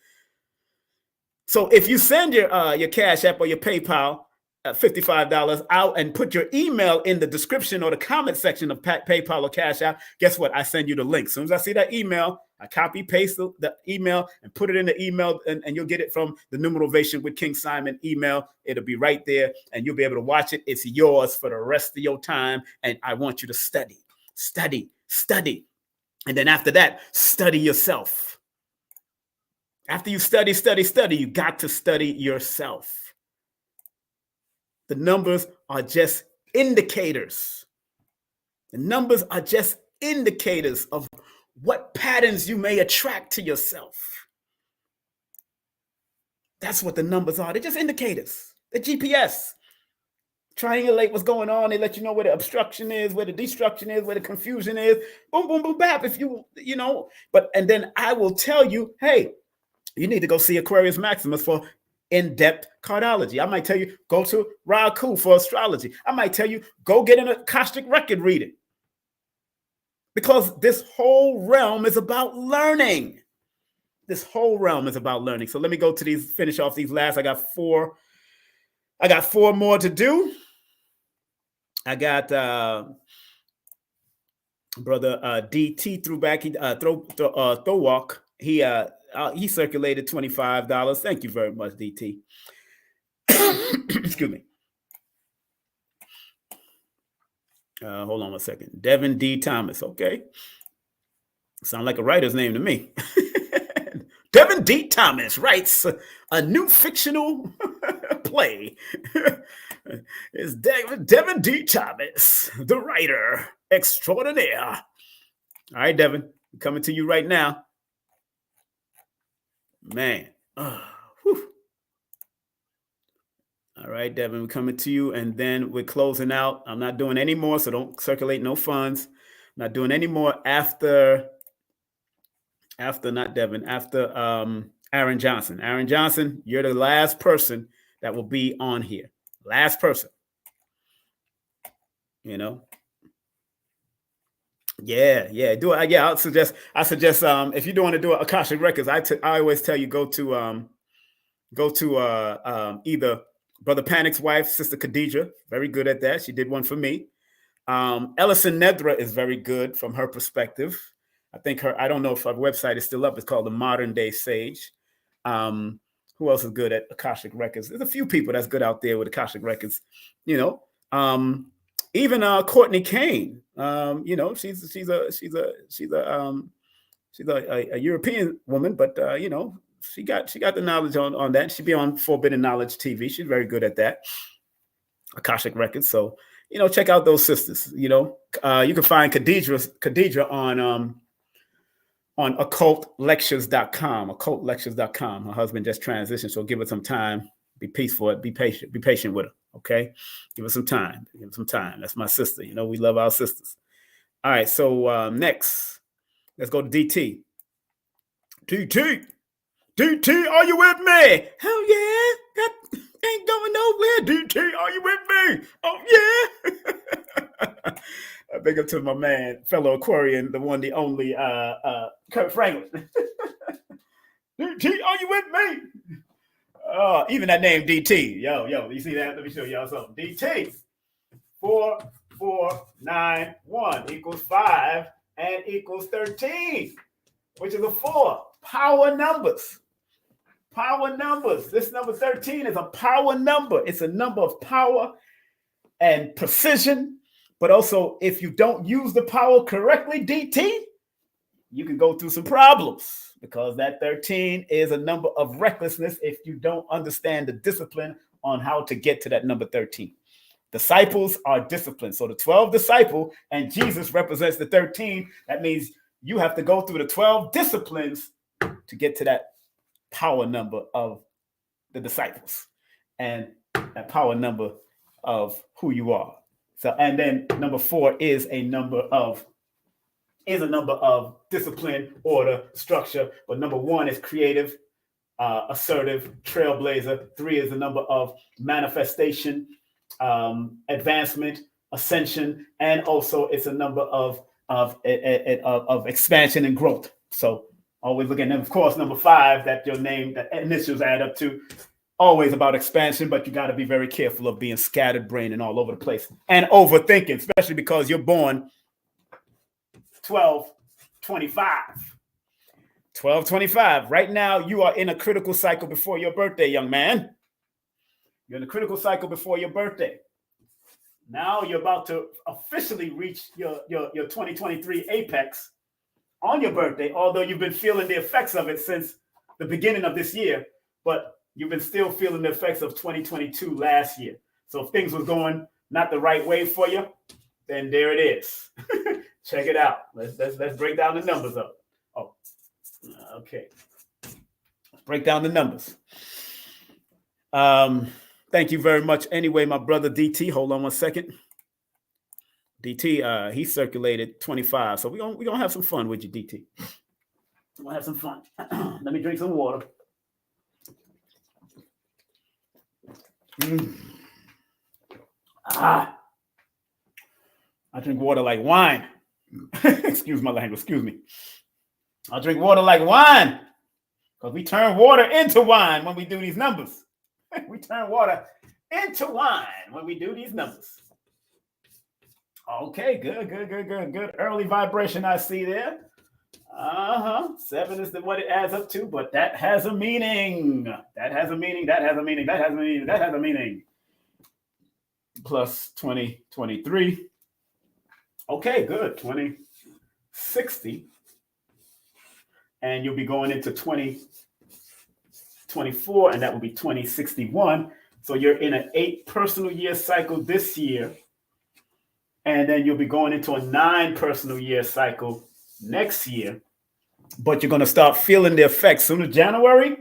So if you send your Cash App or your PayPal, $55 out and put your email in the description or the comment section of PayPal or Cash App, guess what? I send you the link. As soon as I see that email, I copy, paste the email and put it in the email, and you'll get it from the Numerovation with King Simon email. It'll be right there, and you'll be able to watch it. It's yours for the rest of your time, and I want you to study. And then after that, study yourself. After you study, you got to study yourself. The numbers are just indicators. The numbers are just indicators of what patterns you may attract to yourself. That's what the numbers are. They're just indicators. They're GPS. Triangulate what's going on. They let you know where the obstruction is, where the destruction is, where the confusion is. Boom, boom, boom, bap. If you know. And then I will tell you, hey, you need to go see Aquarius Maximus for in-depth cardology. I might tell you, go to Raku for astrology. I might tell you, go get an Akashic record reading. Because this whole realm is about learning. So let me go to finish off these last. I got four more to do. I got brother DT Throwback. He circulated $25. Thank you very much, DT. Excuse me. Hold on 1 second. Devin D. Thomas. Okay. Sound like a writer's name to me. Devin D. Thomas writes a new fictional play. It's Devin D. Thomas, the writer extraordinaire. All right, Devin, I'm coming to you right now. Man. All right, Devin, we're coming to you, and then we're closing out. I'm not doing any more, so don't circulate no funds. I'm not doing any more after not Devin, after Aaron Johnson. Aaron Johnson, you're the last person that will be on here. Last person. You know? Yeah. Do it. Yeah, I suggest if you don't want to do Akashic Records, I always tell you go to either Brother Panic's wife, Sister Khadija, very good at that. She did one for me. Ellison Nedra is very good from her perspective. I don't know if her website is still up. It's called The Modern Day Sage. Who else is good at Akashic Records? There's a few people that's good out there with Akashic Records, you know. Even Courtney Kane, you know, she's a European woman, but you know, she got the knowledge on that. She'd be on Forbidden Knowledge TV. She's very good at that. Akashic Records. So, you know, check out those sisters. You know, you can find Khadija on occultlectures.com. Occultlectures.com. Her husband just transitioned, so give her some time. Be peaceful. Be patient with her. Okay, give us some time. Give us some time. That's my sister. You know, we love our sisters. All right, so next, let's go to DT. DT, are you with me? Hell yeah, that ain't going nowhere. DT, are you with me? Oh yeah. Big up to my man, fellow Aquarian, the one, the only, Kurt Franklin. DT, are you with me? Even that name DT. Yo, you see that? Let me show y'all something. DT. 4, 4, 9, 1 equals 5 and equals 13, which is a 4. Power numbers. Power numbers. This number 13 is a power number. It's a number of power and precision. But also, if you don't use the power correctly, DT, you can go through some problems, because that 13 is a number of recklessness if you don't understand the discipline on how to get to that number 13. Disciples are disciplined. So the 12 disciple and Jesus represents the 13. That means you have to go through the 12 disciplines to get to that power number of the disciples and that power number of who you are. So, and then number 4 is a number of discipline, order, structure. But number 1 is creative, assertive, trailblazer. 3 is the number of manifestation, advancement, ascension, and also it's a number of expansion and growth. So always looking, and of course, number 5, that your name, that initials add up to, always about expansion, but you got to be very careful of being scattered brain and all over the place and overthinking, especially because you're born 12/25. 12/25. Right now, you are in a critical cycle before your birthday, young man. You're in a critical cycle before your birthday. Now you're about to officially reach your 2023 apex on your birthday, although you've been feeling the effects of it since the beginning of this year, but you've been still feeling the effects of 2022 last year. So if things was going not the right way for you, then there it is. Check it out. Let's break down the numbers up. Oh, okay. Let's break down the numbers. Thank you very much. Anyway, my brother DT, hold on one second. DT, he circulated 25. So we're gonna have some fun with you, DT. We're gonna have some fun. Let me drink some water. I drink water like wine. Excuse my language, excuse me. I drink water like wine, because we turn water into wine when we do these numbers. We turn water into wine when we do these numbers. Okay, good. Early vibration I see there. 7 is what it adds up to, but that has a meaning. That has a meaning. Plus 2023. Okay, good. 2060. And you'll be going into 2024, and that will be 2061. So you're in an 8 personal year cycle this year. And then you'll be going into a 9 personal year cycle next year. But you're going to start feeling the effects soon as January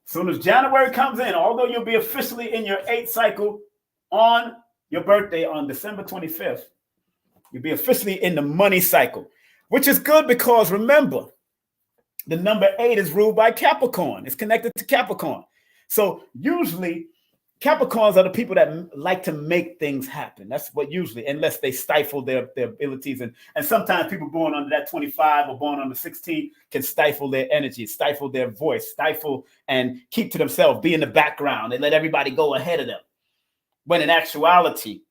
comes in, although you'll be officially in your 8th cycle on your birthday on December 25th. You'll be officially in the money cycle, which is good because remember, the number 8 is ruled by Capricorn. It's connected to Capricorn. So usually Capricorns are the people that like to make things happen. That's what usually, unless they stifle their abilities. And sometimes people born under that 25 or born under 16 can stifle their energy, stifle their voice, stifle and keep to themselves, be in the background and let everybody go ahead of them. When in actuality,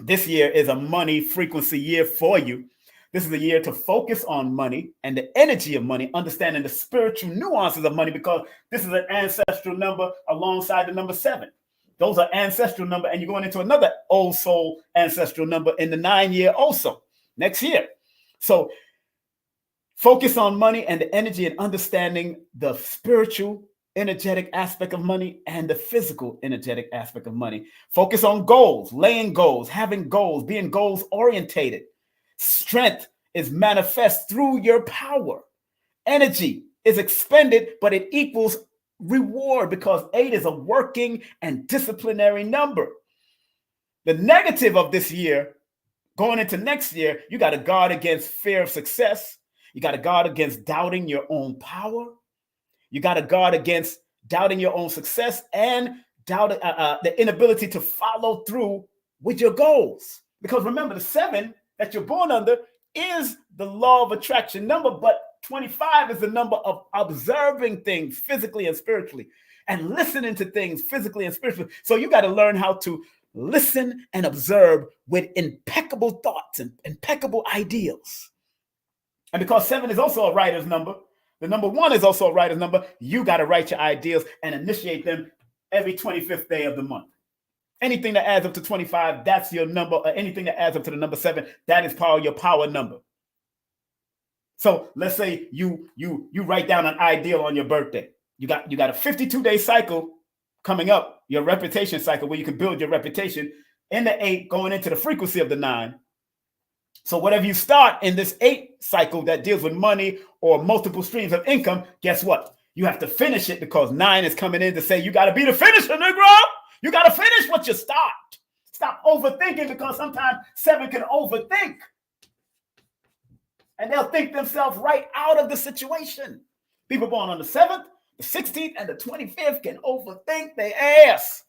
this year is a money frequency year for you. This is a year to focus on money and the energy of money, understanding the spiritual nuances of money, because this is an ancestral number alongside the number 7. Those are ancestral number, and you're going into another old soul ancestral number in the 9 year also next year. So focus on money and the energy and understanding the spiritual energetic aspect of money and the physical energetic aspect of money. Focus on goals, laying goals, having goals, being goals orientated. Strength is manifest through your power. Energy is expended, but it equals reward because 8 is a working and disciplinary number. The negative of this year, going into next year, you got to guard against fear of success. You got to guard against doubting your own power. You got to guard against doubting your own success and doubting the inability to follow through with your goals. Because remember, the 7 that you're born under is the law of attraction number, but 25 is the number of observing things physically and spiritually and listening to things physically and spiritually. So you got to learn how to listen and observe with impeccable thoughts and impeccable ideals. And because 7 is also a writer's number, the number 1 is also a writer's number, you got to write your ideals and initiate them every 25th day of the month. Anything that adds up to 25, that's your number. Or anything that adds up to the number 7, that is your power number. So let's say you write down an ideal on your birthday. You got a 52-day cycle coming up, your reputation cycle, where you can build your reputation in the 8 going into the frequency of the 9. So whatever you start in this 8 cycle that deals with money or multiple streams of income, guess what? You have to finish it because 9 is coming in to say you got to be the finisher, Negro. You got to finish what you start. Stop overthinking, because sometimes 7 can overthink. And they'll think themselves right out of the situation. People born on the 7th, the 16th, and the 25th can overthink their ass.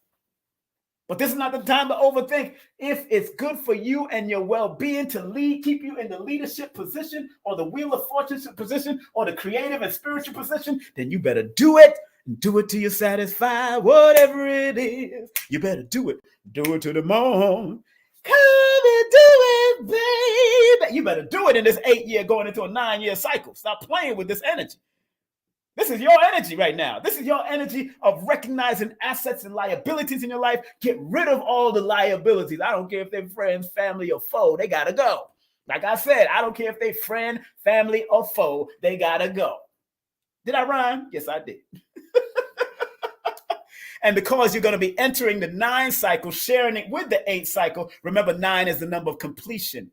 But this is not the time to overthink. If it's good for you and your well-being to lead, keep you in the leadership position or the wheel of fortune position or the creative and spiritual position, then you better do it. Do it till you're satisfied, whatever it is. You better do it. Do it to the moon. Come and do it, baby. You better do it in this 8-year going into a 9-year cycle. Stop playing with this energy. This is your energy right now. This is your energy of recognizing assets and liabilities in your life. Get rid of all the liabilities. I don't care if they're friends, family, or foe. They got to go. Like I said, I don't care if they're friend, family, or foe. They got to go. Did I rhyme? Yes, I did. And because you're going to be entering the 9 cycle, sharing it with the 8 cycle, remember 9 is the number of completion,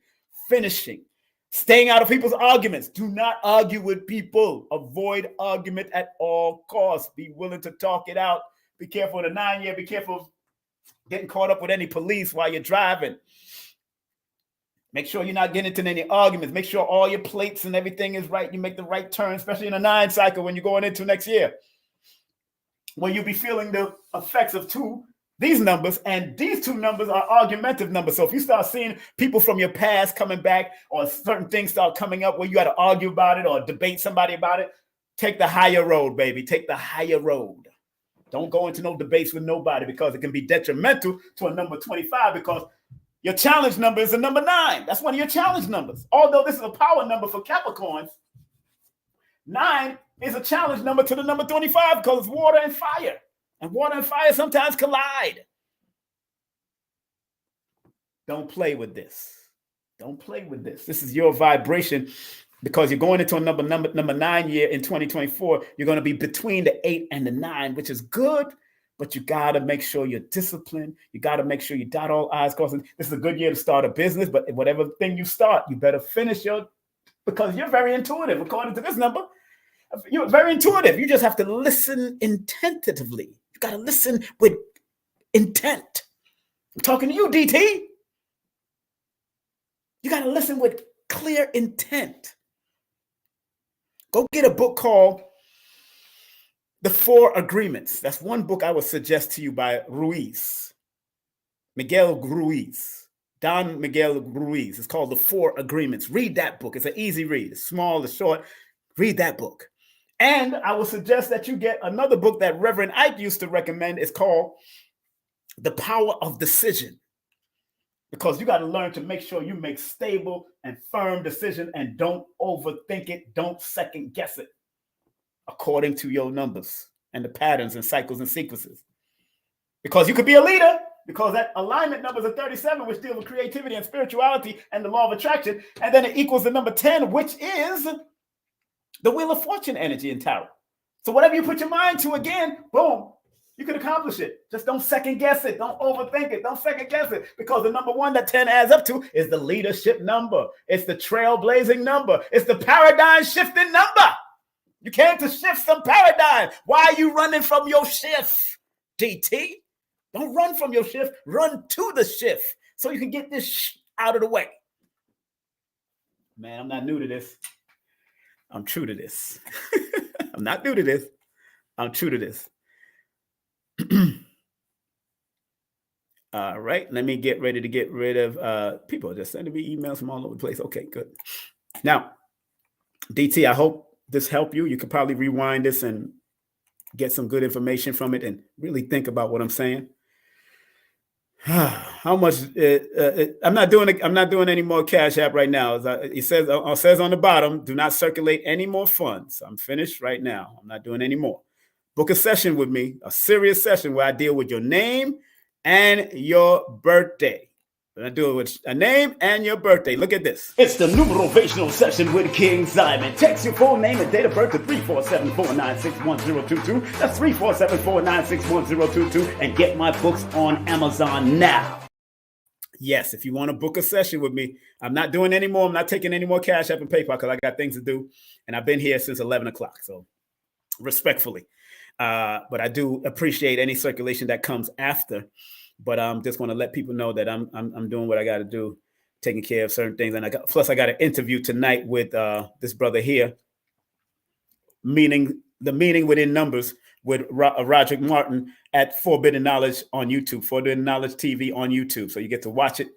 finishing, staying out of people's arguments. Do not argue with people. Avoid argument at all costs. Be willing to talk it out. Be careful in the 9-year. Be careful of getting caught up with any police while you're driving. Make sure you're not getting into any arguments. Make sure all your plates and everything is right. You make the right turn, especially in a 9 cycle when you're going into next year, when you'll be feeling the effects of these numbers, and these 2 numbers are argumentative numbers. So if you start seeing people from your past coming back, or certain things start coming up where you got to argue about it or debate somebody about it, take the higher road, baby. Take the higher road. Don't go into no debates with nobody, because it can be detrimental to a number 25, because your challenge number is a number 9. That's one of your challenge numbers. Although this is a power number for Capricorns, 9 is a challenge number to the number 25, because it's water and fire. And water and fire sometimes collide. Don't play with this. Don't play with this. This is your vibration, because you're going into a number 9 year in 2024. You're going to be between the 8 and the 9, which is good. But you got to make sure you're disciplined. You got to make sure you dot all I's, cross. This is a good year to start a business, but whatever thing you start, you better finish because you're very intuitive. According to this number, you're very intuitive. You just have to listen attentively. You got to listen with intent. I'm talking to you, DT. You got to listen with clear intent. Go get a book called The 4 Agreements. That's one book I would suggest to you by Miguel Ruiz. Don Miguel Ruiz. It's called The 4 Agreements. Read that book. It's an easy read. It's small, it's short. Read that book. And I will suggest that you get another book that Reverend Ike used to recommend. It's called The Power of Decision. Because you got to learn to make sure you make stable and firm decisions and don't overthink it. Don't second guess it according to your numbers and the patterns and cycles and sequences. Because you could be a leader, because that alignment number is a 37, which deals with creativity and spirituality and the law of attraction. And then it equals the number 10, which is the Wheel of Fortune energy in tarot. So whatever you put your mind to, again, boom, you can accomplish it. Just don't second guess it. Don't overthink it. Don't second guess it. Because the number 1 that 10 adds up to is the leadership number. It's the trailblazing number. It's the paradigm shifting number. You came to shift some paradigm. Why are you running from your shift, DT? Don't run from your shift. Run to the shift so you can get this out of the way. Man, I'm not new to this. I'm true to this. I'm not new to this. I'm true to this. All right, let me get ready to get rid of people are just sending me emails from all over the place. Okay, good. Now, DT, I hope this helped you. You could probably rewind this and get some good information from it and really think about what I'm saying. How much? I'm not doing any more Cash App right now. It says on the bottom, do not circulate any more funds. I'm finished right now. I'm not doing any more. Book a session with me, a serious session where I deal with your name and your birthday. I do it with a name and your birthday. Look at this. It's the numerovational session with King Simon. Text your full name and date of birth to 347-496-1022. That's 347-496-1022. And get my books on Amazon now. Yes, if you want to book a session with me, I'm not doing any more. I'm not taking any more Cash App and PayPal because I got things to do. And I've been here since 11 o'clock. So respectfully. But I do appreciate any circulation that comes after. But I'm just going to let people know that I'm doing what I got to do, taking care of certain things. And I got an interview tonight with this brother here, meaning within numbers with Roderick Martin at Forbidden Knowledge on YouTube, Forbidden Knowledge TV on YouTube. So you get to watch it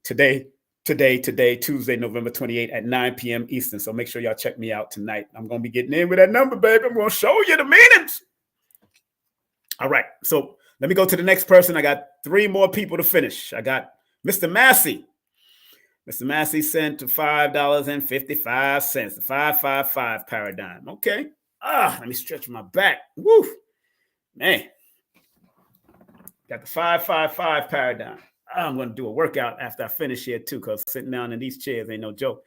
today, Tuesday, November 28th at 9 p.m. Eastern. So make sure y'all check me out tonight. I'm going to be getting in with that number, baby. I'm going to show you the meanings. All right. So let me go to the next person. I got 3 more people to finish. I got Mr. Massey. Mr. Massey sent to $5.55, the 555 paradigm. Okay. Let me stretch my back. Woo. Man. Got the 555 paradigm. I'm going to do a workout after I finish here too, because sitting down in these chairs ain't no joke.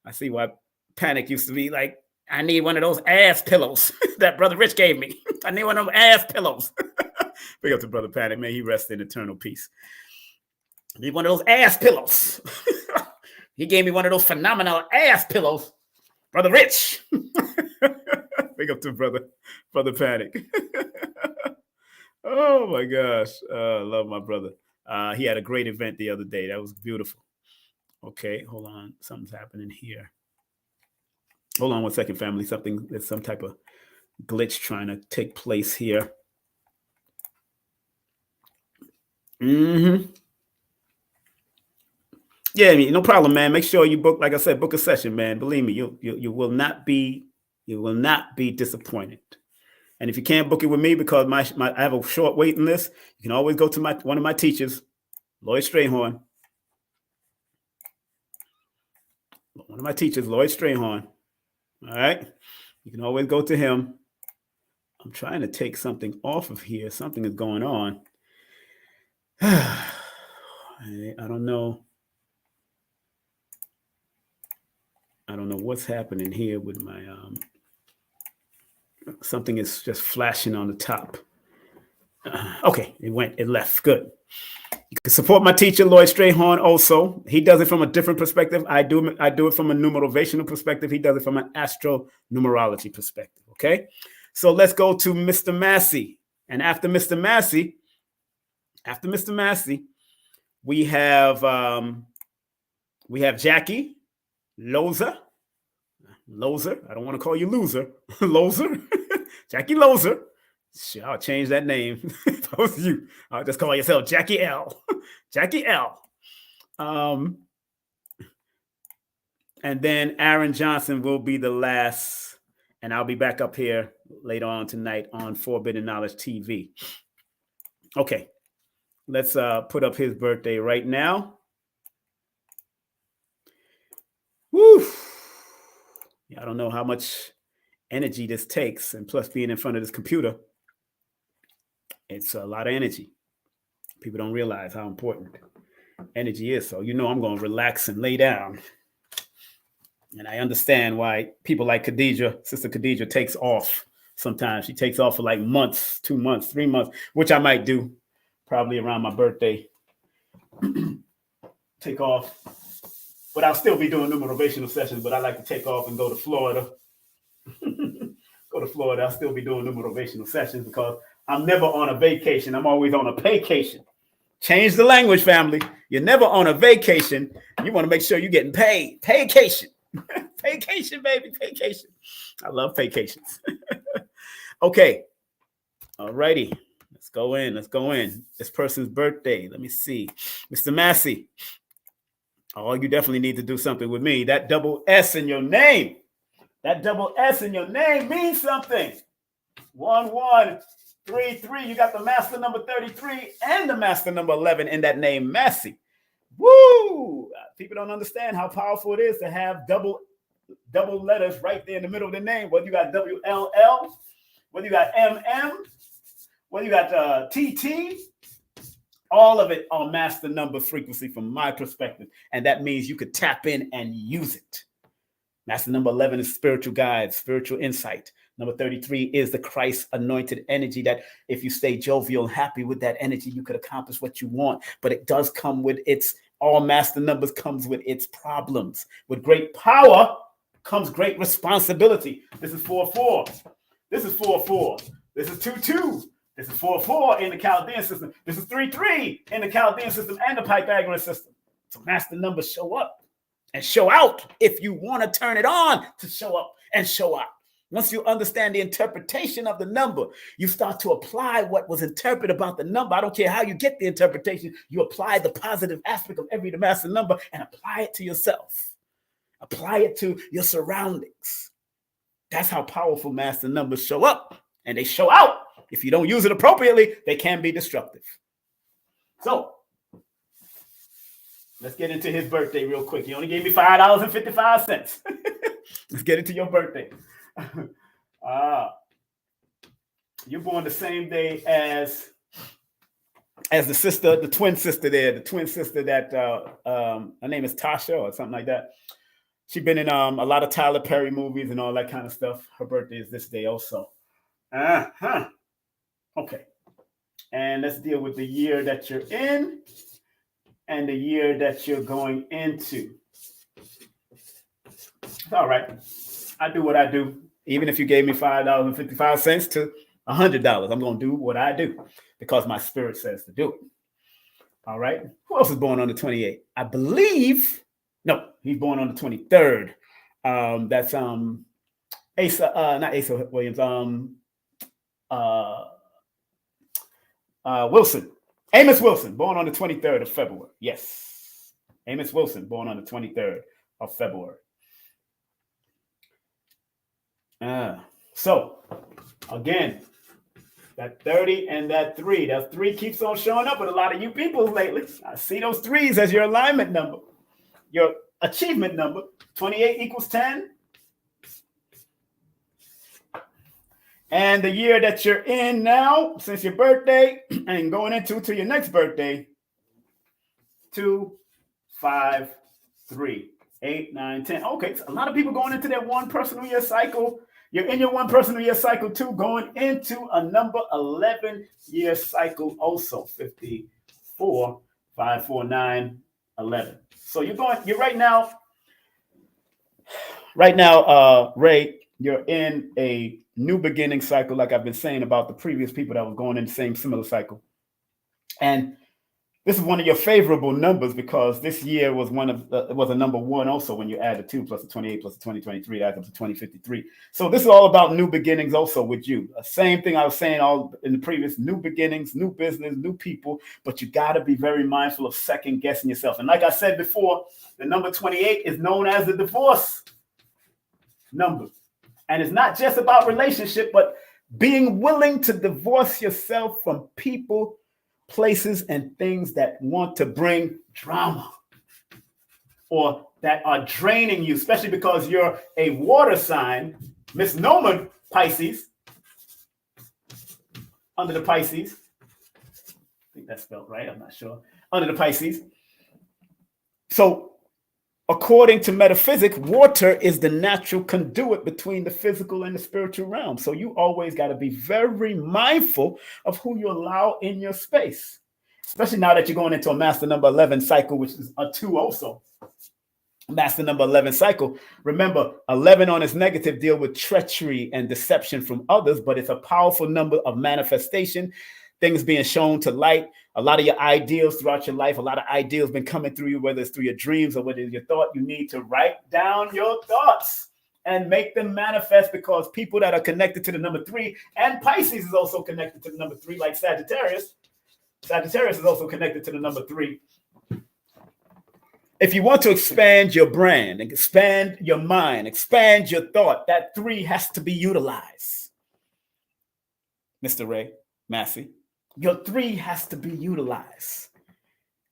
I see why Panic used to be like, I need one of those ass pillows that Brother Rich gave me. I need one of them ass pillows. Big up to Brother Panic, man. He rests in eternal peace. I need one of those ass pillows. He gave me one of those phenomenal ass pillows. Brother Rich. Big up to Brother Panic. Oh, my gosh. Love my brother. He had a great event the other day. That was beautiful. Okay, hold on. Something's happening here. Hold on one second, family. There's some type of glitch trying to take place here. Yeah, I mean, no problem, man. Make sure you book, like I said, book a session, man. Believe me, you will not be disappointed. And if you can't book it with me because I have a short waiting list, you can always go to one of my teachers, Lloyd Strayhorn. One of my teachers, Lloyd Strayhorn. All right. You can always go to him. I'm trying to take something off of here. Something is going on. I don't know. I don't know what's happening here with my something is just flashing on the top. Okay, it left. Good. You can support my teacher, Lloyd Strayhorn, also. He does it from a different perspective. I do it from a numerovational perspective. He does it from an astronumerology perspective. Okay. So let's go to Mr. Massey. And after Mr. Massey, we have Jackie Lozer. I don't want to call you loser. Lozer. Jackie Lozer. Sure, I'll change that name. If I was you, I'll just call yourself Jackie L. Jackie L. And then Aaron Johnson will be the last, and I'll be back up here later on tonight on Forbidden Knowledge TV. Okay, let's put up his birthday right now. Woo! Yeah, I don't know how much energy this takes, and plus being in front of this computer, it's a lot of energy. People don't realize how important energy is. So, I'm going to relax and lay down. And I understand why people like Sister Khadijah takes off sometimes. She takes off for like months, 2 months, 3 months, which I might do probably around my birthday. Take off. But I'll still be doing numerovational sessions, but I like to take off and go to Florida. Go to Florida, I'll still be doing numerovational sessions because I'm never on a vacation. I'm always on a vacation. Change the language, family. You're never on a vacation. You want to make sure you're getting paid. Vacation. Vacation, baby. Vacation. I love vacations. Okay. All righty. Let's go in. Let's go in. This person's birthday. Let me see. Mr. Massey. Oh, you definitely need to do something with me. That double S in your name. That double S in your name means something. 1133. You got the master number 33 and the master number 11 in that name, Massey. Woo! People don't understand how powerful it is to have double letters right there in the middle of the name. Whether you got WLL, whether you got MM, whether you got TT, all of it are master number frequency from my perspective. And that means you could tap in and use it. Master number 11 is spiritual guide, spiritual insight. Number 33 is the Christ anointed energy that if you stay jovial and happy with that energy, you could accomplish what you want. But it does come with all master numbers comes with its problems. With great power comes great responsibility. This is 4-4. This is 4-4. This is 2-2. This is 4-4 in the Chaldean system. This is 3-3 in the Chaldean system and the Pythagorean system. So master numbers show up and show out if you want to turn it on to show up and show out. Once you understand the interpretation of the number, you start to apply what was interpreted about the number. I don't care how you get the interpretation. You apply the positive aspect of every master number and apply it to yourself. Apply it to your surroundings. That's how powerful master numbers show up. And they show out. If you don't use it appropriately, they can be destructive. So, let's get into his birthday real quick. He only gave me $5.55. Let's get into your birthday. You're born the same day as the sister, the twin sister there, the twin sister that her name is Tasha or something like that. She's been in a lot of Tyler Perry movies and all that kind of stuff. Her birthday is this day also. Okay. And let's deal with the year that you're in and the year that you're going into. All right. I do what I do. Even if you gave me $5.55 to $100, I'm going to do what I do because my spirit says to do it. All right. Who else is born on the 28th? I believe. No, he's born on the 23rd. That's Asa, not Asa Williams. Wilson. Amos Wilson, born on the 23rd of February. Yes. Amos Wilson, born on the 23rd of February. So, again, that 30 and that 3. That 3 keeps on showing up with a lot of you people lately. I see those 3s as your alignment number, your achievement number. 28 equals 10. And the year that you're in now, since your birthday and going into to your next birthday, 2, 5, 3, 8, 9, 10. Okay, so a lot of people going into their one personal year cycle. You're in your one personal year cycle too, going into a number 11 year cycle also. 54, 5, 4, 9, 11. So you're right now, Ray, you're in a new beginning cycle, like I've been saying about the previous people that were going in the same similar cycle. And this is one of your favorable numbers because this year was was a number 1 also when you add the 2 plus the 28 plus the 2023 adds up to 2053. So this is all about new beginnings also with you. Same thing I was saying all in the previous, new beginnings, new business, new people, but you got to be very mindful of second guessing yourself. And like I said before, the number 28 is known as the divorce number. And it's not just about relationship, but being willing to divorce yourself from people, places, and things that want to bring drama or that are draining you, especially because you're a water sign, misnomer Pisces, under the Pisces. I think that's spelled right. I'm not sure. Under the Pisces. So, according to metaphysics, water is the natural conduit between the physical and the spiritual realm. So you always got to be very mindful of who you allow in your space, especially now that you're going into a master number 11 cycle, which is a 2 also. Master number 11 cycle. Remember, 11 on its negative deal with treachery and deception from others, but it's a powerful number of manifestation, things being shown to light. A lot of your ideals throughout your life, a lot of ideals been coming through you, whether it's through your dreams or whether it's your thought. You need to write down your thoughts and make them manifest, because people that are connected to the number 3, and Pisces is also connected to the number 3, like Sagittarius. Sagittarius is also connected to the number 3. If you want to expand your brand, expand your mind, expand your thought, that 3 has to be utilized. Mr. Ray Massey, your 3 has to be utilized.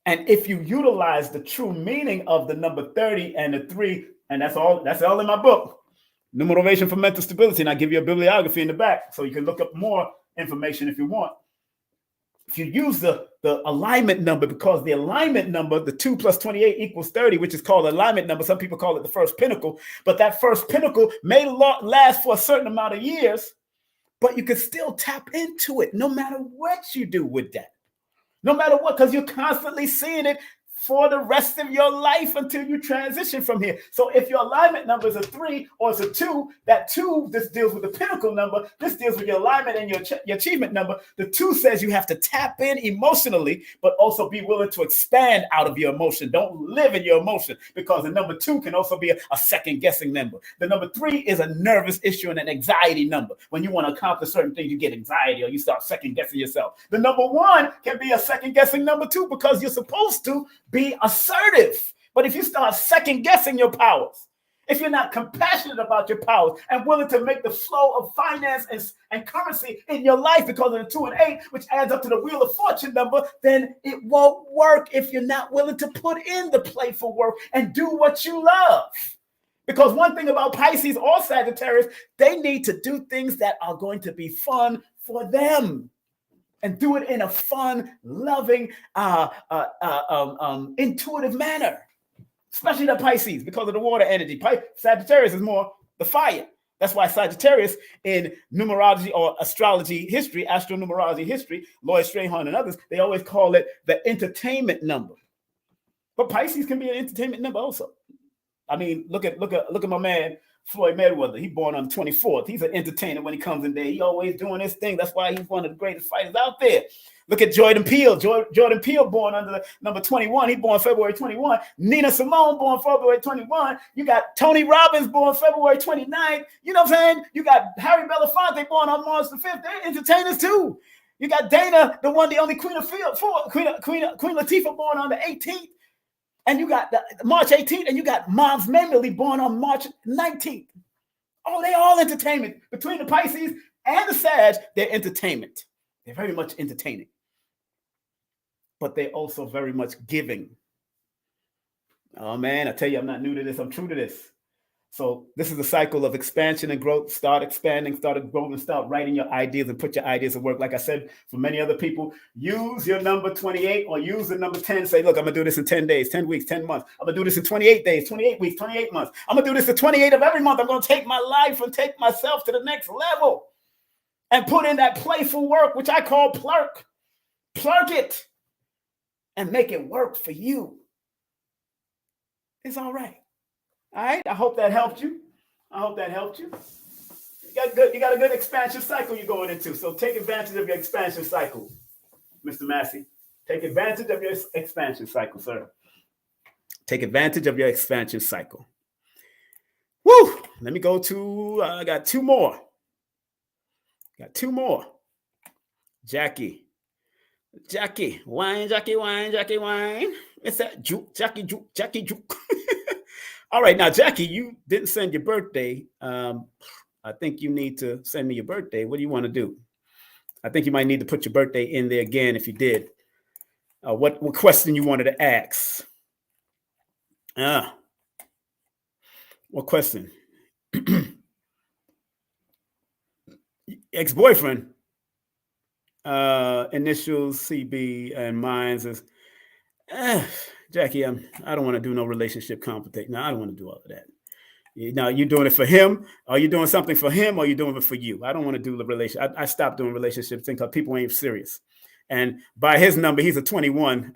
And if you utilize the true meaning of the number 30 and the 3, and that's all in my book, Numerovation for Mental Stability, and I give you a bibliography in the back so you can look up more information if you want. If you use the alignment number, because the alignment number, the 2 plus 28 equals 30, which is called alignment number. Some people call it the first pinnacle, but that first pinnacle may last for a certain amount of years, but you can still tap into it no matter what you do with that. No matter what, because you're constantly seeing it for the rest of your life until you transition from here. So if your alignment number is a 3 or it's a 2, that 2, this deals with the pinnacle number. This deals with your alignment and your achievement number. The 2 says you have to tap in emotionally, but also be willing to expand out of your emotion. Don't live in your emotion, because the number 2 can also be a second guessing number. The number 3 is a nervous issue and an anxiety number. When you want to accomplish certain things, you get anxiety or you start second guessing yourself. The number 1 can be a second guessing number 2, because you're supposed to be assertive. But if you start second guessing your powers, if you're not compassionate about your powers and willing to make the flow of finance and currency in your life because of the 2 and 8, which adds up to the Wheel of Fortune number, then it won't work if you're not willing to put in the playful work and do what you love. Because one thing about Pisces or Sagittarius, they need to do things that are going to be fun for them. And do it in a fun, loving, intuitive manner, especially the Pisces, because of the water energy. Sagittarius is more the fire. That's why Sagittarius in numerology or astrology history, astronumerology history, Lloyd Strayhorn and others, they always call it the entertainment number. But Pisces can be an entertainment number also. I mean, look at my man Floyd Mayweather. He's born on the 24th. He's an entertainer when he comes in there. He always doing his thing. That's why he's one of the greatest fighters out there. Look at Jordan Peele. Jordan Peele born under the number 21. He born February 21. Nina Simone born February 21. You got Tony Robbins born February 29th. You know what I'm saying? You got Harry Belafonte born on March the 5th. They're entertainers too. You got Dana, the only Queen of Field, Queen Latifah born on the 18th. And you got March 18th, and you got Moms Memely born on March 19th. Oh, they all entertainment. Between the Pisces and the Sag, they're entertainment. They're very much entertaining. But they're also very much giving. Oh, man, I tell you, I'm not new to this. I'm true to this. So this is a cycle of expansion and growth. Start expanding, start growing, start writing your ideas and put your ideas to work. Like I said, for many other people, use your number 28 or use the number 10. Say, look, I'm going to do this in 10 days, 10 weeks, 10 months. I'm going to do this in 28 days, 28 weeks, 28 months. I'm going to do this in 28 of every month. I'm going to take my life and take myself to the next level and put in that playful work, which I call plurk. Plurk it and make it work for you. It's all right. All right. I hope that helped you. You got a good expansion cycle you're going into. So take advantage of your expansion cycle, Mr. Massey. Take advantage of your expansion cycle, sir. Take advantage of your expansion cycle. Woo! Let me go to, I got two more. Jackie, wine. It's that juke, Jackie juke. All right, now, Jackie, you didn't send your birthday. I think you need to send me your birthday. What do you want to do? I think you might need to put your birthday in there again if you did. What question you wanted to ask? What question? Ex-boyfriend, initials CB and mine's is, Jackie, I don't want to do no relationship compensate. No, I don't want to do all of that. Now, you doing it for him? Are you doing something for him? Or are you doing it for you? I don't want to do the relationship. I stopped doing relationships because people ain't serious. And by his number, he's a 21.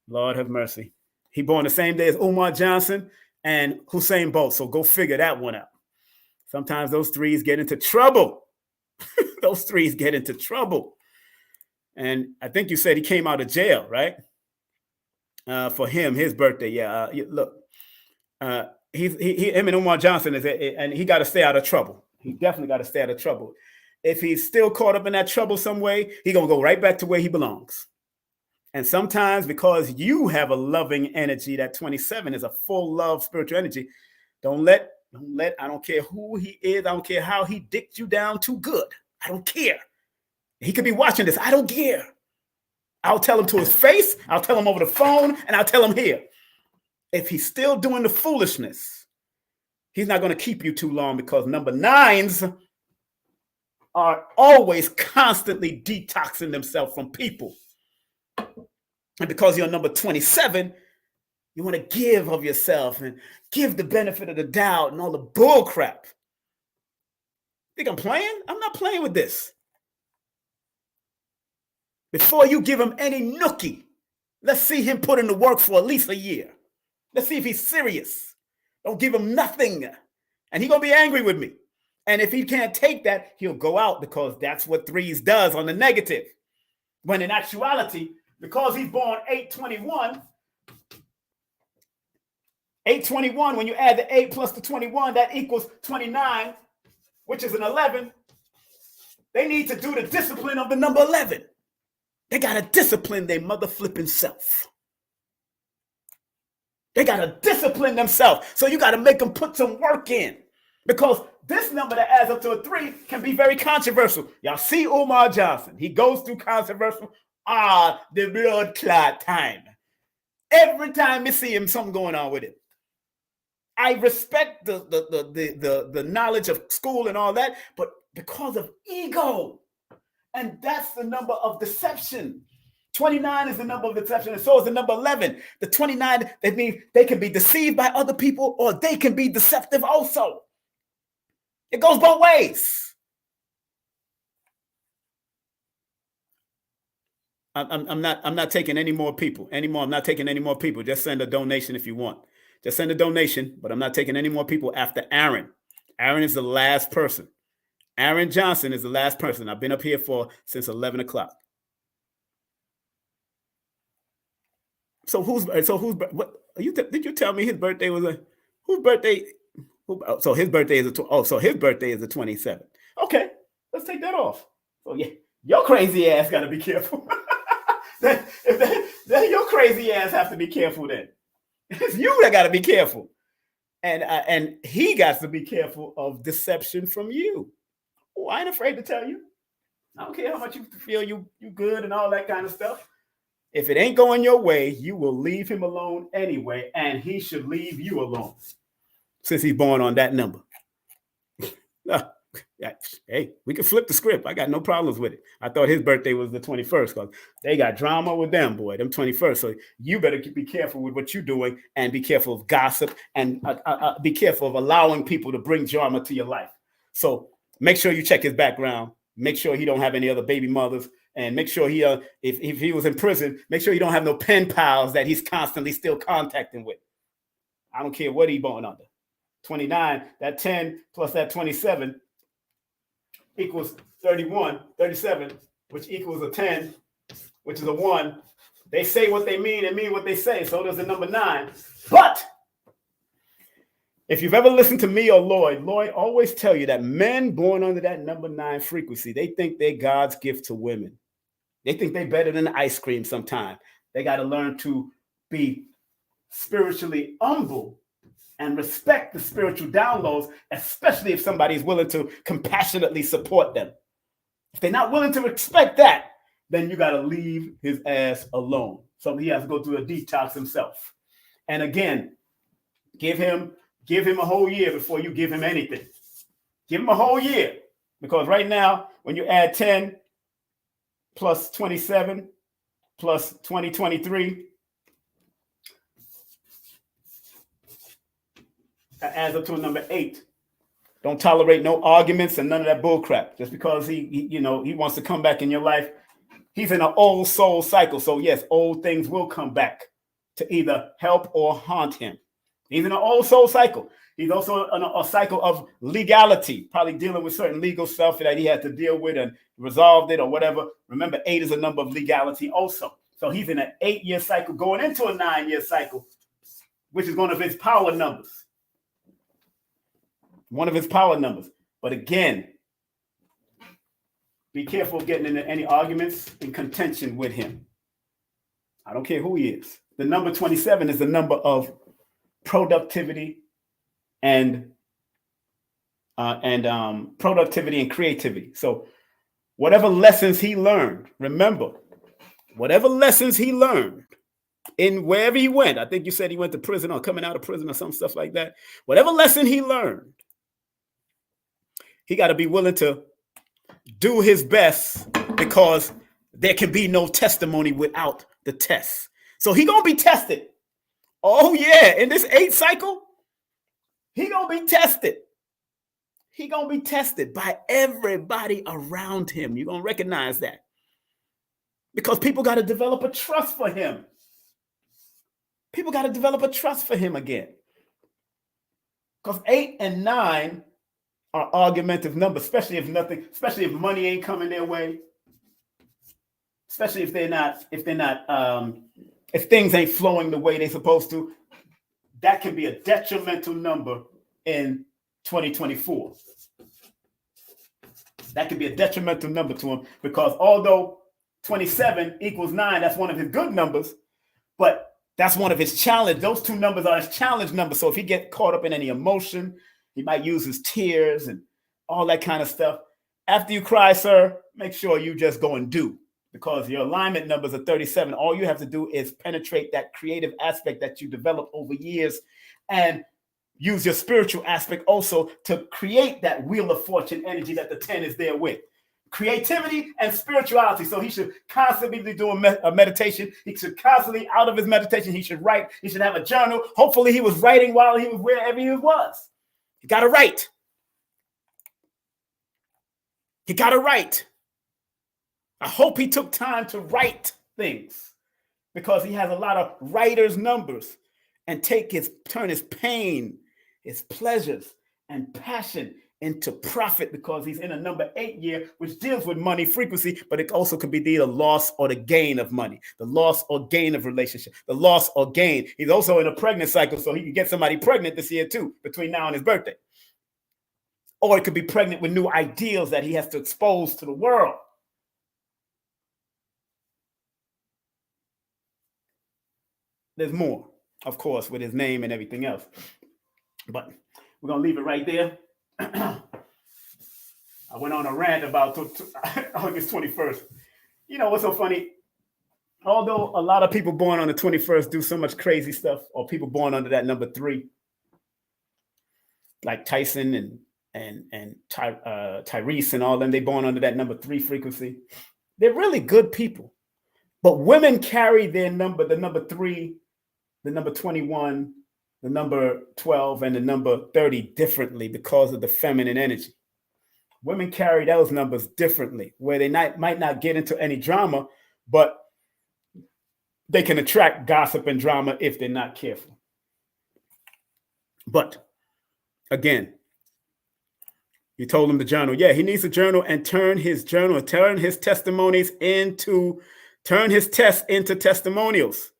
Lord have mercy. He born the same day as Umar Johnson and Hussein Bolt. So go figure that one out. Sometimes those threes get into trouble. Those threes get into trouble. And I think you said he came out of jail, right? For him, his birthday. Yeah. Look, him and Umar Johnson and he got to stay out of trouble. He definitely got to stay out of trouble. If he's still caught up in that trouble some way, he's going to go right back to where he belongs. And sometimes because you have a loving energy, that 27 is a full love spiritual energy. Don't let, I don't care who he is. I don't care how he dicked you down too good. I don't care. He could be watching this. I don't care. I'll tell him to his face. I'll tell him over the phone, and I'll tell him here. If he's still doing the foolishness, he's not going to keep you too long, because number 9s are always constantly detoxing themselves from people. And because you're number 27, you want to give of yourself and give the benefit of the doubt and all the bull crap. Think I'm playing? I'm not playing with this. Before you give him any nookie, let's see him put in the work for at least a year. Let's see if he's serious. Don't give him nothing. And he's going to be angry with me. And if he can't take that, he'll go out, because that's what 3s does on the negative. When in actuality, because he's born 8/21, when you add the 8 plus the 21, that equals 29, which is an 11. They need to do the discipline of the number 11. They got to discipline their mother flipping self. They got to discipline themselves. So you got to make them put some work in, because this number that adds up to a 3 can be very controversial. Y'all see Umar Johnson. He goes through controversial, the blood clot time. Every time you see him, something going on with it. I respect the knowledge of school and all that, but because of ego. And that's the number of deception. 29 is the number of deception, and so is the number 11. The 29, that means they can be deceived by other people, or they can be deceptive also. It goes both ways. I'm not taking any more people anymore. I'm not taking any more people. Just send a donation if you want. Just send a donation, but I'm not taking any more people after Aaron. Aaron is the last person. Aaron Johnson is the last person. I've been up here since 11 o'clock. So what did you tell me his birthday was whose birthday? So his birthday is his birthday is the 27th. Okay, let's take that off. So yeah, your crazy ass got to be careful. then your crazy ass have to be careful. Then it's you that got to be careful, and he got to be careful of deception from you. Oh, I ain't afraid to tell you. I don't care how much you feel you good and all that kind of stuff. If it ain't going your way, you will leave him alone anyway, and he should leave you alone, since he's born on that number. Hey, we can flip the script. I got no problems with it. I thought his birthday was the 21st, because they got drama with them, boy, them 21st. So you better be careful with what you're doing, and be careful of gossip, and be careful of allowing people to bring drama to your life. So make sure you check his background. Make sure he don't have any other baby mothers. And make sure he, if he was in prison, make sure he don't have no pen pals that he's constantly still contacting with. I don't care what he born under. 29, that 10 plus that 27 equals 37, which equals a 10, which is a 1. They say what they mean and mean what they say. So does the number 9. But if you've ever listened to me or Lloyd always tell you that men born under that number 9 frequency, they think they're God's gift to women. They think they're better than ice cream sometimes. They got to learn to be spiritually humble and respect the spiritual downloads, especially if somebody's willing to compassionately support them. If they're not willing to respect that, then you got to leave his ass alone. So he has to go through a detox himself. And again, give him a whole year before you give him anything. Give him a whole year, because right now, when you add 10 plus 27 plus 2023, that adds up to a number 8. Don't tolerate no arguments and none of that bull crap. Just because he wants to come back in your life, he's in an old soul cycle. So yes, old things will come back to either help or haunt him. He's in an old soul cycle. He's also in a cycle of legality, probably dealing with certain legal stuff that he had to deal with and resolved it or whatever. Remember, 8 is a number of legality also. So he's in an 8-year cycle going into a 9-year cycle, which is one of his power numbers. One of his power numbers. But again, be careful getting into any arguments and contention with him. I don't care who he is. The number 27 is the number of productivity and productivity and creativity. So whatever lessons he learned, remember, whatever lessons he learned in wherever he went, I think you said he went to prison or coming out of prison or some stuff like that. Whatever lesson he learned, he got to be willing to do his best, because there can be no testimony without the test. So he gonna be tested. Oh yeah, in this 8 cycle, he gonna be tested. He gonna be tested by everybody around him. You're gonna recognize that, because people got to develop a trust for him. People got to develop a trust for him again, because 8 and 9 are argumentative numbers, especially if money ain't coming their way, especially if things ain't flowing the way they're supposed to. That can be a detrimental number in 2024. That could be a detrimental number to him, because although 27 equals 9, that's one of his good numbers, but that's one of his challenge. Those two numbers are his challenge numbers. So if he gets caught up in any emotion, he might use his tears and all that kind of stuff. After you cry, sir, make sure you just go and do, because your alignment numbers are 37. All you have to do is penetrate that creative aspect that you developed over years, and use your spiritual aspect also to create that wheel of fortune energy that the 10 is there with. Creativity and spirituality. So he should constantly be doing a meditation. He should constantly, out of his meditation, he should write. He should have a journal. Hopefully he was writing while he was wherever he was. He got to write. He got to write. I hope he took time to write things, because he has a lot of writer's numbers, and turn his pain, his pleasures and passion into profit, because he's in a number 8 year, which deals with money frequency, but it also could be the loss or the gain of money, the loss or gain of relationship, the loss or gain. He's also in a pregnant cycle, so he can get somebody pregnant this year too, between now and his birthday. Or it could be pregnant with new ideals that he has to expose to the world. There's more, of course, with his name and everything else, but we're going to leave it right there. I went on a rant about August 21st. You know what's so funny? Although a lot of people born on the 21st do so much crazy stuff, or people born under that number 3, like Tyson and Tyrese and all them, they born under that number 3 frequency. They're really good people. But women carry their number, the number 3, the number 21, the number 12, and the number 30 differently, because of the feminine energy. Women carry those numbers differently, where they might not get into any drama, but they can attract gossip and drama if they're not careful. But again, you told him to journal. Yeah, he needs to journal and turn his testimonies turn his tests into testimonials.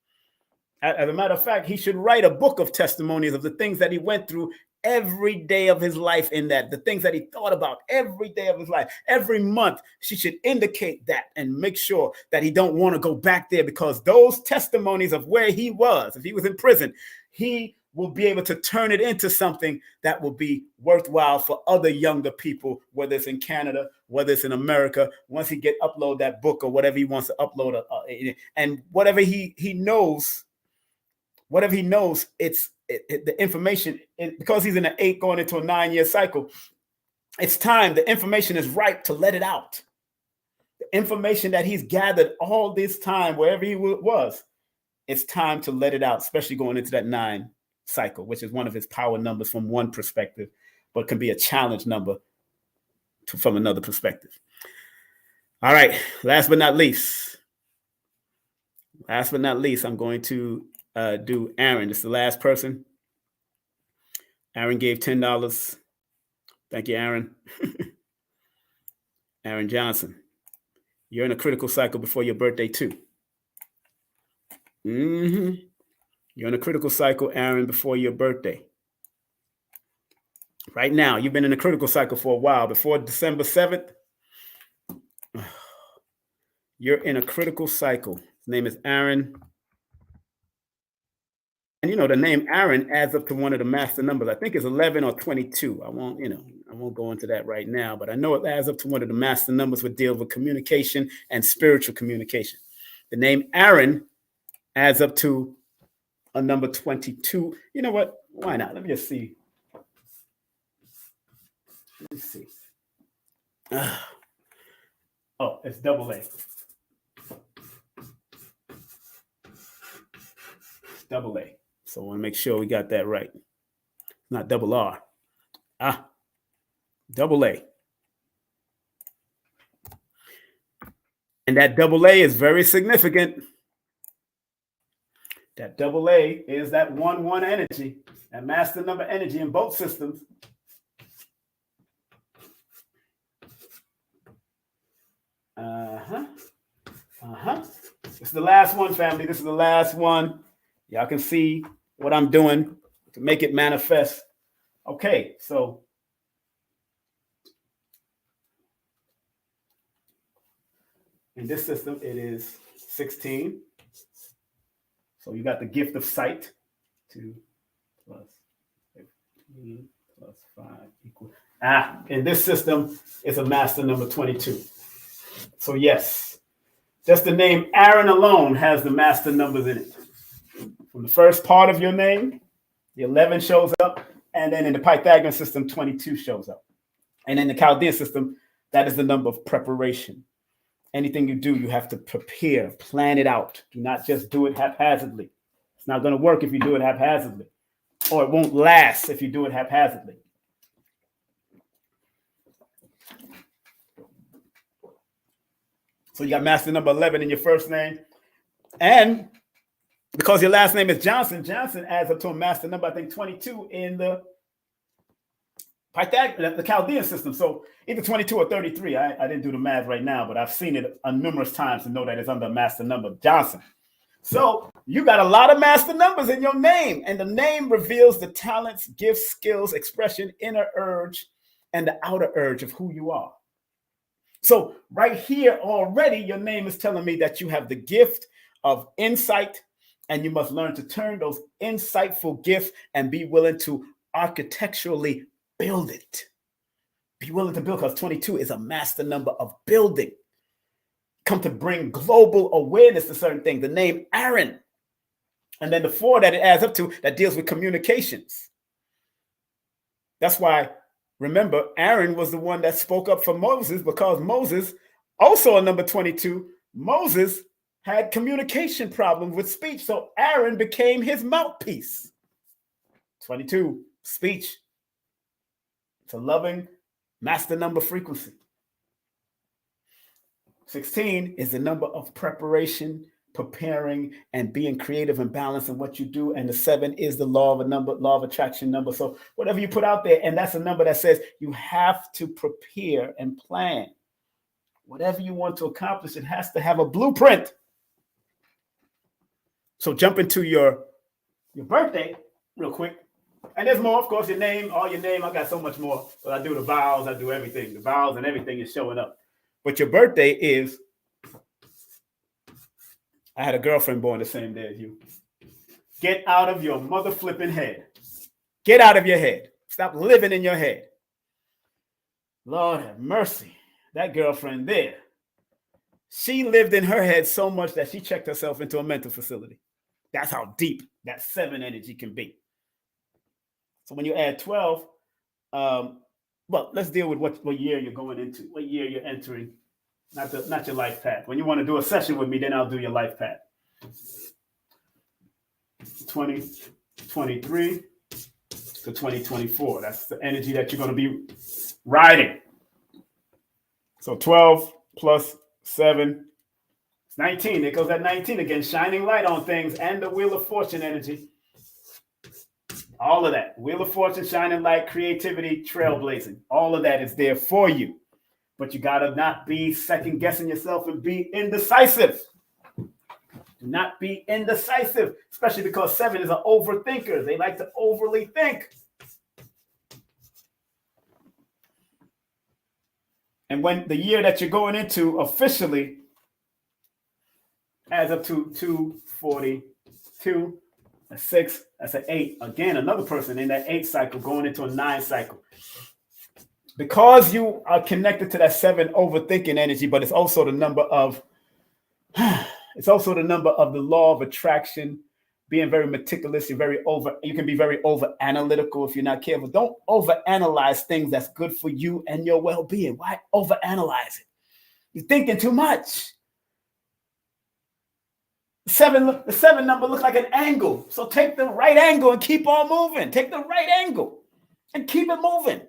As a matter of fact, he should write a book of testimonies of the things that he went through every day of his life, the things that he thought about every day of his life. Every month, she should indicate that and make sure that he don't want to go back there, because those testimonies of where he was, if he was in prison, he will be able to turn it into something that will be worthwhile for other younger people, whether it's in Canada, whether it's in America. Once he upload that book or whatever he wants to upload, and whatever he knows, it's the information, because he's in an 8 going into a 9-year cycle. It's time. The information is ripe to let it out. The information that he's gathered all this time, wherever he was, it's time to let it out, especially going into that 9 cycle, which is one of his power numbers from one perspective, but can be a challenge number from another perspective. All right. Last but not least, I'm going to do Aaron. It's the last person. Aaron gave $10. Thank you, Aaron. Aaron Johnson. You're in a critical cycle before your birthday, too. You're in a critical cycle, Aaron, before your birthday. Right now, you've been in a critical cycle for a while. Before December 7th, you're in a critical cycle. His name is Aaron. And you know, the name Aaron adds up to one of the master numbers. I think it's 11 or 22. I won't go into that right now, but I know it adds up to one of the master numbers that deal with communication and spiritual communication. The name Aaron adds up to a number 22. You know what? Why not? Let me just see. Let me see. Oh, it's double A. Double A. So I want to make sure we got that right. Not double R. Double A. And that double A is very significant. That double A is that 1-1 energy, that master number energy in both systems. This is the last one, family. This is the last one. Y'all can see what I'm doing to make it manifest. Okay, so in this system, it is 16. So you got the gift of sight. 2 plus 15 plus 5 equals. In this system, it's a master number 22. So yes, just the name Aaron alone has the master numbers in it. From the first part of your name, the 11 shows up, and then in the Pythagorean system, 22 shows up. And in the Chaldean system, that is the number of preparation. Anything you do, you have to prepare, plan it out. Do not just do it haphazardly. It's not going to work if you do it haphazardly, or it won't last if you do it haphazardly. So you got master number 11 in your first name. And because your last name is Johnson, Johnson adds up to a master number, I think 22 in the Pythagorean, the Chaldean system. So either 22 or 33. I didn't do the math right now, but I've seen it numerous times to know that it's under a master number, Johnson. So you got a lot of master numbers in your name, and the name reveals the talents, gifts, skills, expression, inner urge, and the outer urge of who you are. So right here already, your name is telling me that you have the gift of insight, and you must learn to turn those insightful gifts and be willing to architecturally build it. Be willing to build, because 22 is a master number of building. Come to bring global awareness to certain things. The name Aaron. And then the 4 that it adds up to that deals with communications. That's why, remember, Aaron was the one that spoke up for Moses, because Moses, also a number 22, Moses had communication problems with speech. So Aaron became his mouthpiece. 22, speech. It's a loving master number frequency. 16 is the number of preparation, preparing, and being creative and balanced in what you do. And the 7 is the law of attraction number. So whatever you put out there, and that's a number that says you have to prepare and plan. Whatever you want to accomplish, it has to have a blueprint. So jump into your birthday real quick. And there's more, of course, your name, all your name. I got so much more. But I do the vowels, I do everything. The vowels and everything is showing up. But your birthday is, I had a girlfriend born the same day as you. Get out of your mother flipping head. Get out of your head. Stop living in your head. Lord have mercy. That girlfriend there, she lived in her head so much that she checked herself into a mental facility. That's how deep that 7 energy can be. So when you add 12, well, let's deal with what year you're going into, what year you're entering, not your life path. When you want to do a session with me, then I'll do your life path. 2023 to 2024. That's the energy that you're going to be riding. So 12 plus 7, it's 19. There goes that 19 again, shining light on things, and the Wheel of Fortune energy. All of that. Wheel of Fortune, shining light, creativity, trailblazing. All of that is there for you. But you got to not be second guessing yourself and be indecisive. Do not be indecisive, especially because 7 is an overthinker. They like to overly think. And when the year that you're going into officially adds up to 242, a 6, that's an 8. Again, another person in that 8 cycle going into a 9 cycle. Because you are connected to that 7 overthinking energy, but it's also the number of the law of attraction, being very meticulous. You can be very over analytical if you're not careful. Don't overanalyze things that's good for you and your well-being. Why overanalyze it? You're thinking too much. The 7 number looks like an angle. So take the right angle and keep on moving. Take the right angle and keep it moving.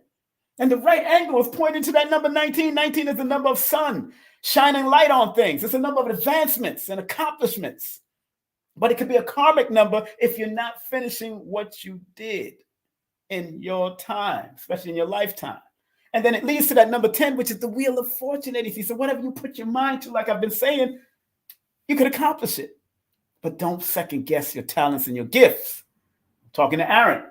And the right angle is pointing to that number 19. 19 is the number of sun, shining light on things. It's a number of advancements and accomplishments. But it could be a karmic number if you're not finishing what you did in your time, especially in your lifetime. And then it leads to that number 10, which is the Wheel of Fortune energy. So whatever you put your mind to, like I've been saying, you could accomplish it. But don't second guess your talents and your gifts. I'm talking to Aaron.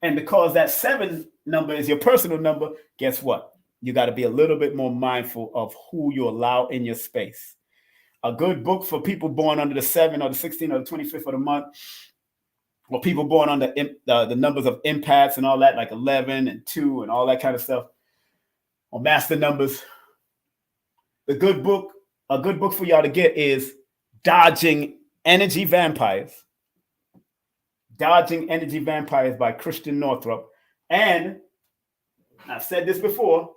And because that 7 number is your personal number, guess what? You got to be a little bit more mindful of who you allow in your space. A good book for people born under the 7 or the 16 or the 25th of the month, or people born under the numbers of empaths and all that, like 11 and 2 and all that kind of stuff, or master numbers. A good book for y'all to get is Dodging Energy Vampires. Dodging Energy Vampires by Christian Northrup. And I've said this before,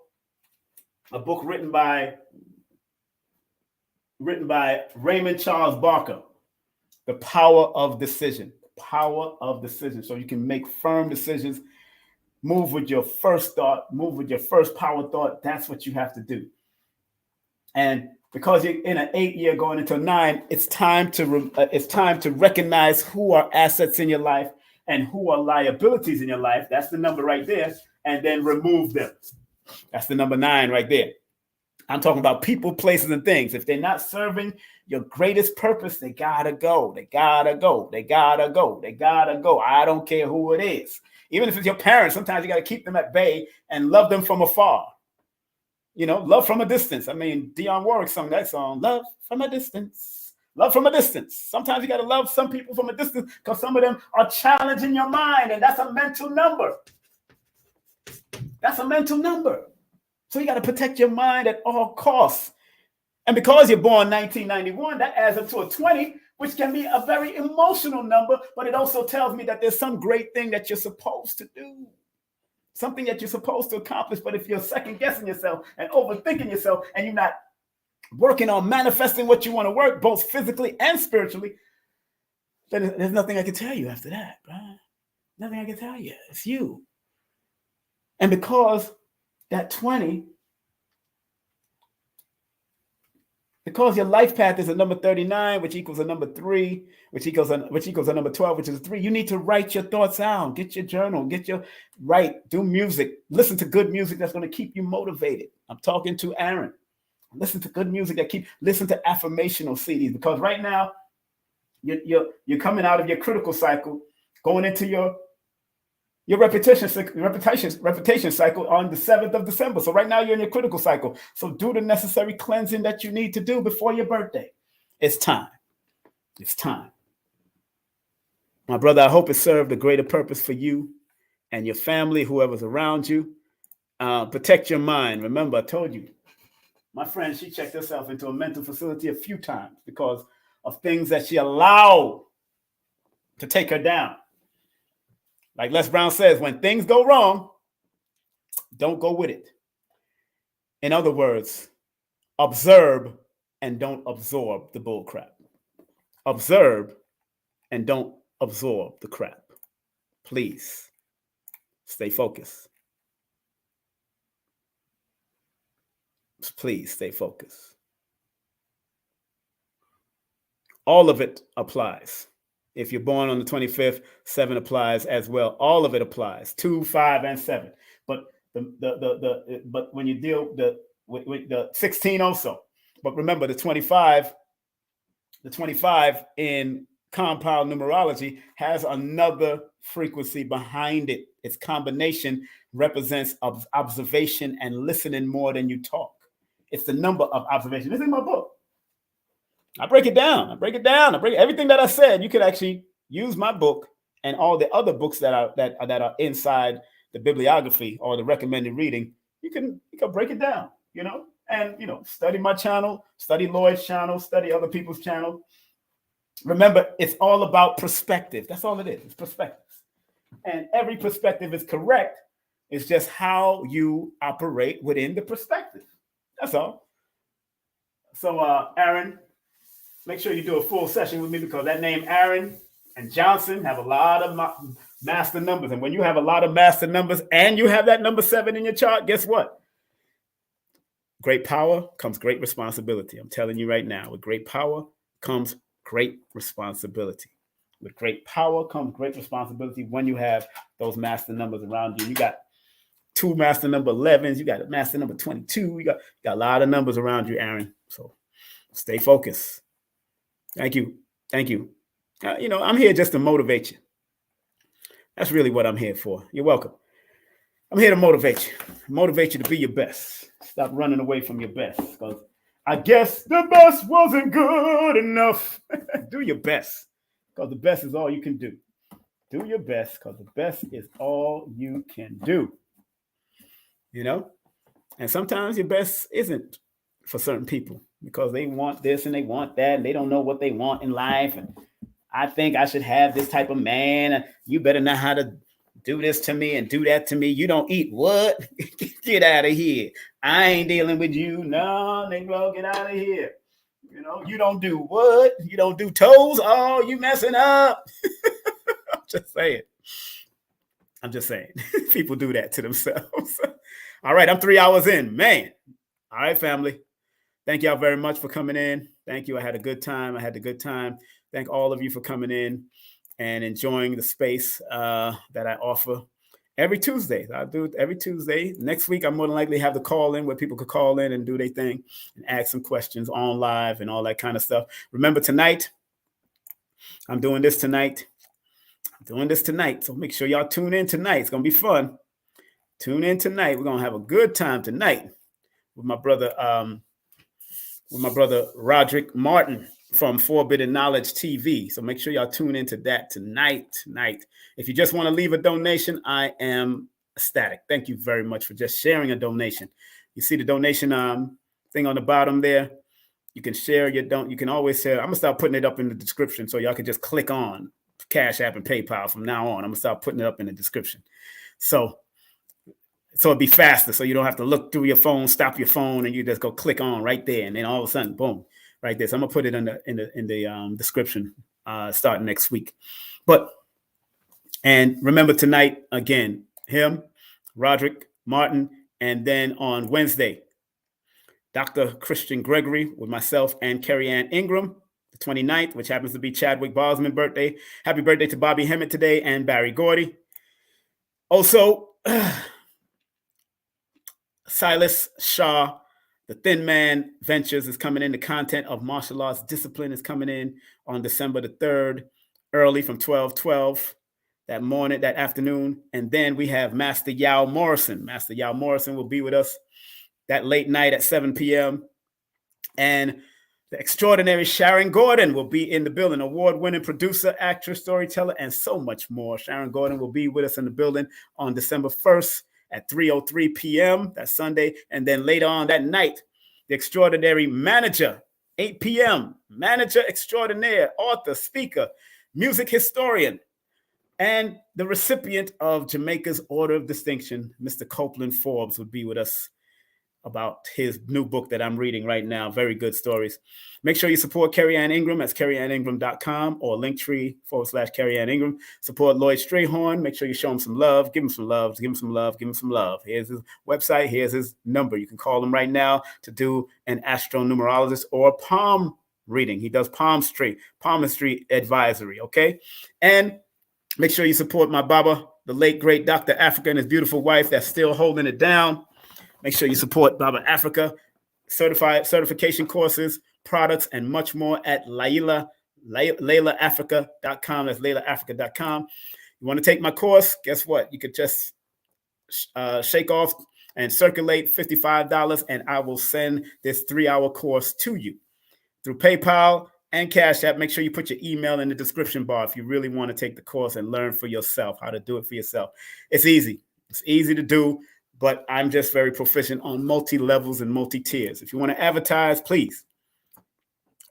a book written by Raymond Charles Barker, The Power of Decision. Power of Decision. So you can make firm decisions, move with your first thought, move with your first power thought. That's what you have to do. And because you're in an 8 year going into a 9, it's time to recognize who are assets in your life and who are liabilities in your life. That's the number right there. And then remove them. That's the number 9 right there. I'm talking about people, places, and things. If they're not serving your greatest purpose, they gotta go. They gotta go. They gotta go. They gotta go. I don't care who it is. Even if it's your parents, sometimes you gotta keep them at bay and love them from afar. You know, love from a distance. I mean, Dionne Warwick sung that song, Love from a Distance. Love from a distance. Sometimes you got to love some people from a distance because some of them are challenging your mind, and that's a mental number. That's a mental number. So you got to protect your mind at all costs. And because you're born 1991, that adds up to a 20, which can be a very emotional number, but it also tells me that there's some great thing that you're supposed to do. Something that you're supposed to accomplish, but if you're second guessing yourself and overthinking yourself and you're not working on manifesting what you want to work, both physically and spiritually, then there's nothing I can tell you after that, bro. Nothing I can tell you. It's you. And because that 20, because your life path is a number 39, which equals a number 3, which equals a number 12, which is a 3. You need to write your thoughts out. Get your journal. Do music. Listen to good music that's going to keep you motivated. I'm talking to Aaron. Listen to good music listen to affirmational CDs, because right now you're coming out of your critical cycle, going into your repetition cycle on the 7th of December. So right now you're in your critical cycle. So do the necessary cleansing that you need to do before your birthday. It's time. It's time. My brother, I hope it served a greater purpose for you and your family, whoever's around you. Protect your mind. Remember, I told you, my friend, she checked herself into a mental facility a few times because of things that she allowed to take her down. Like Les Brown says, when things go wrong, don't go with it. In other words, observe and don't absorb the bull crap. Observe and don't absorb the crap. Please stay focused. Please stay focused. All of it applies. If you're born on the 25th, 7 applies as well. All of it applies, 2, 5, and 7. But but when you deal with the 16 also. But remember the 25 in compound numerology has another frequency behind it. Its combination represents observation and listening more than you talk. It's the number of observation. This is in my book. I break it down. I break everything that I said. You could actually use my book and all the other books that are inside the bibliography or the recommended reading. You can break it down, and study my channel, study Lloyd's channel, study other people's channel. Remember, it's all about perspective. That's all it is. It's perspective. And every perspective is correct. It's just how you operate within the perspective. That's all. So, Aaron, make sure you do a full session with me, because that name Aaron and Johnson have a lot of master numbers. And when you have a lot of master numbers and you have that number 7 in your chart, guess what? Great power comes great responsibility. I'm telling you right now, with great power comes great responsibility. With great power comes great responsibility when you have those master numbers around you. You got 2 master number 11s. You got a master number 22. You got a lot of numbers around you, Aaron. So stay focused. Thank you. I'm here just to motivate you. That's really what I'm here for. You're welcome. I'm here to motivate you to be your best. Stop running away from your best, because I guess the best wasn't good enough. Do your best, because the best is all you can do. Do your best, because the best is all you can do. And sometimes your best isn't for certain people, because they want this and they want that, and they don't know what they want in life. And I think I should have this type of man. You better know how to do this to me and do that to me. You don't eat what? Get out of here. I ain't dealing with you. No, Negro, get out of here. You don't do what? You don't do toes? Oh, you messing up. I'm just saying. People do that to themselves. All right, I'm 3 hours in, man. All right, family. Thank y'all very much for coming in. Thank you. I had a good time. Thank all of you for coming in and enjoying the space that I offer every Tuesday. I do it every Tuesday. Next week, I'm more than likely have the call in where people could call in and do their thing and ask some questions on live and all that kind of stuff. Remember, tonight, I'm doing this tonight. So make sure y'all tune in tonight. It's going to be fun. Tune in tonight. We're going to have a good time tonight with my brother Roderick Martin from Forbidden Knowledge TV. So make sure y'all tune into that tonight. If you just want to leave a donation, I am ecstatic. Thank you very much for just sharing a donation. You see the donation thing on the bottom there? You can share you can always share. I'm going to start putting it up in the description so y'all can just click on Cash App and PayPal from now on. I'm going to start putting it up in the description. So it'd be faster, so you don't have to look through your phone, stop your phone, and you just go click on right there, and then all of a sudden, boom, right there. So I'm gonna put it in the description starting next week. And remember tonight again, him, Roderick Martin, and then on Wednesday, Dr. Christian Gregory with myself and Carrie Ann Ingram, the 29th, which happens to be Chadwick Boseman's birthday. Happy birthday to Bobby Hemmett today and Barry Gordy. Also, Silas Shah, the Thin Man Ventures is coming in. The content of martial arts discipline is coming in on December the 3rd, early from 12:12 that afternoon. And then we have Master Yao Morrison. Master Yao Morrison will be with us that late night at 7 p.m. And the extraordinary Sharon Gordon will be in the building, award-winning producer, actress, storyteller, and so much more. Sharon Gordon will be with us in the building on December 1st. At 3:03 p.m. That's Sunday. And then later on that night, the extraordinary manager, 8 p.m. Manager extraordinaire, author, speaker, music historian, and the recipient of Jamaica's Order of Distinction, Mr. Copeland Forbes, would be with us about his new book that I'm reading right now. Very good stories. Make sure you support Carrie Ann Ingram. That's carrieanningram.com or linktr.ee/Carrie Ann Ingram. Support Lloyd Strayhorn. Make sure you show him some love. Give him some love. Give him some love. Give him some love. Here's his website. Here's his number. You can call him right now to do an astronumerologist or palm reading. He does palmistry advisory, okay? And make sure you support my Baba, the late, great Dr. Africa, and his beautiful wife that's still holding it down. Make sure you support Baba Africa, certification courses, products, and much more at LailaAfrica.com. That's LailaAfrica.com. You want to take my course? Guess what? You could just shake off and circulate $55, and I will send this 3-hour course to you through PayPal and Cash App. Make sure you put your email in the description bar if you really want to take the course and learn for yourself how to do it for yourself. It's easy. It's easy to do, but I'm just very proficient on multi-levels and multi-tiers. If you want to advertise, please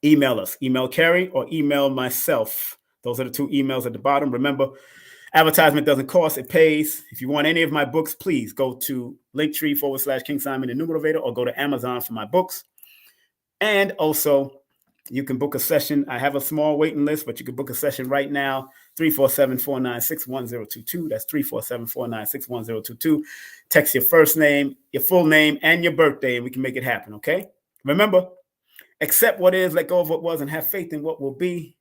email us. Email Carrie or email myself. Those are the 2 emails at the bottom. Remember, advertisement doesn't cost, it pays. If you want any of my books, please go to linktr.ee/King Simon the Numerovator or go to Amazon for my books. And also, you can book a session. I have a small waiting list, but you can book a session right now, 347-496-1022. That's 347-496-1022. Text your first name, your full name, and your birthday, and we can make it happen, okay? Remember, accept what is, let go of what was, and have faith in what will be.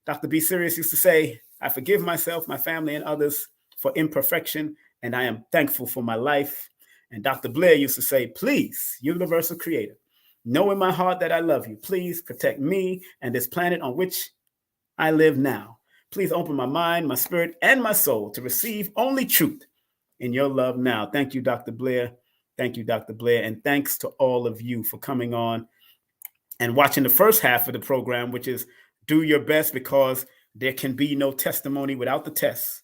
Dr. B. Sirius used to say, I forgive myself, my family, and others for imperfection, and I am thankful for my life. And Dr. Blair used to say, please, universal creator, know in my heart that I love you. Please protect me and this planet on which I live now. Please open my mind, my spirit, and my soul to receive only truth in your love now. Thank you, Dr. Blair. Thank you, Dr. Blair. And thanks to all of you for coming on and watching the first half of the program, which is do your best, because there can be no testimony without the tests.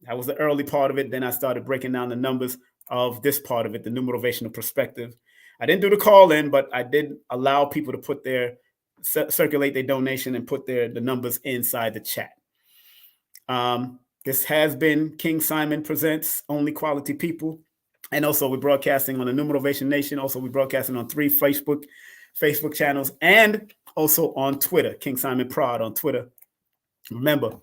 That was the early part of it. Then I started breaking down the numbers of this part of it, the numerovational perspective. I didn't do the call in, but I did allow people to circulate their donation and put the numbers inside the chat. This has been King Simon Presents Only Quality People. And also we're broadcasting on the Numerovation Nation. Also we're broadcasting on 3 Facebook channels and also on Twitter, King Simon Prod on Twitter. Remember,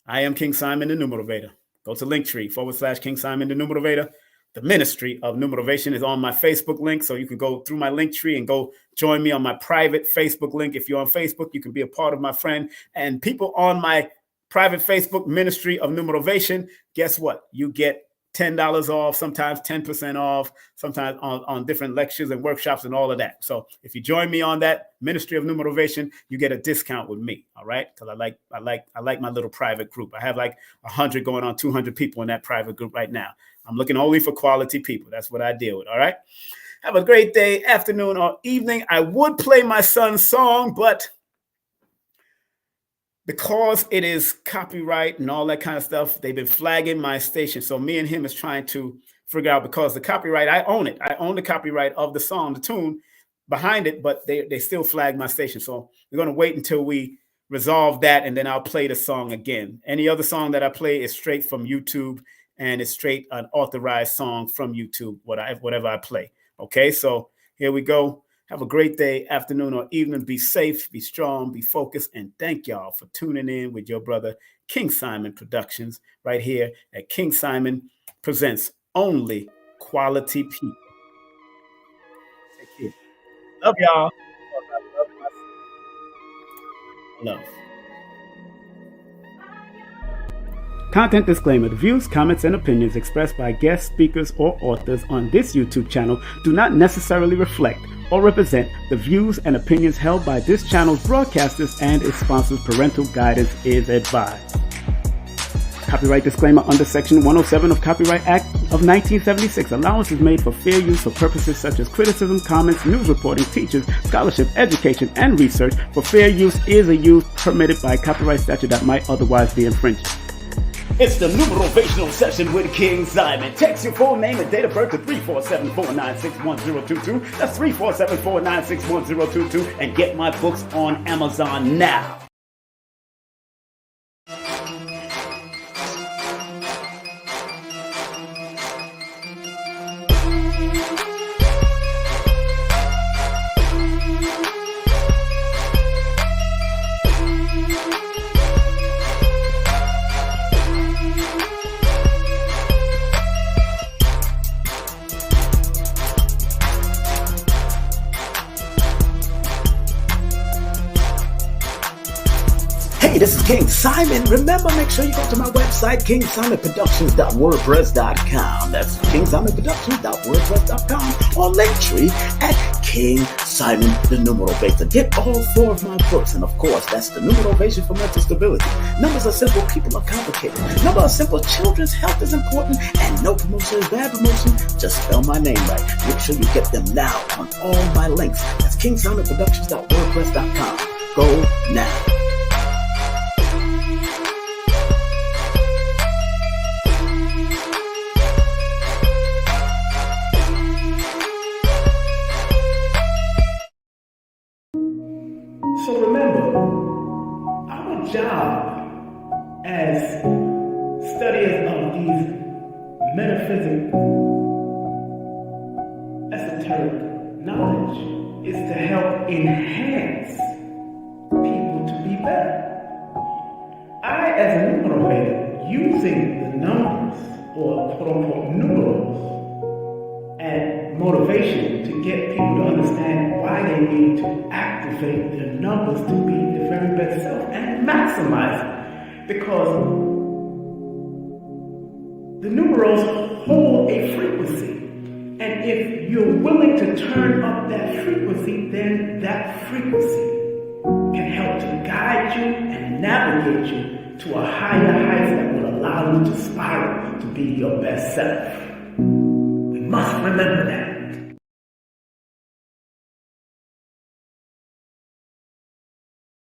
I am King Simon the Numerovator. Go to linktr.ee/King Simon the Numerovator. The Ministry of Numerovation is on my Facebook link, so you can go through my link tree and go join me on my private Facebook link. If you're on Facebook, you can be a part of my friend. And people on my private Facebook, Ministry of Numerovation, guess what? You get $10 off, sometimes 10% off, sometimes on different lectures and workshops and all of that. So if you join me on that Ministry of Numerovation, you get a discount with me. All right. Because I like my little private group. I have like 100 going on 200 people in that private group right now. I'm looking only for quality people. That's what I deal with. All right. Have a great day, afternoon, or evening. I would play my son's song, but because it is copyright and all that kind of stuff, they've been flagging my station. So me and him is trying to figure out, because the copyright, I own it. I own the copyright of the song, the tune behind it, but they still flag my station. So we're going to wait until we resolve that, and then I'll play the song again. Any other song that I play is straight from YouTube, and it's straight an authorized song from YouTube, whatever I play. Okay, so here we go. Have a great day, afternoon, or evening. Be safe, be strong, be focused, and thank y'all for tuning in with your brother, King Simon Productions, right here at King Simon Presents Only Quality People. Take care. Love y'all. Love. Content disclaimer. The views, comments, and opinions expressed by guest speakers or authors on this YouTube channel do not necessarily reflect or represent the views and opinions held by this channel's broadcasters and its sponsors. Parental guidance is advised. Copyright disclaimer under Section 107 of Copyright Act of 1976. Allowance is made for fair use for purposes such as criticism, comments, news reporting, teachers, scholarship, education, and research. For fair use is a use permitted by copyright statute that might otherwise be infringed. It's the numerovational session with King Simon. Text your full name and date of birth to 347-496-1022. That's 347-496-1022. And get my books on Amazon now. this is King Simon. Remember, make sure you go to my website, kingsimonproductions.wordpress.com. That's kingsimonproductions.wordpress.com, or linktree at King Simon the Numerovator. Get all 4 of my books, and of course, that's the Numerovation for Mental Stability. Numbers are simple, people are complicated. Numbers are simple, children's health is important, and no promotion is bad promotion. Just spell my name right. Make sure you get them now on all my links. That's kingsimonproductions.wordpress.com. Go now. So remember, our job as studiers of these metaphysical, esoteric knowledge is to help enhance people to be better. I, as a numerovator, using the numbers, or quote-unquote numerals, and motivation to get people to understand why they need to activate their numbers to be their very best self and maximize it. Because the numerals hold a frequency. And if you're willing to turn up that frequency, then that frequency can help to guide you and navigate you to a higher height that will allow you to spiral to be your best self. We must remember that.